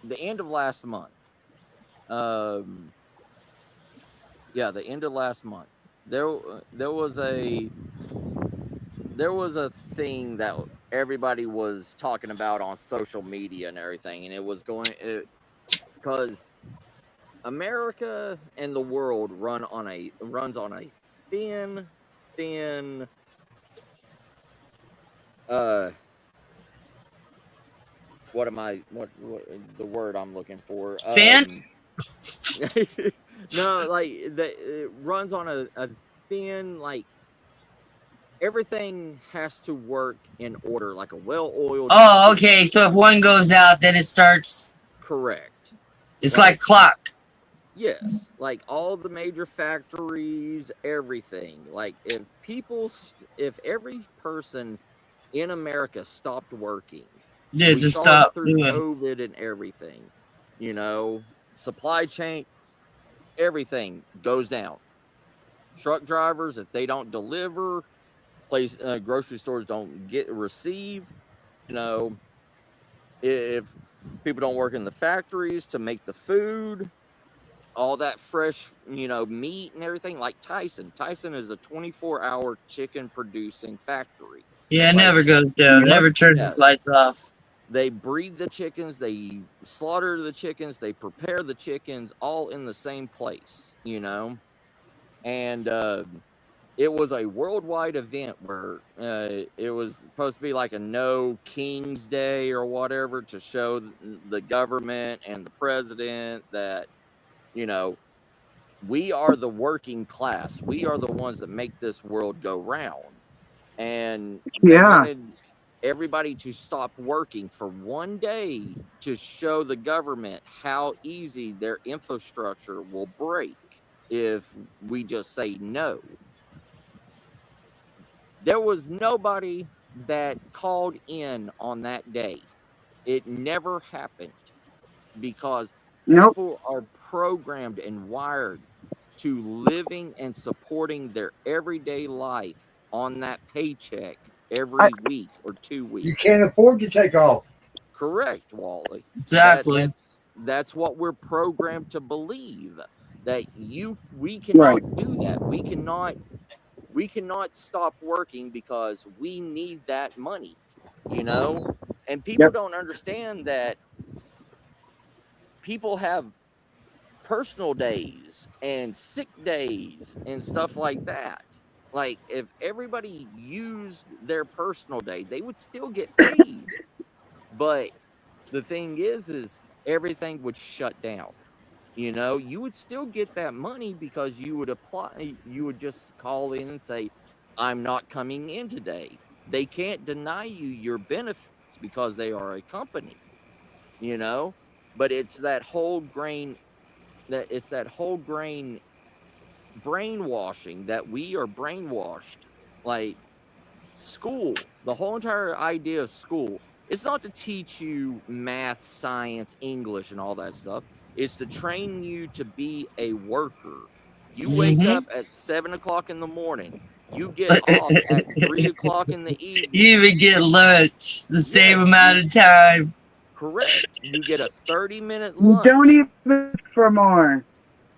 The end of last month. Um, yeah, the end of last month. There, there was a thing that everybody was talking about on social media and everything, and it was going because America and the world runs on a thin, thin. Uh, what the word I'm looking for? Fence? No, like it runs on a thin, like everything has to work in order, like a well-oiled Oh, machine. okay. So if one goes out, then it starts. Correct. It's like clock. Yes, like all the major factories, everything. Like if every person in America stopped working, Yeah, we just saw it stop through doing. COVID and everything. You know, supply chain, everything goes down. Truck drivers, if they don't deliver, grocery stores don't receive. You know, if people don't work in the factories to make the food, all that fresh, meat and everything. Like Tyson is a 24-hour chicken producing factory. Yeah, it Like, never goes down. It Yep. never turns yeah, its lights off. they breed the chickens, they slaughter the chickens, they prepare the chickens all in the same place, and it was a worldwide event where it was supposed to be like a no King's Day or whatever to show the government and the president that, you know, we are the working class. We are the ones that make this world go round. And they Yeah. wanted everybody to stop working for one day to show the government how easy their infrastructure will break if we just say no. There was nobody that called in on that day. It never happened because Nope. people are programmed and wired to living and supporting their everyday life on that paycheck I, every week or 2 weeks. You can't afford to take off. Correct, Wally. Exactly. That's what we're programmed to believe. That we right. cannot do that. We cannot stop working because we need that money, And people Yep. don't understand that people have personal days and sick days and stuff like that. Like if everybody used their personal day, they would still get paid. But the thing is everything would shut down. You would still get that money because you would just call in and say, I'm not coming in today. They can't deny you your benefits because they are a company, but it's that whole grain brainwashing that we are brainwashed. Like school, the whole entire idea of school, it's not to teach you math, science, English, and all that stuff. It's to train you to be a worker. You wake Mm-hmm. up at 7 o'clock in the morning. You get off at 3 o'clock in the You evening. even get lunch the same Yes, amount of time. correct. You get a 30-minute You don't lunch. even ask for more.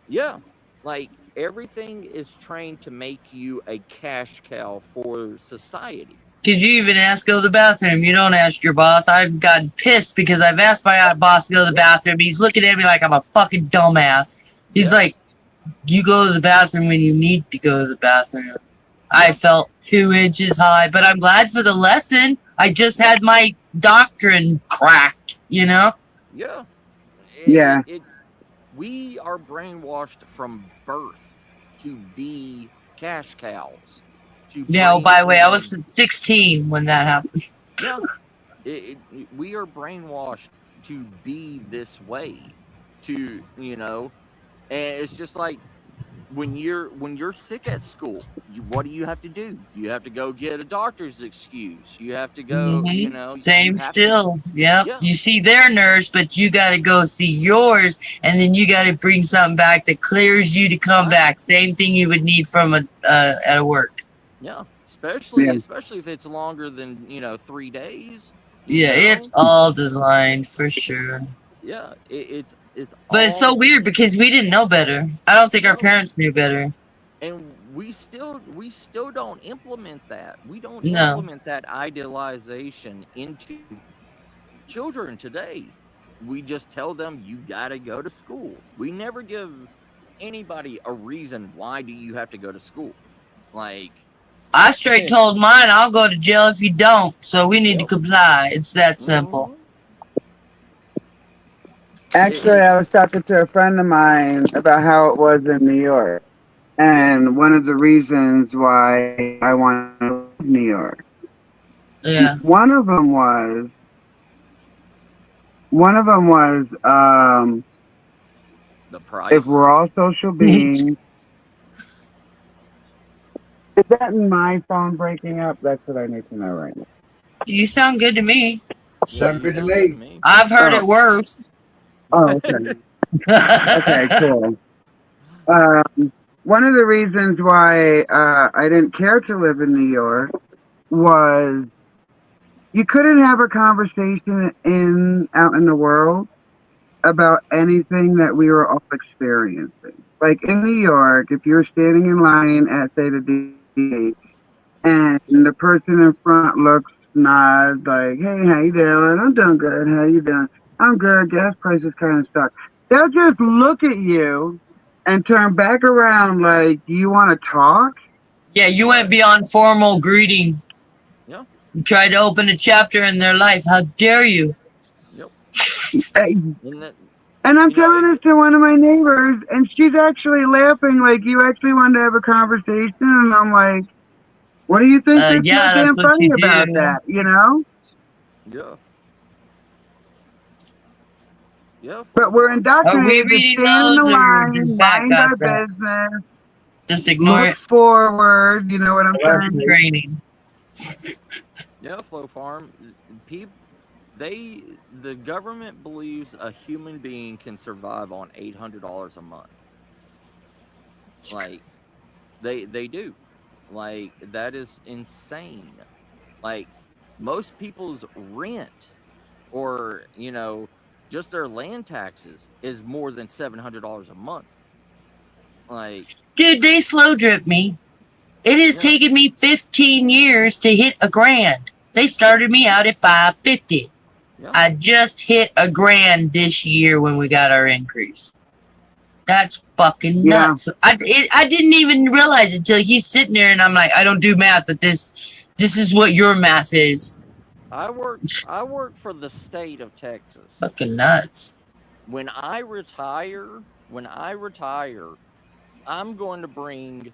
Yeah. Like everything is trained to make you a cash cow for society. Could you even ask to go to the bathroom? You don't ask your boss. I've gotten pissed because I've asked my boss to go to the bathroom. He's looking at me like I'm a fucking dumbass. He's Yeah. like, you go to the bathroom when you need to go to the bathroom. I felt 2 inches high, but I'm glad for the lesson. I just had my doctrine cracked, you know? Yeah. Yeah. We are brainwashed from birth to be cash cows. Yeah, oh, bring by the way, I was in- 16 when that happened. Yeah. We are brainwashed to be this way. To, and it's just like when you're sick at school, what do you have to do? You have to go get a doctor's excuse. You have to go, Mhm. you Same have still. Yep. Yeah. You see their nurse, but you got to go see yours, and then you got to bring something back that clears you to come Right. back. Same thing you would need from at a work. Yeah, especially Yeah. especially if it's longer than 3 days. Yeah, it's all designed for sure. Yeah, it's But it's so all weird because we didn't know better. I don't think our No. parents knew better. and we still don't implement that. We don't No. implement that idealization into children today. We just tell them you got to go to school. We never give anybody a reason why do you have to go to school. Like I straight told mine, I'll go to jail if you don't. So we need to Yep. comply. It's that simple. mhm. Actually, I was talking to a friend of mine about how it was in New York. And one of the reasons why I wanted to leave New York. Yeah. One of them was The price. if we're all social beings. Is that my phone breaking up? That's what I need to know right now. You sound good to me. Sound good to me. I've heard Oh. it worse. Oh, okay. Okay, cool. One of the reasons why I didn't care to live in New York was you couldn't have a conversation out in the world about anything that we were all experiencing. Like in New York, if you're standing in line at, say, the DA, and the person in front looks, nods, like, hey, how you doing? I'm doing good. How you doing? I'm good. Gas prices kind of suck. They'll just look at you and turn back around like, you want to talk? Yeah, you went beyond formal greeting. Yeah. You tried to open a chapter in their life. How dare you? Yep. And And that, I'm telling this to one of my neighbors, and she's actually laughing like, you actually wanted to have a conversation? And I'm like, what do you think that's Yeah, so damn that's what funny you about do. that, you know? yeah. Yeah. But we're Are we indoctrinated to reading stand in the those or just line, back mind got our that? business, Just ignore look it. forward, you know what I'm That's saying? training. Yeah, Flow Farm. The government believes a human being can survive on $800 a month. Like, they do. Like, that is insane. Like, most people's rent or, just their land taxes is more than $700 a month. Like, Dude, they slow drip me. It has taken me 15 years to hit $1,000. They started me out at $550. yeah. I just hit $1,000 this year when we got our increase. That's fucking Yeah. nuts. I didn't even realize it until he's sitting there and I'm like, I don't do math, but this is what your math is. I work for the state of Texas. Fucking nuts. When I retire, I'm going to bring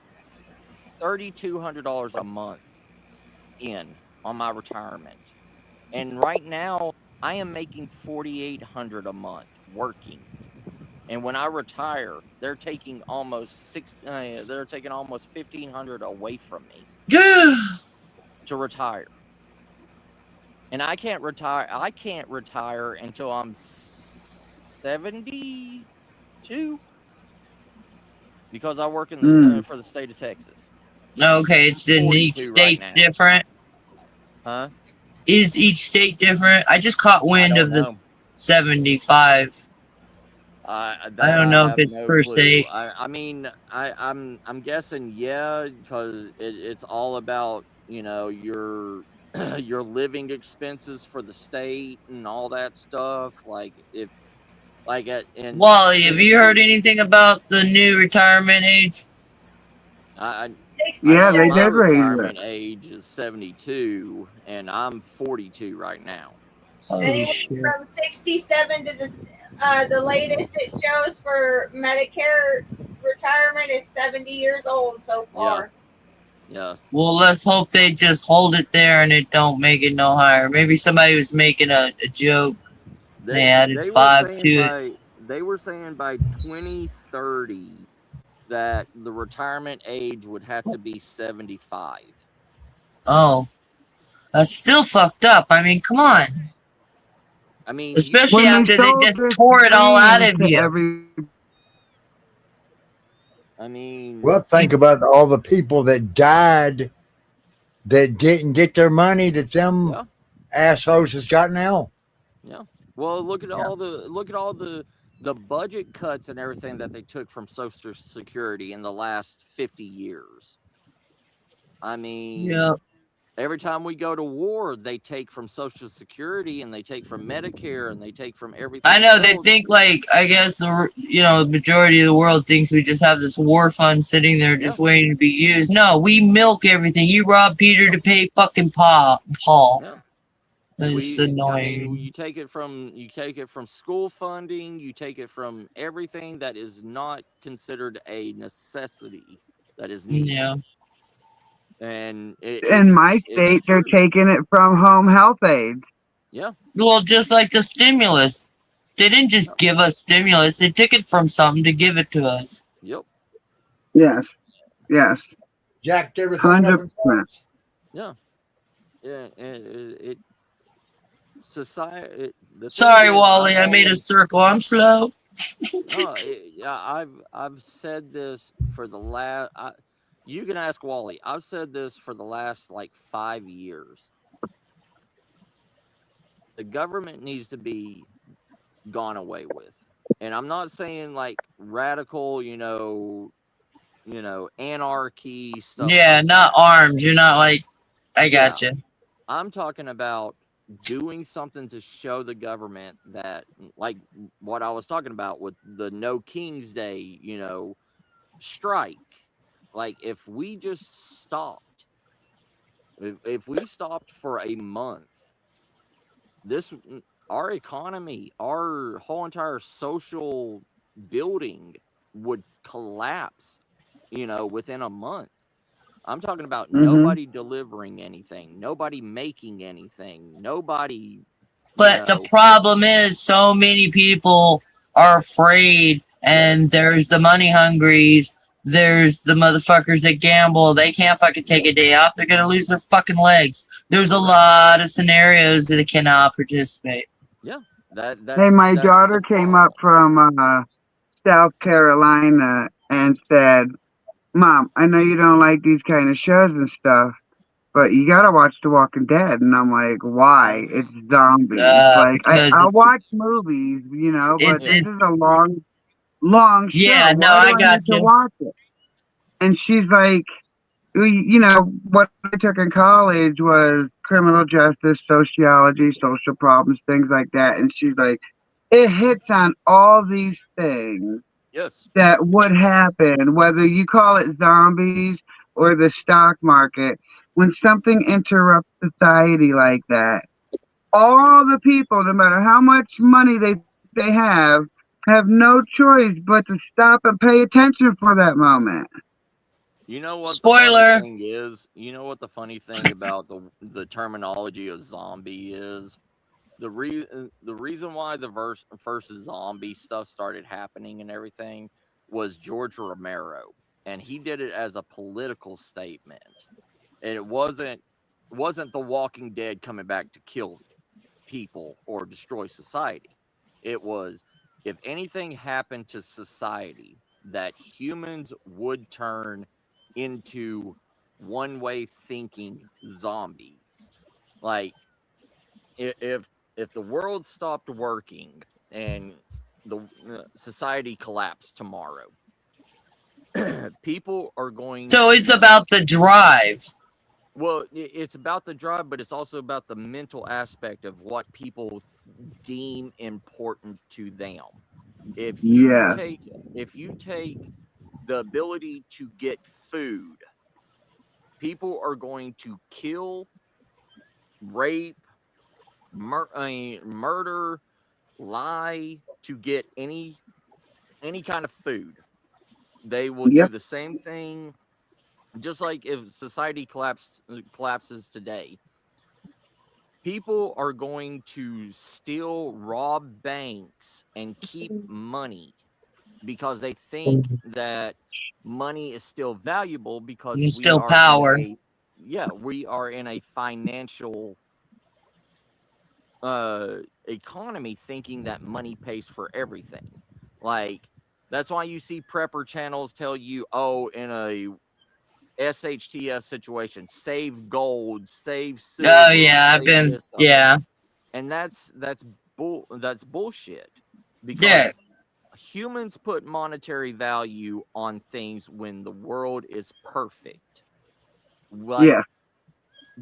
$3,200 a month in on my retirement. And right now, I am making $4,800 a month working. And when I retire, they're taking almost they're taking almost $1,500 away from me to retire. And I can't retire. I can't retire until I'm 72 because I work in the for the state of Texas. Okay, it's in each 42 right state's now. different. Huh? Is each state different? I just caught wind I of don't the know. 75. I don't know if have it's no per clue. state. I mean, I'm guessing because it's all about your your living expenses for the state and all that stuff. Like if like in Wally, have you heard Tennessee, anything about the new retirement age? I Yeah, know they 67. my did raise retirement it. age is 72, and I'm 42 right now. So Oh Anywhere shit! from 67 to the latest it shows for Medicare retirement is 70 years old so far. yeah, Well, let's hope they just hold it there and it don't make it no higher. Maybe somebody was making a joke. They added they were 5 saying to it. by 2030 that the retirement age would have to be 75. Oh, that's still fucked up. I mean, come on. I mean, Especially When they after they sold just this tore it all out dream of to you. I mean, Well, think about all the people that died that didn't get their money that them yeah, assholes has got now. yeah. Well, look at all the budget cuts and everything that they took from Social Security in the last 50 years. I mean, Yeah. every time we go to war, they take from Social Security and they take from Medicare and they take from everything I know they else. think like I guess the majority of the world thinks we just have this war fund sitting there just waiting to be used. No, we milk everything. You rob Peter to pay fucking Paul. Yeah. It's I mean, annoying. you take it from school funding, you take it from everything that is not considered a necessity that is needed. Yeah. And in my state, they're taking it from home health aides. Yeah. Well, just like the stimulus. They didn't just give us stimulus. They took it from something to give it to us. Yep. Yes. Yes. Jacked everything up. 100%. Yeah. Yeah. It society. Sorry, Wally. I made a circle. I'm slow. I've said this for the last. You can ask Wally. I've said this for the last like 5 years. The government needs to be gone away with, and I'm not saying like radical, anarchy stuff. Yeah, like not that. armed. You're not like. I gotcha. Yeah. I'm talking about doing something to show the government that, like what I was talking about with the No King's Day, strike. Like if we just stopped, if we stopped for a month, our economy, our whole entire social building would collapse, within a month. I'm talking about nobody delivering anything, nobody making anything, nobody. But the problem is, so many people are afraid, and there's the money hungries. There's the motherfuckers that gamble. They can't fucking take a day off. They're gonna lose their fucking legs. There's a lot of scenarios that they cannot participate. Yeah, hey, my daughter came up from South Carolina and said, "Mom, I know you don't like these kind of shows and stuff, but you gotta watch The Walking Dead." And I'm like, "Why? It's zombies. Like I watch movies, but this is a long show. Yeah, no, Why do I I got need to you. watch it?" And she's like, what I took in college was criminal justice, sociology, social problems, things like that. And she's like, it hits on all these things that would happen, whether you call it zombies or the stock market. When something interrupts society like that, all the people, no matter how much money they have no choice but to stop and pay attention for that moment. You know what Spoiler. the funny thing is? You know what the funny thing about the terminology of zombie is? the reason why the first zombie stuff started happening and everything was George Romero, and he did it as a political statement, and it wasn't The Walking Dead coming back to kill people or destroy society. It was, if anything happened to society, that humans would turn into one-way thinking zombies. Like, if the world stopped working and the society collapsed tomorrow, people are going So it's about the drive. well, it's about the drive, but it's also about the mental aspect of what people deem important to them. If you Yeah. take the ability to get food, people are going to kill, rape, murder, lie to get any kind of food. They will do Yep. the same thing, just like if society collapses today. People are going to still rob banks and keep money because they think that money is still valuable because You we still are power. we are in a financial economy, thinking that money pays for everything. Like, that's why you see prepper channels tell you, oh, in a SHTF situation, save gold, save silver, Oh yeah, I've save been this stuff. yeah. And that's bullshit, because Yeah. humans put monetary value on things when the world is perfect. Like, Yeah.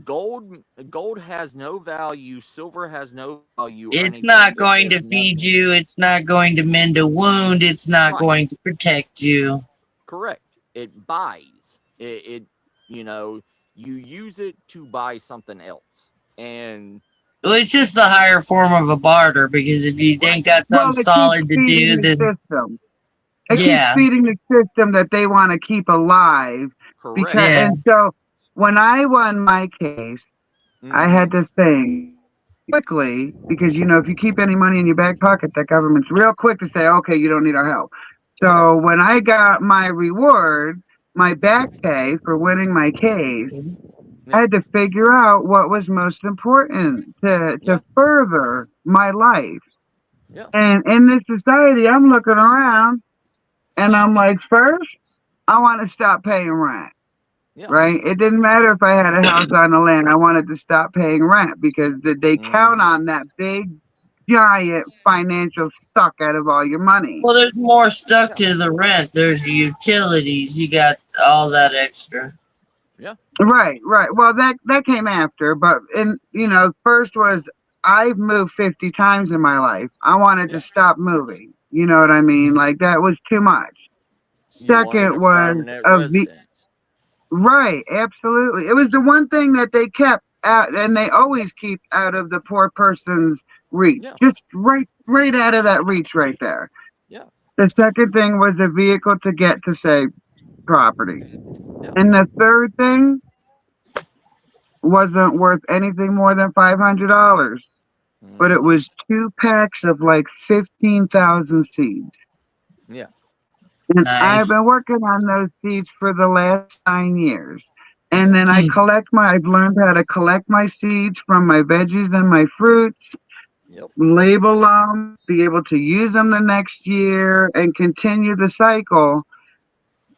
gold has no value, silver has no value, or It's anything. not It going does to feed nothing. you, it's not going to mend a wound, it's not Right. going to protect you. Correct. It buys. It you use it to buy something else. And Well, it's just the higher form of a barter, because if you ain't got Well, something it keeps solid to feeding do, the then system. It keeps yeah. feeding the system that they want to keep alive. correct. Because, Yeah. and so when I won my case, I had to think quickly, because if you keep any money in your back pocket, that government's real quick to say, okay, you don't need our help. So when I got my reward, my back pay for winning my case, I had to figure out what was most important to further my life. Yeah. And in this society, I'm looking around and I'm like, first, I want to stop paying rent. Yeah. Right? It didn't matter if I had a house on the land. I wanted to stop paying rent because they count on that big, giant financial suck out of all your money. Well, there's more stuck to the rent. There's the utilities. You got all that extra. Yeah. Right, right. Well, that came after, but first was I've moved 50 times in my life. I wanted to stop moving. You know what I mean? Like that was too much. You wanted Second a was permanent residence. right, absolutely. It was the one thing that they kept out, and they always keep out of the poor person's reach. Yeah. Just right out of that reach right there. Yeah. The second thing was a vehicle to get to say property. Yeah. And the third thing wasn't worth anything more than $500, but it was 2 packs of like 15,000 seeds. Yeah. And I've Nice. been working on those seeds for the last 9 years. And then I've learned how to collect my seeds from my veggies and my fruits, Yep. label them, be able to use them the next year and continue the cycle.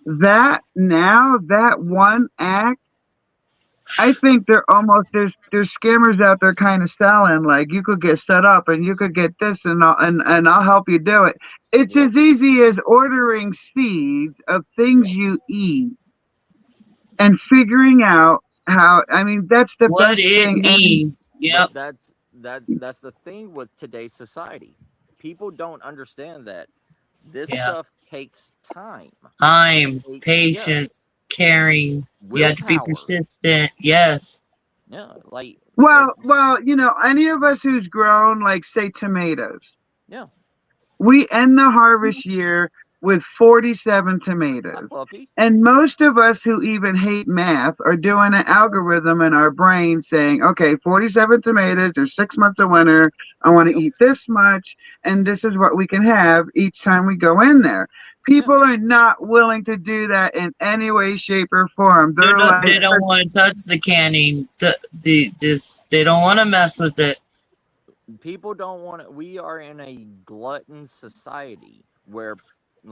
That one act, I think there's scammers out there kind of selling, like you could get set up and you could get this and I'll help you do it. It's as easy as ordering seeds of things you eat and figuring out how. I mean, that's the What best it thing. needs. Yep. But that's the thing with today's society. People don't understand that this stuff takes time. Time, patience, caring. You have to be Willpower. persistent. Yes. Yeah. Like, Well, any of us who's grown, like say tomatoes, yeah. we end the harvest year with 47 tomatoes. Puppy. And most of us who even hate math are doing an algorithm in our brain saying, okay, 47 tomatoes, there's 6 months of winter. I want to eat this much, and this is what we can have each time we go in there. People are not willing to do that in any way, shape, or form. They're like, They don't want to touch the canning. They don't want to mess with it. People don't want to. We are in a glutton society where.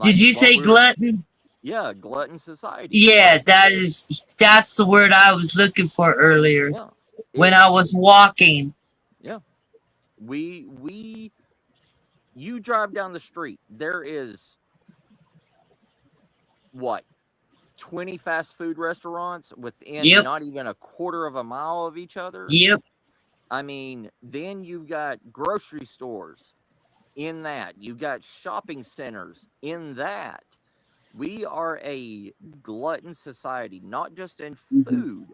Did you say glutton? Yeah, glutton society. Yeah, that's the word I was looking for earlier. Yeah. When I was walking. Yeah. You drive down the street, there is what, 20 fast food restaurants within not even a quarter of a mile of each other? Yep. I mean, then you've got grocery stores in that. You've got shopping centers in that. We are a glutton society, not just in food,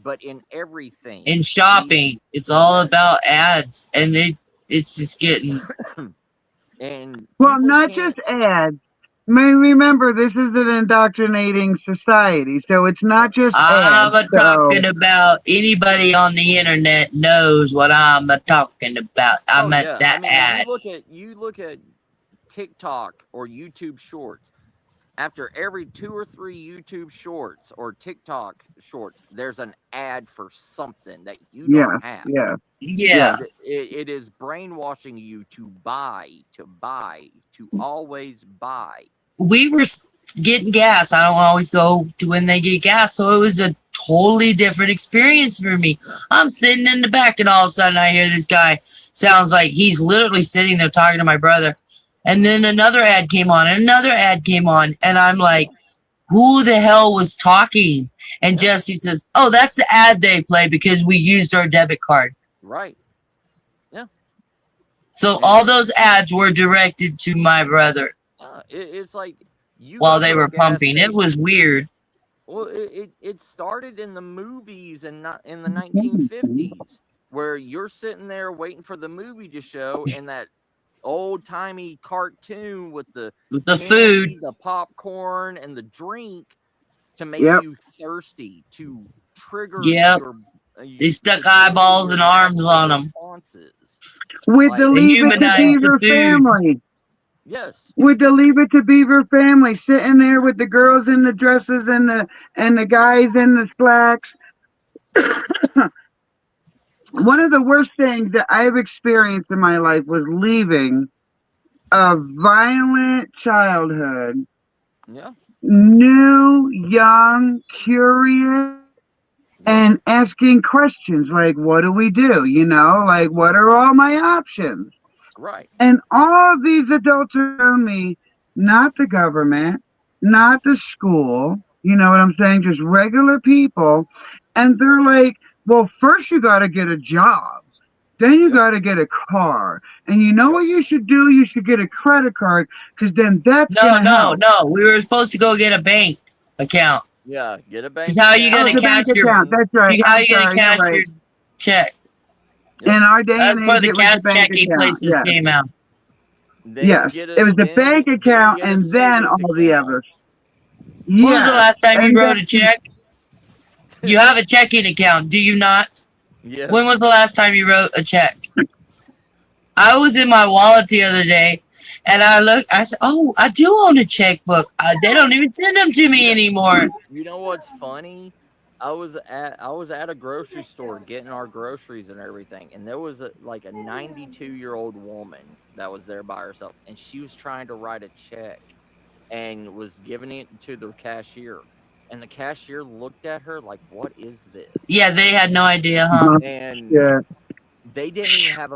but in everything. In shopping, it's all about ads, and it's just getting. And well, not just ads. Remember, this is an indoctrinating society, so it's not just ads. I'm talking about anybody on the internet knows what I'm talking about. I meant that ad. You look at TikTok or YouTube Shorts. After every 2 or 3 YouTube Shorts or TikTok Shorts, there's an ad for something that you don't have. Yeah. It is brainwashing you to buy, to always buy. We were getting gas. I don't always go to when they get gas, so it was a totally different experience for me. I'm sitting in the back, and all of a sudden I hear this guy. Sounds like he's literally sitting there talking to my brother. And then another ad came on, and another ad came on, and I'm like, who the hell was talking? And Jesse says, oh, that's the ad they play because we used our debit card. Right. Yeah. So all those ads were directed to my brother. It's like while they were pumping. It was weird. Well, it started in the movies and not in the 1950s, where you're sitting there waiting for the movie to show, and that old-timey cartoon with the candy, food, the popcorn, and the drink to make you thirsty, to trigger your they stuck eyeballs and arms on them. With the Leave It to Beaver family. Yes. With the Leave It to Beaver family sitting there with the girls in the dresses and the guys in the slacks. One of the worst things that I've experienced in my life was leaving a violent childhood. Yeah. New, young, curious, and asking questions like, what do we do? You know, like, what are all my options? Right. And all of these adults around me, not the government, not the school, you know what I'm saying? Just regular people. And they're like, well, first you got to get a job. Then you got to get a car. And you know what you should do? You should get a credit card, because then that's No. We were supposed to go get a bank account. Yeah, get a bank. How are you going to cash your account? That's right. How are you going to cash your check? In our day and age, for the it was cash the bank checking account. places came out. Yes, it was the bank account and then all the others. When was the last time you wrote a check? You have a checking account, do you not? Yeah. When was the last time you wrote a check? I was in my wallet the other day, and I said, oh, I do own a checkbook. They don't even send them to me anymore. You know what's funny? I was at a grocery store getting our groceries and everything, and there was a 92-year-old woman that was there by herself, and she was trying to write a check and was giving it to the cashier. And the cashier looked at her like, what is this? Yeah, they had no idea, huh? And they didn't even have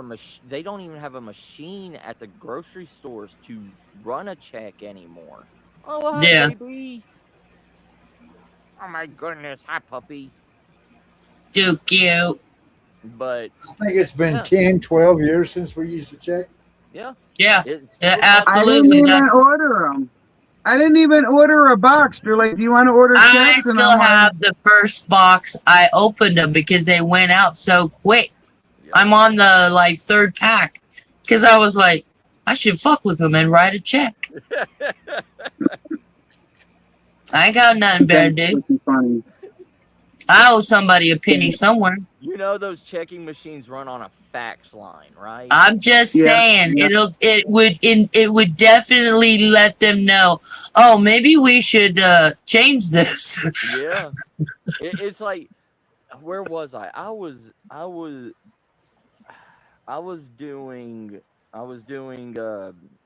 they don't even have a machine at the grocery stores to run a check anymore. Oh, hi, baby. Oh my goodness, hi, puppy. Too cute. But I think it's been 10, 12 years since we used a check. Yeah. Yeah, absolutely. I didn't even order them. I didn't even order a box. They're like, do you want to order checks? I still have the first box. I opened them because they went out so quick. Yeah. I'm on the third pack because I was like, I should fuck with them and write a check. I ain't got nothing better to do. Which is funny. I owe somebody a penny somewhere. You know those checking machines run on a fax line, right? I'm just Yeah, saying yeah. it would definitely let them know. Oh, maybe we should change this. Yeah. It's like, where was I? I was doing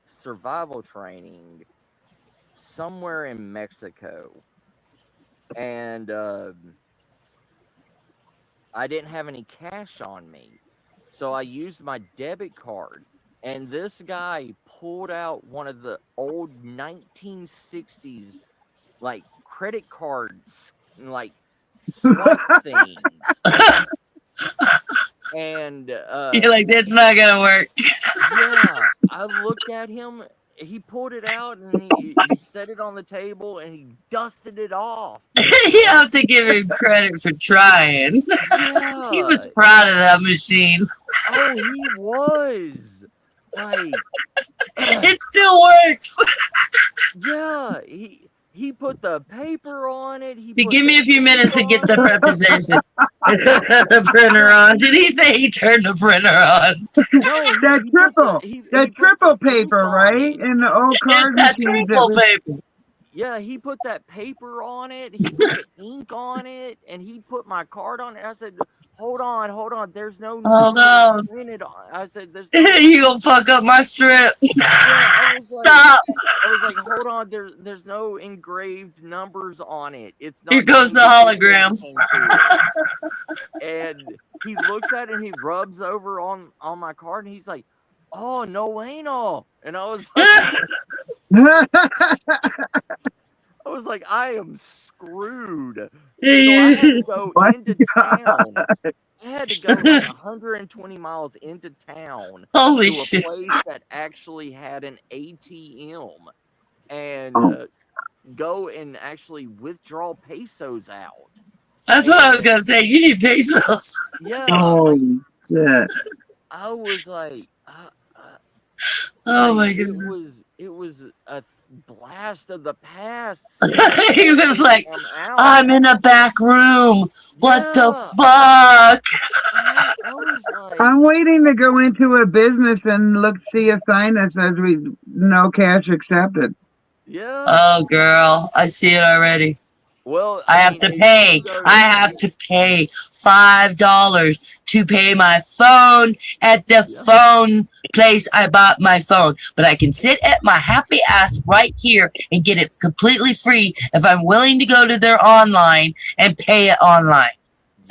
survival training somewhere in Mexico, and I didn't have any cash on me, so I used my debit card. And this guy pulled out one of the old 1960s like credit cards, like swipe things. And You're like, that's not gonna work. yeah, I looked at him. He pulled it out and he set it on the table and he dusted it off. You have to give him credit for trying. Yeah. He was proud of that machine. Oh, he was. Like, It still works. yeah, he put the paper on it. If you give me a few minutes to get the representation, the printer on. Did he say he turned the printer on? No, That triple, that triple paper, right? It. In the old card It's that machines. triple paper. Yeah, he put that paper on it. He put the ink on it, and he put my card on it. I said, "Hold on. There's no Hold on. printed on." I said, "There's." No You gonna fuck up my strip? Yeah, I was like, Stop. I was like, "Hold on. There's no engraved numbers on it. It's not." Here goes the hologram. And he looks at it and he rubs over on my card and he's like, "Oh, no bueno." And I was like, I am screwed. So I had to go into town. I had to go like 120 miles into town Holy to a shit. place that actually had an ATM and go and actually withdraw pesos out. That's what I was gonna say. You need pesos. Yeah. Oh, shit. I was like, Oh my it god. was a blast of the past. He was like, I'm I'm in a back room. What the Yeah. fuck? I was like, I'm waiting to go into a business and see a sign that says no cash accepted. yeah. Oh girl, I see it already. Well, I have to pay. I have to pay $5 to pay my phone at the phone place I bought my phone. But I can sit at my happy ass right here and get it completely free if I'm willing to go to their online and pay it online.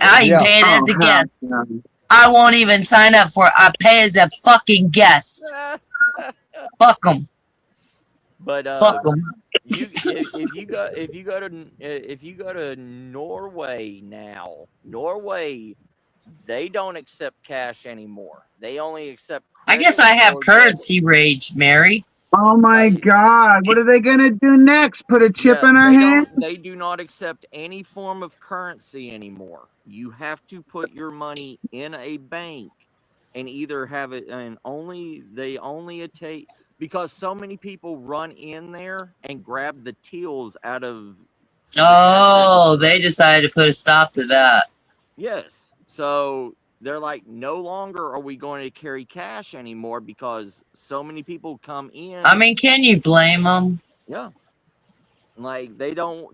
I Yeah. can pay it as a guest. Yeah. I won't even sign up for it. I pay as a fucking guest. Fuck them. But Fuck them. if you go to Norway now, Norway, they don't accept cash anymore. They only accept. I guess I have credit or currency rage, Mary. Oh my God! What are they gonna do next? Put a chip in our they hand? They do not accept any form of currency anymore. You have to put your money in a bank and either have it, and they only take, because so many people run in there and grab the tills out of. Oh, they decided to put a stop to that. Yes. So they're like, no longer are we going to carry cash anymore because so many people come in. I mean, can you blame them? Yeah. Like they don't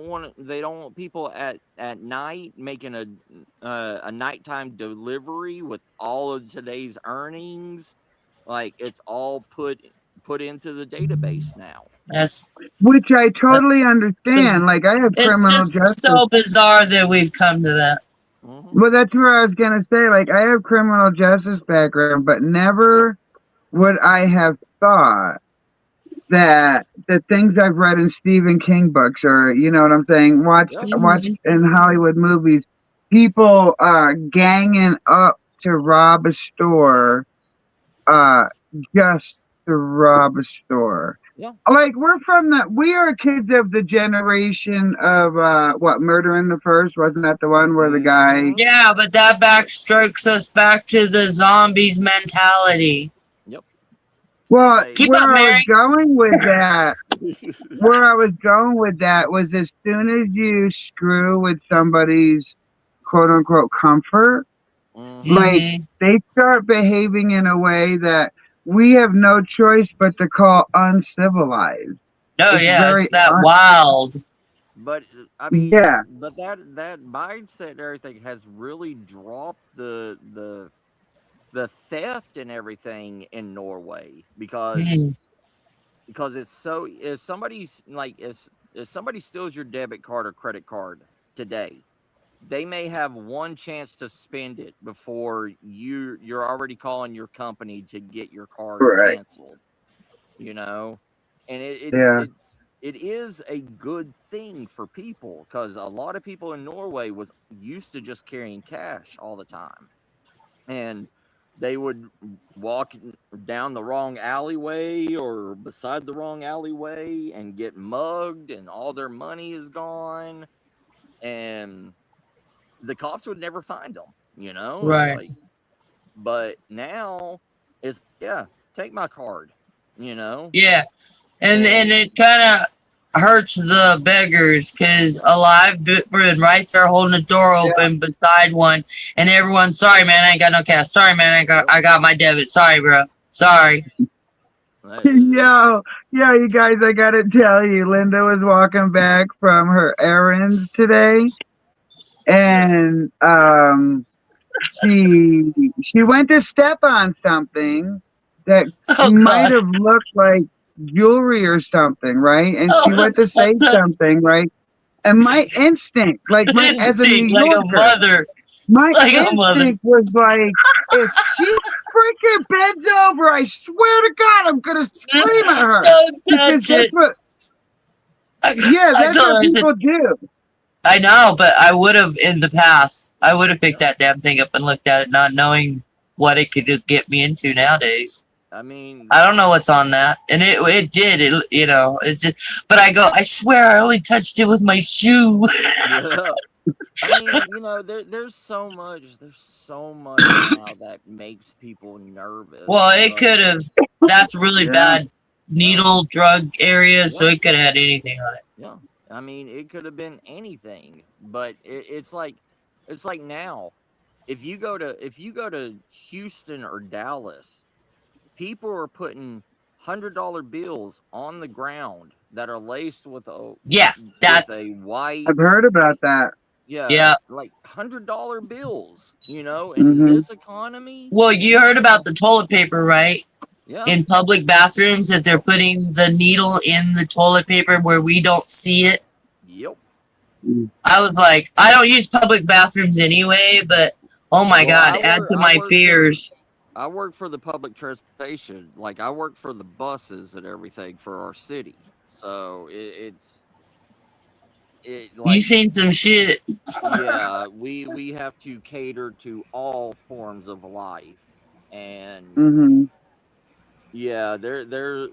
want people at night making a nighttime delivery with all of today's earnings. Like it's all put into the database now. Which I totally understand. Like I have criminal It's just justice. so bizarre that we've come to that. Well, that's what I was gonna say. Like I have criminal justice background, but never would I have thought that the things I've read in Stephen King books, or you know what I'm saying, watch in Hollywood movies, people ganging up to rob a store, just to rob a store. Yeah. Like we are kids of the generation of Murder in the First, wasn't that the one where the guy? Yeah, but that backstrokes us back to the zombies mentality. Yep. Well, Like, Keep where up, I was Mary. going with that, was as soon as you screw with somebody's quote unquote comfort, like Mm-hmm. they start behaving in a way that we have no choice but to call uncivilized. Oh It's yeah, it's very that wild. but I mean, yeah, but that mindset and everything has really dropped the theft and everything in Norway Mm. because it's so if somebody's like if somebody steals your debit card or credit card today, they may have one chance to spend it before you're already calling your company to get your card right. canceled, you know. And Yeah, it is a good thing for people because a lot of people in Norway was used to just carrying cash all the time, and they would walk down the wrong alleyway or beside the wrong alleyway and get mugged and all their money is gone, and the cops would never find them, you know. It's Right. like, but now it's, yeah, take my card, you know. Yeah. And And it kind of hurts the beggars because I've been right there holding the door yeah. open beside one, and everyone's sorry, man, I ain't got no cash. Sorry, man, I got my debit. Sorry, bro. Sorry. it's Yo, you guys, I gotta tell you, Linda was walking back from her errands today, yeah. and she went to step on something that Oh might God. have looked like jewelry or something, right? And she Oh, went to say something, right? And my instinct, like my as a New instinct like a Yorker, mother, my like a mother. instinct was like, if she freaking bends over, I swear to God, I'm gonna scream at her Don't because touch it. I that's told her, what I said, people do. I know, but I would have in the past. I would have picked that damn thing up and looked at it, not knowing what it could get me into nowadays. I mean, I don't know what's on that, and it did. It's just. But I go. I swear, I only touched it with my shoe. yeah. I mean, you know, there's so much now that makes people nervous Well, it because could have. That's really Yeah, bad needle drug area, so yeah, it could have had anything on it. yeah. I mean, it could have been anything, but it's like now, if you go to Houston or Dallas, people are putting $100 bills on the ground that are laced Yeah, with that's a white, I've heard about that. yeah, yeah. like $100 bills. You know, in Hmm. this economy, Well, you heard about the toilet paper, right? yeah, In public bathrooms, that they're putting the needle in the toilet paper where we don't see it. yep. I was like, I don't use public bathrooms anyway, but oh my Well, God, add to my fears. I work for the public transportation. Like I work for the buses and everything for our city. So it You like, seen some shit. yeah, we have to cater to all forms of life, and Hmm. yeah, there's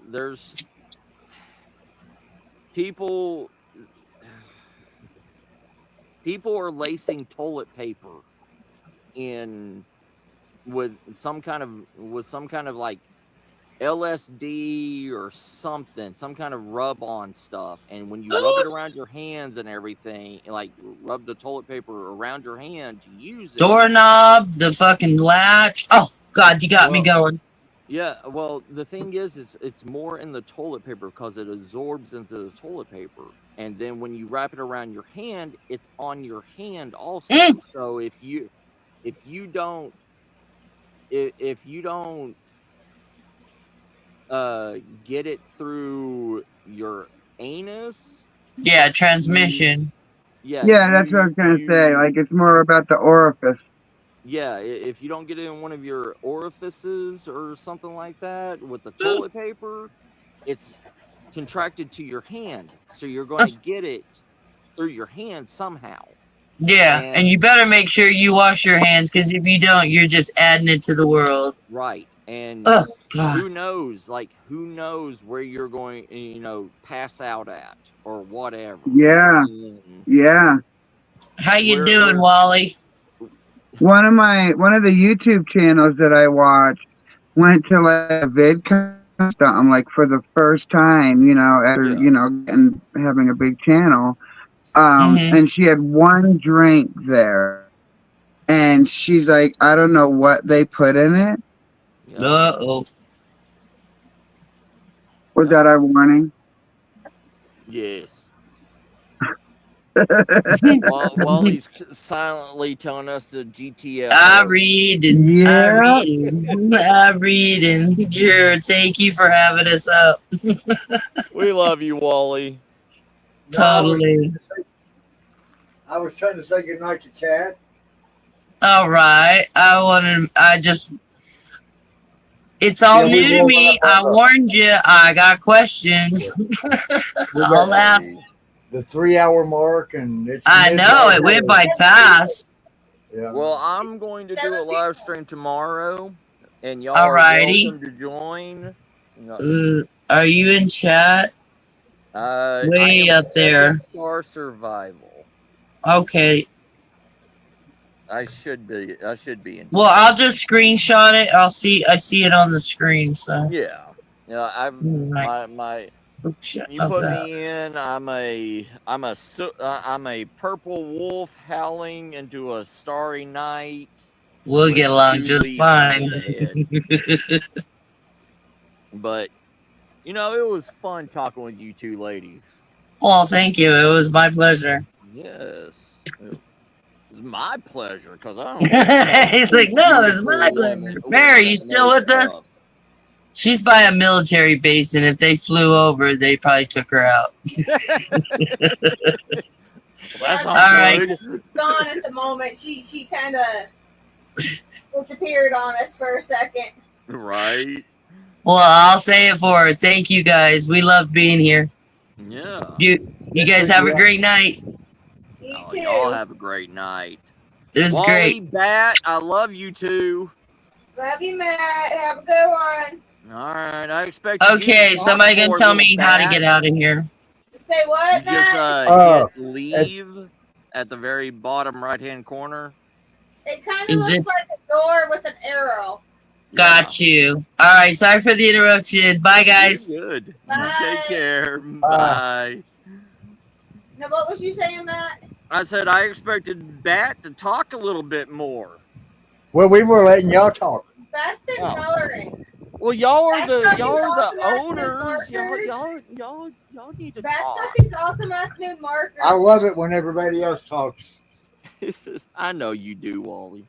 people people are lacing toilet paper in with some kind of like LSD or something, some kind of rub on stuff. And when you rub it around your hands and everything, like rub the toilet paper around your hand to use it. Doorknob, the fucking latch. Oh God, you got me Well, going. yeah, well, the thing is, it's more in the toilet paper because it absorbs into the toilet paper. And then when you wrap it around your hand, it's on your hand also. Mm. So if you don't if you don't get it through your anus, Yeah, transmission. yeah, Yeah, that's what I was gonna say. Like it's more about the orifice. yeah, if you don't get it in one of your orifices or something like that with the toilet paper, it's contracted to your hand, so you're going to get it through your hand somehow. Yeah, and you better make sure you wash your hands, because if you don't, you're just adding it to the world. Right, and Oh God. who knows where you're going, you know, pass out at or whatever. Yeah, yeah. How you Where- doing, where- Wally? One of the YouTube channels that I watched went to like a VidCon I'm like, for the first time, after, Yeah. and having a big channel. Mm-hmm. And she had one drink there. And she's like, I don't know what they put in it. Yeah. Uh-oh. Was that a warning? Yes. While he's silently telling us the GTFO. I read and Yeah. I read and sure. Thank you for having us up. We love you, Wally. Totally. I was trying to say goodnight to Chad. All right. It's all Yeah, we new to will me. wrap I up. warned you. I got questions. I'll ask. The 3-hour mark, and it's. I know it midnight. went by fast. Yeah. Well, I'm going to do a live stream tomorrow, and y'all are Alrighty. welcome to join. Are you in chat? Way I am up there. 7-star survival. Okay. I should be in. Well, I'll just screenshot it. I see it on the screen. So Yeah. Yeah. Right. You put me in. I'm a purple wolf howling into a starry night. We'll with get along 2 just leaves fine. on the head. But it was fun talking with you two ladies. Well, thank you. It was my pleasure. Yes. It was my pleasure because I don't. He's like, no, it's my pleasure. Mary, you still with us? She's by a military base, and if they flew over, they probably took her out. That's all right. Gone at the moment. She kind of disappeared on us for a second. Right. Well, I'll say it for her. Thank you guys. We love being here. Yeah. You guys have a great night. You too. Y'all have a great night. It was Wally, great. BATT, I love you too. Love you, Matt. Have a good one. All right, I expect. You Okay, to somebody talk can more, tell little me how to BATT. get out of here. Say what, You just Matt? hit leave at the very bottom right-hand corner. It kind Is of looks it- like a door with an arrow. Got you. All right, sorry for the interruption. Bye, guys. You're good. Bye. Take care. Bye. Now, what was you saying, Matt? I said I expected BATT to talk a little bit more. Well, we were letting y'all talk. That's been Oh. coloring. Well, y'all are That's not the awesome ass owners. new markers. Y'all need to That's talk. got these awesome ass new markers. I love it when everybody else talks. I know you do, Wally.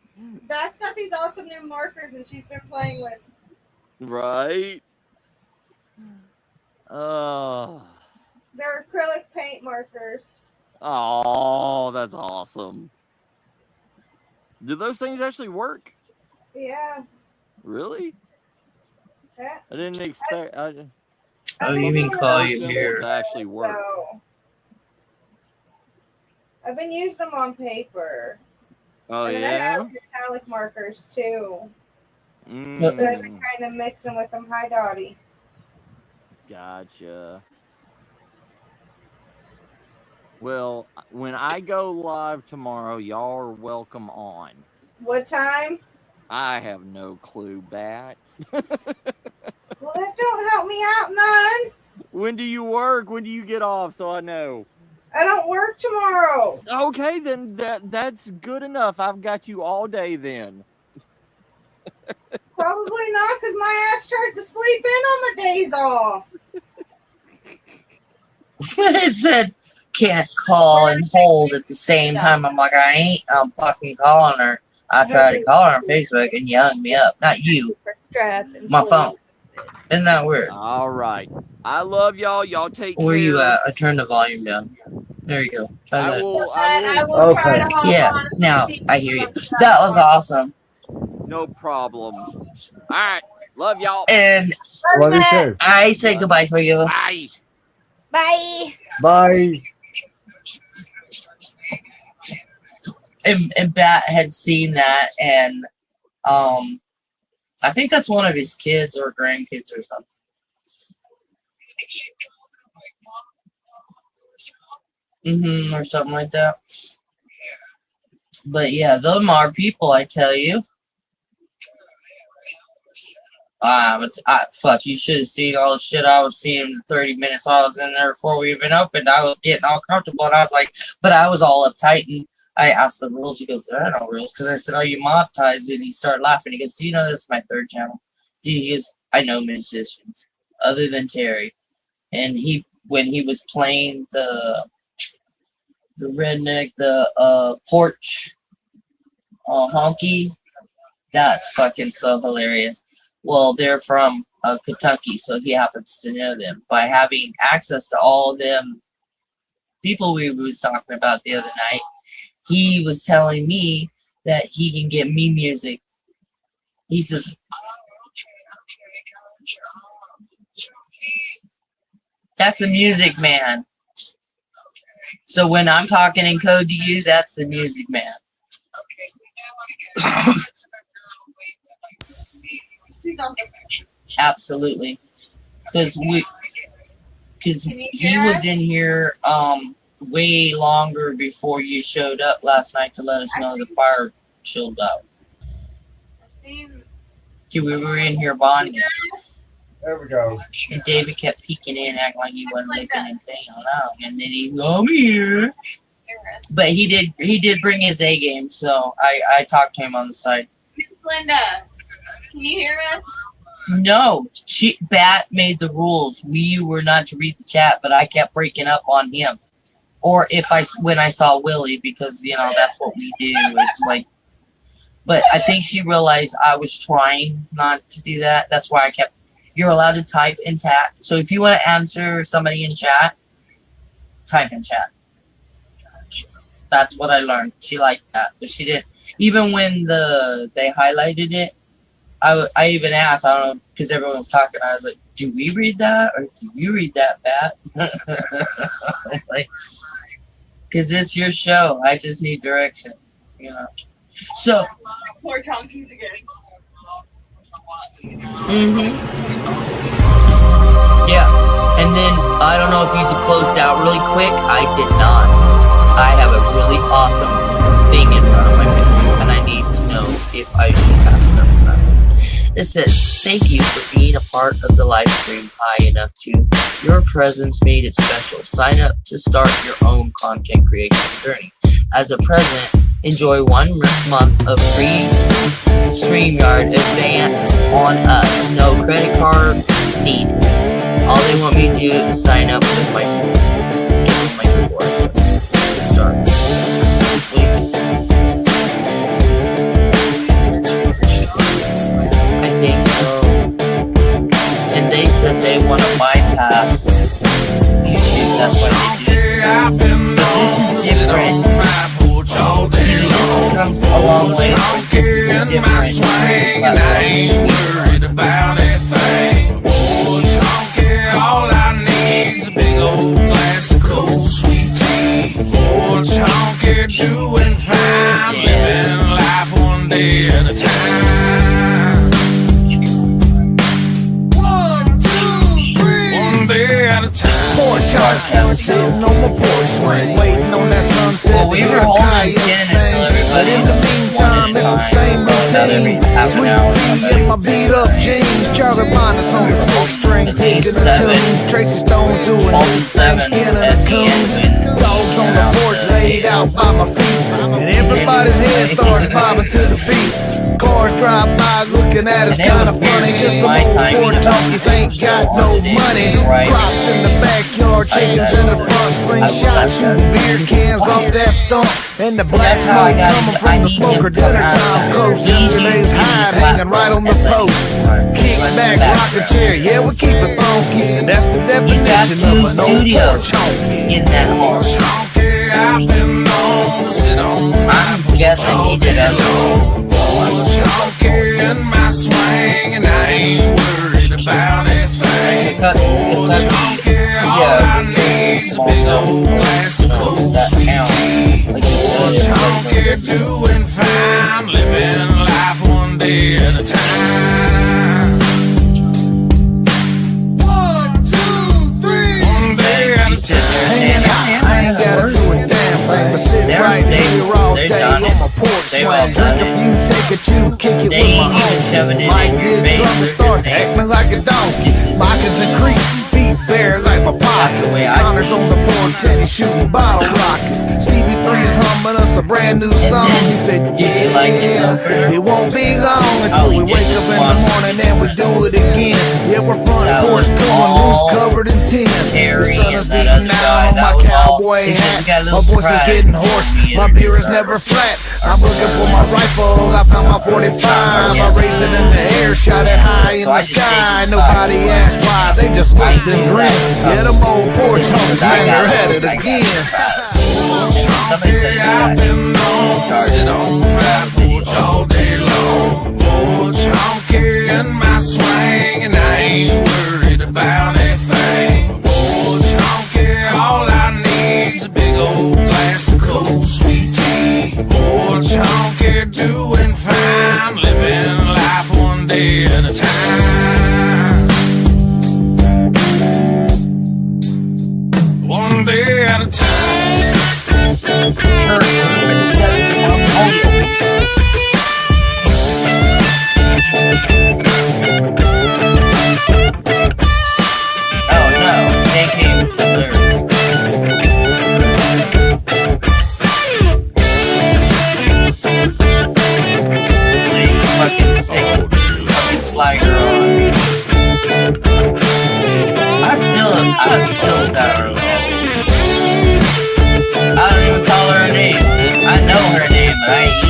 That's got these awesome new markers, and she's been playing with. Right? Oh, They're acrylic paint markers. that's awesome. Do those things actually work? Yeah. Really? Yeah. I didn't expect. Oh, you mean call you here? To actually work. So, I've been using them on paper. Oh and then I yeah. have metallic markers too. Mm, So I've been kind of mixing with them. Hi, Dottie. Gotcha. Well, when I go live tomorrow, y'all are welcome on. What time? I have no clue, BATT. Well, that don't help me out none. When do you work? When do you get off? So I know. I don't work tomorrow. Okay, then that's good enough. I've got you all day then. Probably not, because my ass tries to sleep in on my days off. It said can't call and hold at the same time. I'm like, I'm fucking calling her. I tried to call her on Facebook and you hung me up. Not you. My phone. Isn't that weird? All right. I love y'all. Y'all take care. Where you at? I turned the volume down. There you go. Try I that. will Okay. try to hop Yeah, on and now see I hear you. what's That was awesome. No problem. All right. Love y'all. And Love you too. I say goodbye for you. Bye. Bye. Bye. And BATT had seen that, and I think that's one of his kids or grandkids or something. Or something like that. But yeah, them are people, I tell you. Fuck, you should have seen all the shit I was seeing in the 30 minutes I was in there before we even opened. I was getting all comfortable, and I was like, but I was all uptight, and I asked the rules. He goes, there are no rules, because I said, oh, you monetized it, and he started laughing. He goes, do you know this is my third channel? He goes, I know musicians, other than Terry. And when he was playing the redneck, the porch honky, that's fucking so hilarious. Well, they're from Kentucky, so he happens to know them. By having access to all of them people we was talking about the other night, he was telling me that he can get me music. He says, that's the music man. So when I'm talking in code to you, that's the music man. Absolutely. Because he was in here way longer before you showed up last night to let us know the fire chilled out. We were in here bonding. There we go. And David kept peeking in, acting like he wasn't looking anything alone. And then he go, I'm here. But he did bring his A game, so I talked to him on the side. Linda, can you hear us? No, BATT made the rules. We were not to read the chat, but I kept breaking up on him. Or when I saw Willie, because that's what we do. It's like, but I think she realized I was trying not to do that. That's why I kept. You're allowed to type in chat. So if you want to answer somebody in chat, type in chat. That's what I learned. She liked that, but she didn't. Even when they highlighted it, I even asked, I don't know, because everyone was talking, I was like, do we read that, or do you read that, BATT? Like, because it's your show. I just need direction, So. Poor Chonkies again. Yeah, and then I don't know if you closed out really quick. I did not. I have a really awesome thing in front of my face, and I need to know if I should pass it up or not. It says, thank you for being a part of the live stream high enough to. Your presence made it special. Sign up to start your own content creation journey. As a present, enjoy 1 month of free StreamYard advance on us. No credit card needed. All they want me to do is sign up with my reward. Let's start. I think so. And they said they want to bypass YouTube. That's why they do. So this is different. This comes a long way. This is a different all I need is a big old glass of cold sweet tea. For Chonky doing fine, living life one day at a time. 1, 2, 3, one day at a time. Porch Chonky sitting on my porch swing, waiting on that sunset. Well, we were holding 10 until everybody in the meantime, it's the same routine. Sweet tea in my beat up jeans. Charlie Minus on the 6 string, picking a tune. Tracy Stone's doing everything, skin of the coon. Dogs on the porch laid out by my feet, and everybody's head starts bobbing to the beat. Cars drive by looking at us kinda funny. Just some old porch talkies ain't got no money. Crops in the backyard, chickens in the front, slingshot shooting beer cans off that stump. And the black smoke coming from the smoker. Dinner time's close. Yesterday's hide hanging right on the post. Kick back, rocking chair, yeah, we keep it funky. And that's the definition of an old porch honky. In that hall. I'm guessing he did that. Chonky in my swing, and I ain't worried about anything. Chonky, all I need is a big old glass of cold sweet tea. Chonky doing fine, living life one day at a time. 1, 2, 3, one day at a time. I ain't gotta do a damn thing but sit right here all day on my porch They all swing. done Drink a it. few, take a chew, kick it They with my ain't even shoving it homies. Might in your get face. drunk and They're start just saying, acting like a donkey. this is- Moccasins and creep, feet bare like my pockets. That's the way I Connors see on it. the porch and he's shooting bottle rockets. CB3 is humming us a brand new song. He said, Did you like it, Jumper? it won't be long Oh, until we we wake just up in the watched morning this and we one. do it again. Yeah, we're front That porch was cooling, all roof covered in tin. Terry The sun is and that beating other guy. down on That my was all- cowboy he said hat. he got a My little voice is surprise. getting hoarse. My beer is never flat. I'm looking for my rifle. I found my 45. I raised it in the air, shot it high in So I the just take sky. it Nobody inside. asked why. They just I looked and knew grinned. that. Yeah, them old porch homies, I man, got they're at it I got again. surprised. Somebody said it I've been known to sit on my porch all day long. Porch honky in my swing, and I ain't worried about anything. Porch honky, all I need's a big old glass of cold sweet tea. Porch honky, doing fine, living life one day at a time. One day at a time. Oh no, they came to third. They fucking sick. Fucking flag her on. I'm still sour. I don't even call her a name. I know her name, but I ain't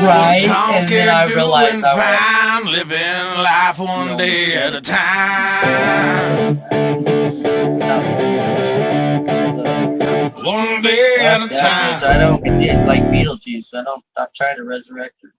Right, and then I realized I fine, living life one day at a time. One day at a time. So I don't get like Beetlejuice. I'm trying to resurrect her.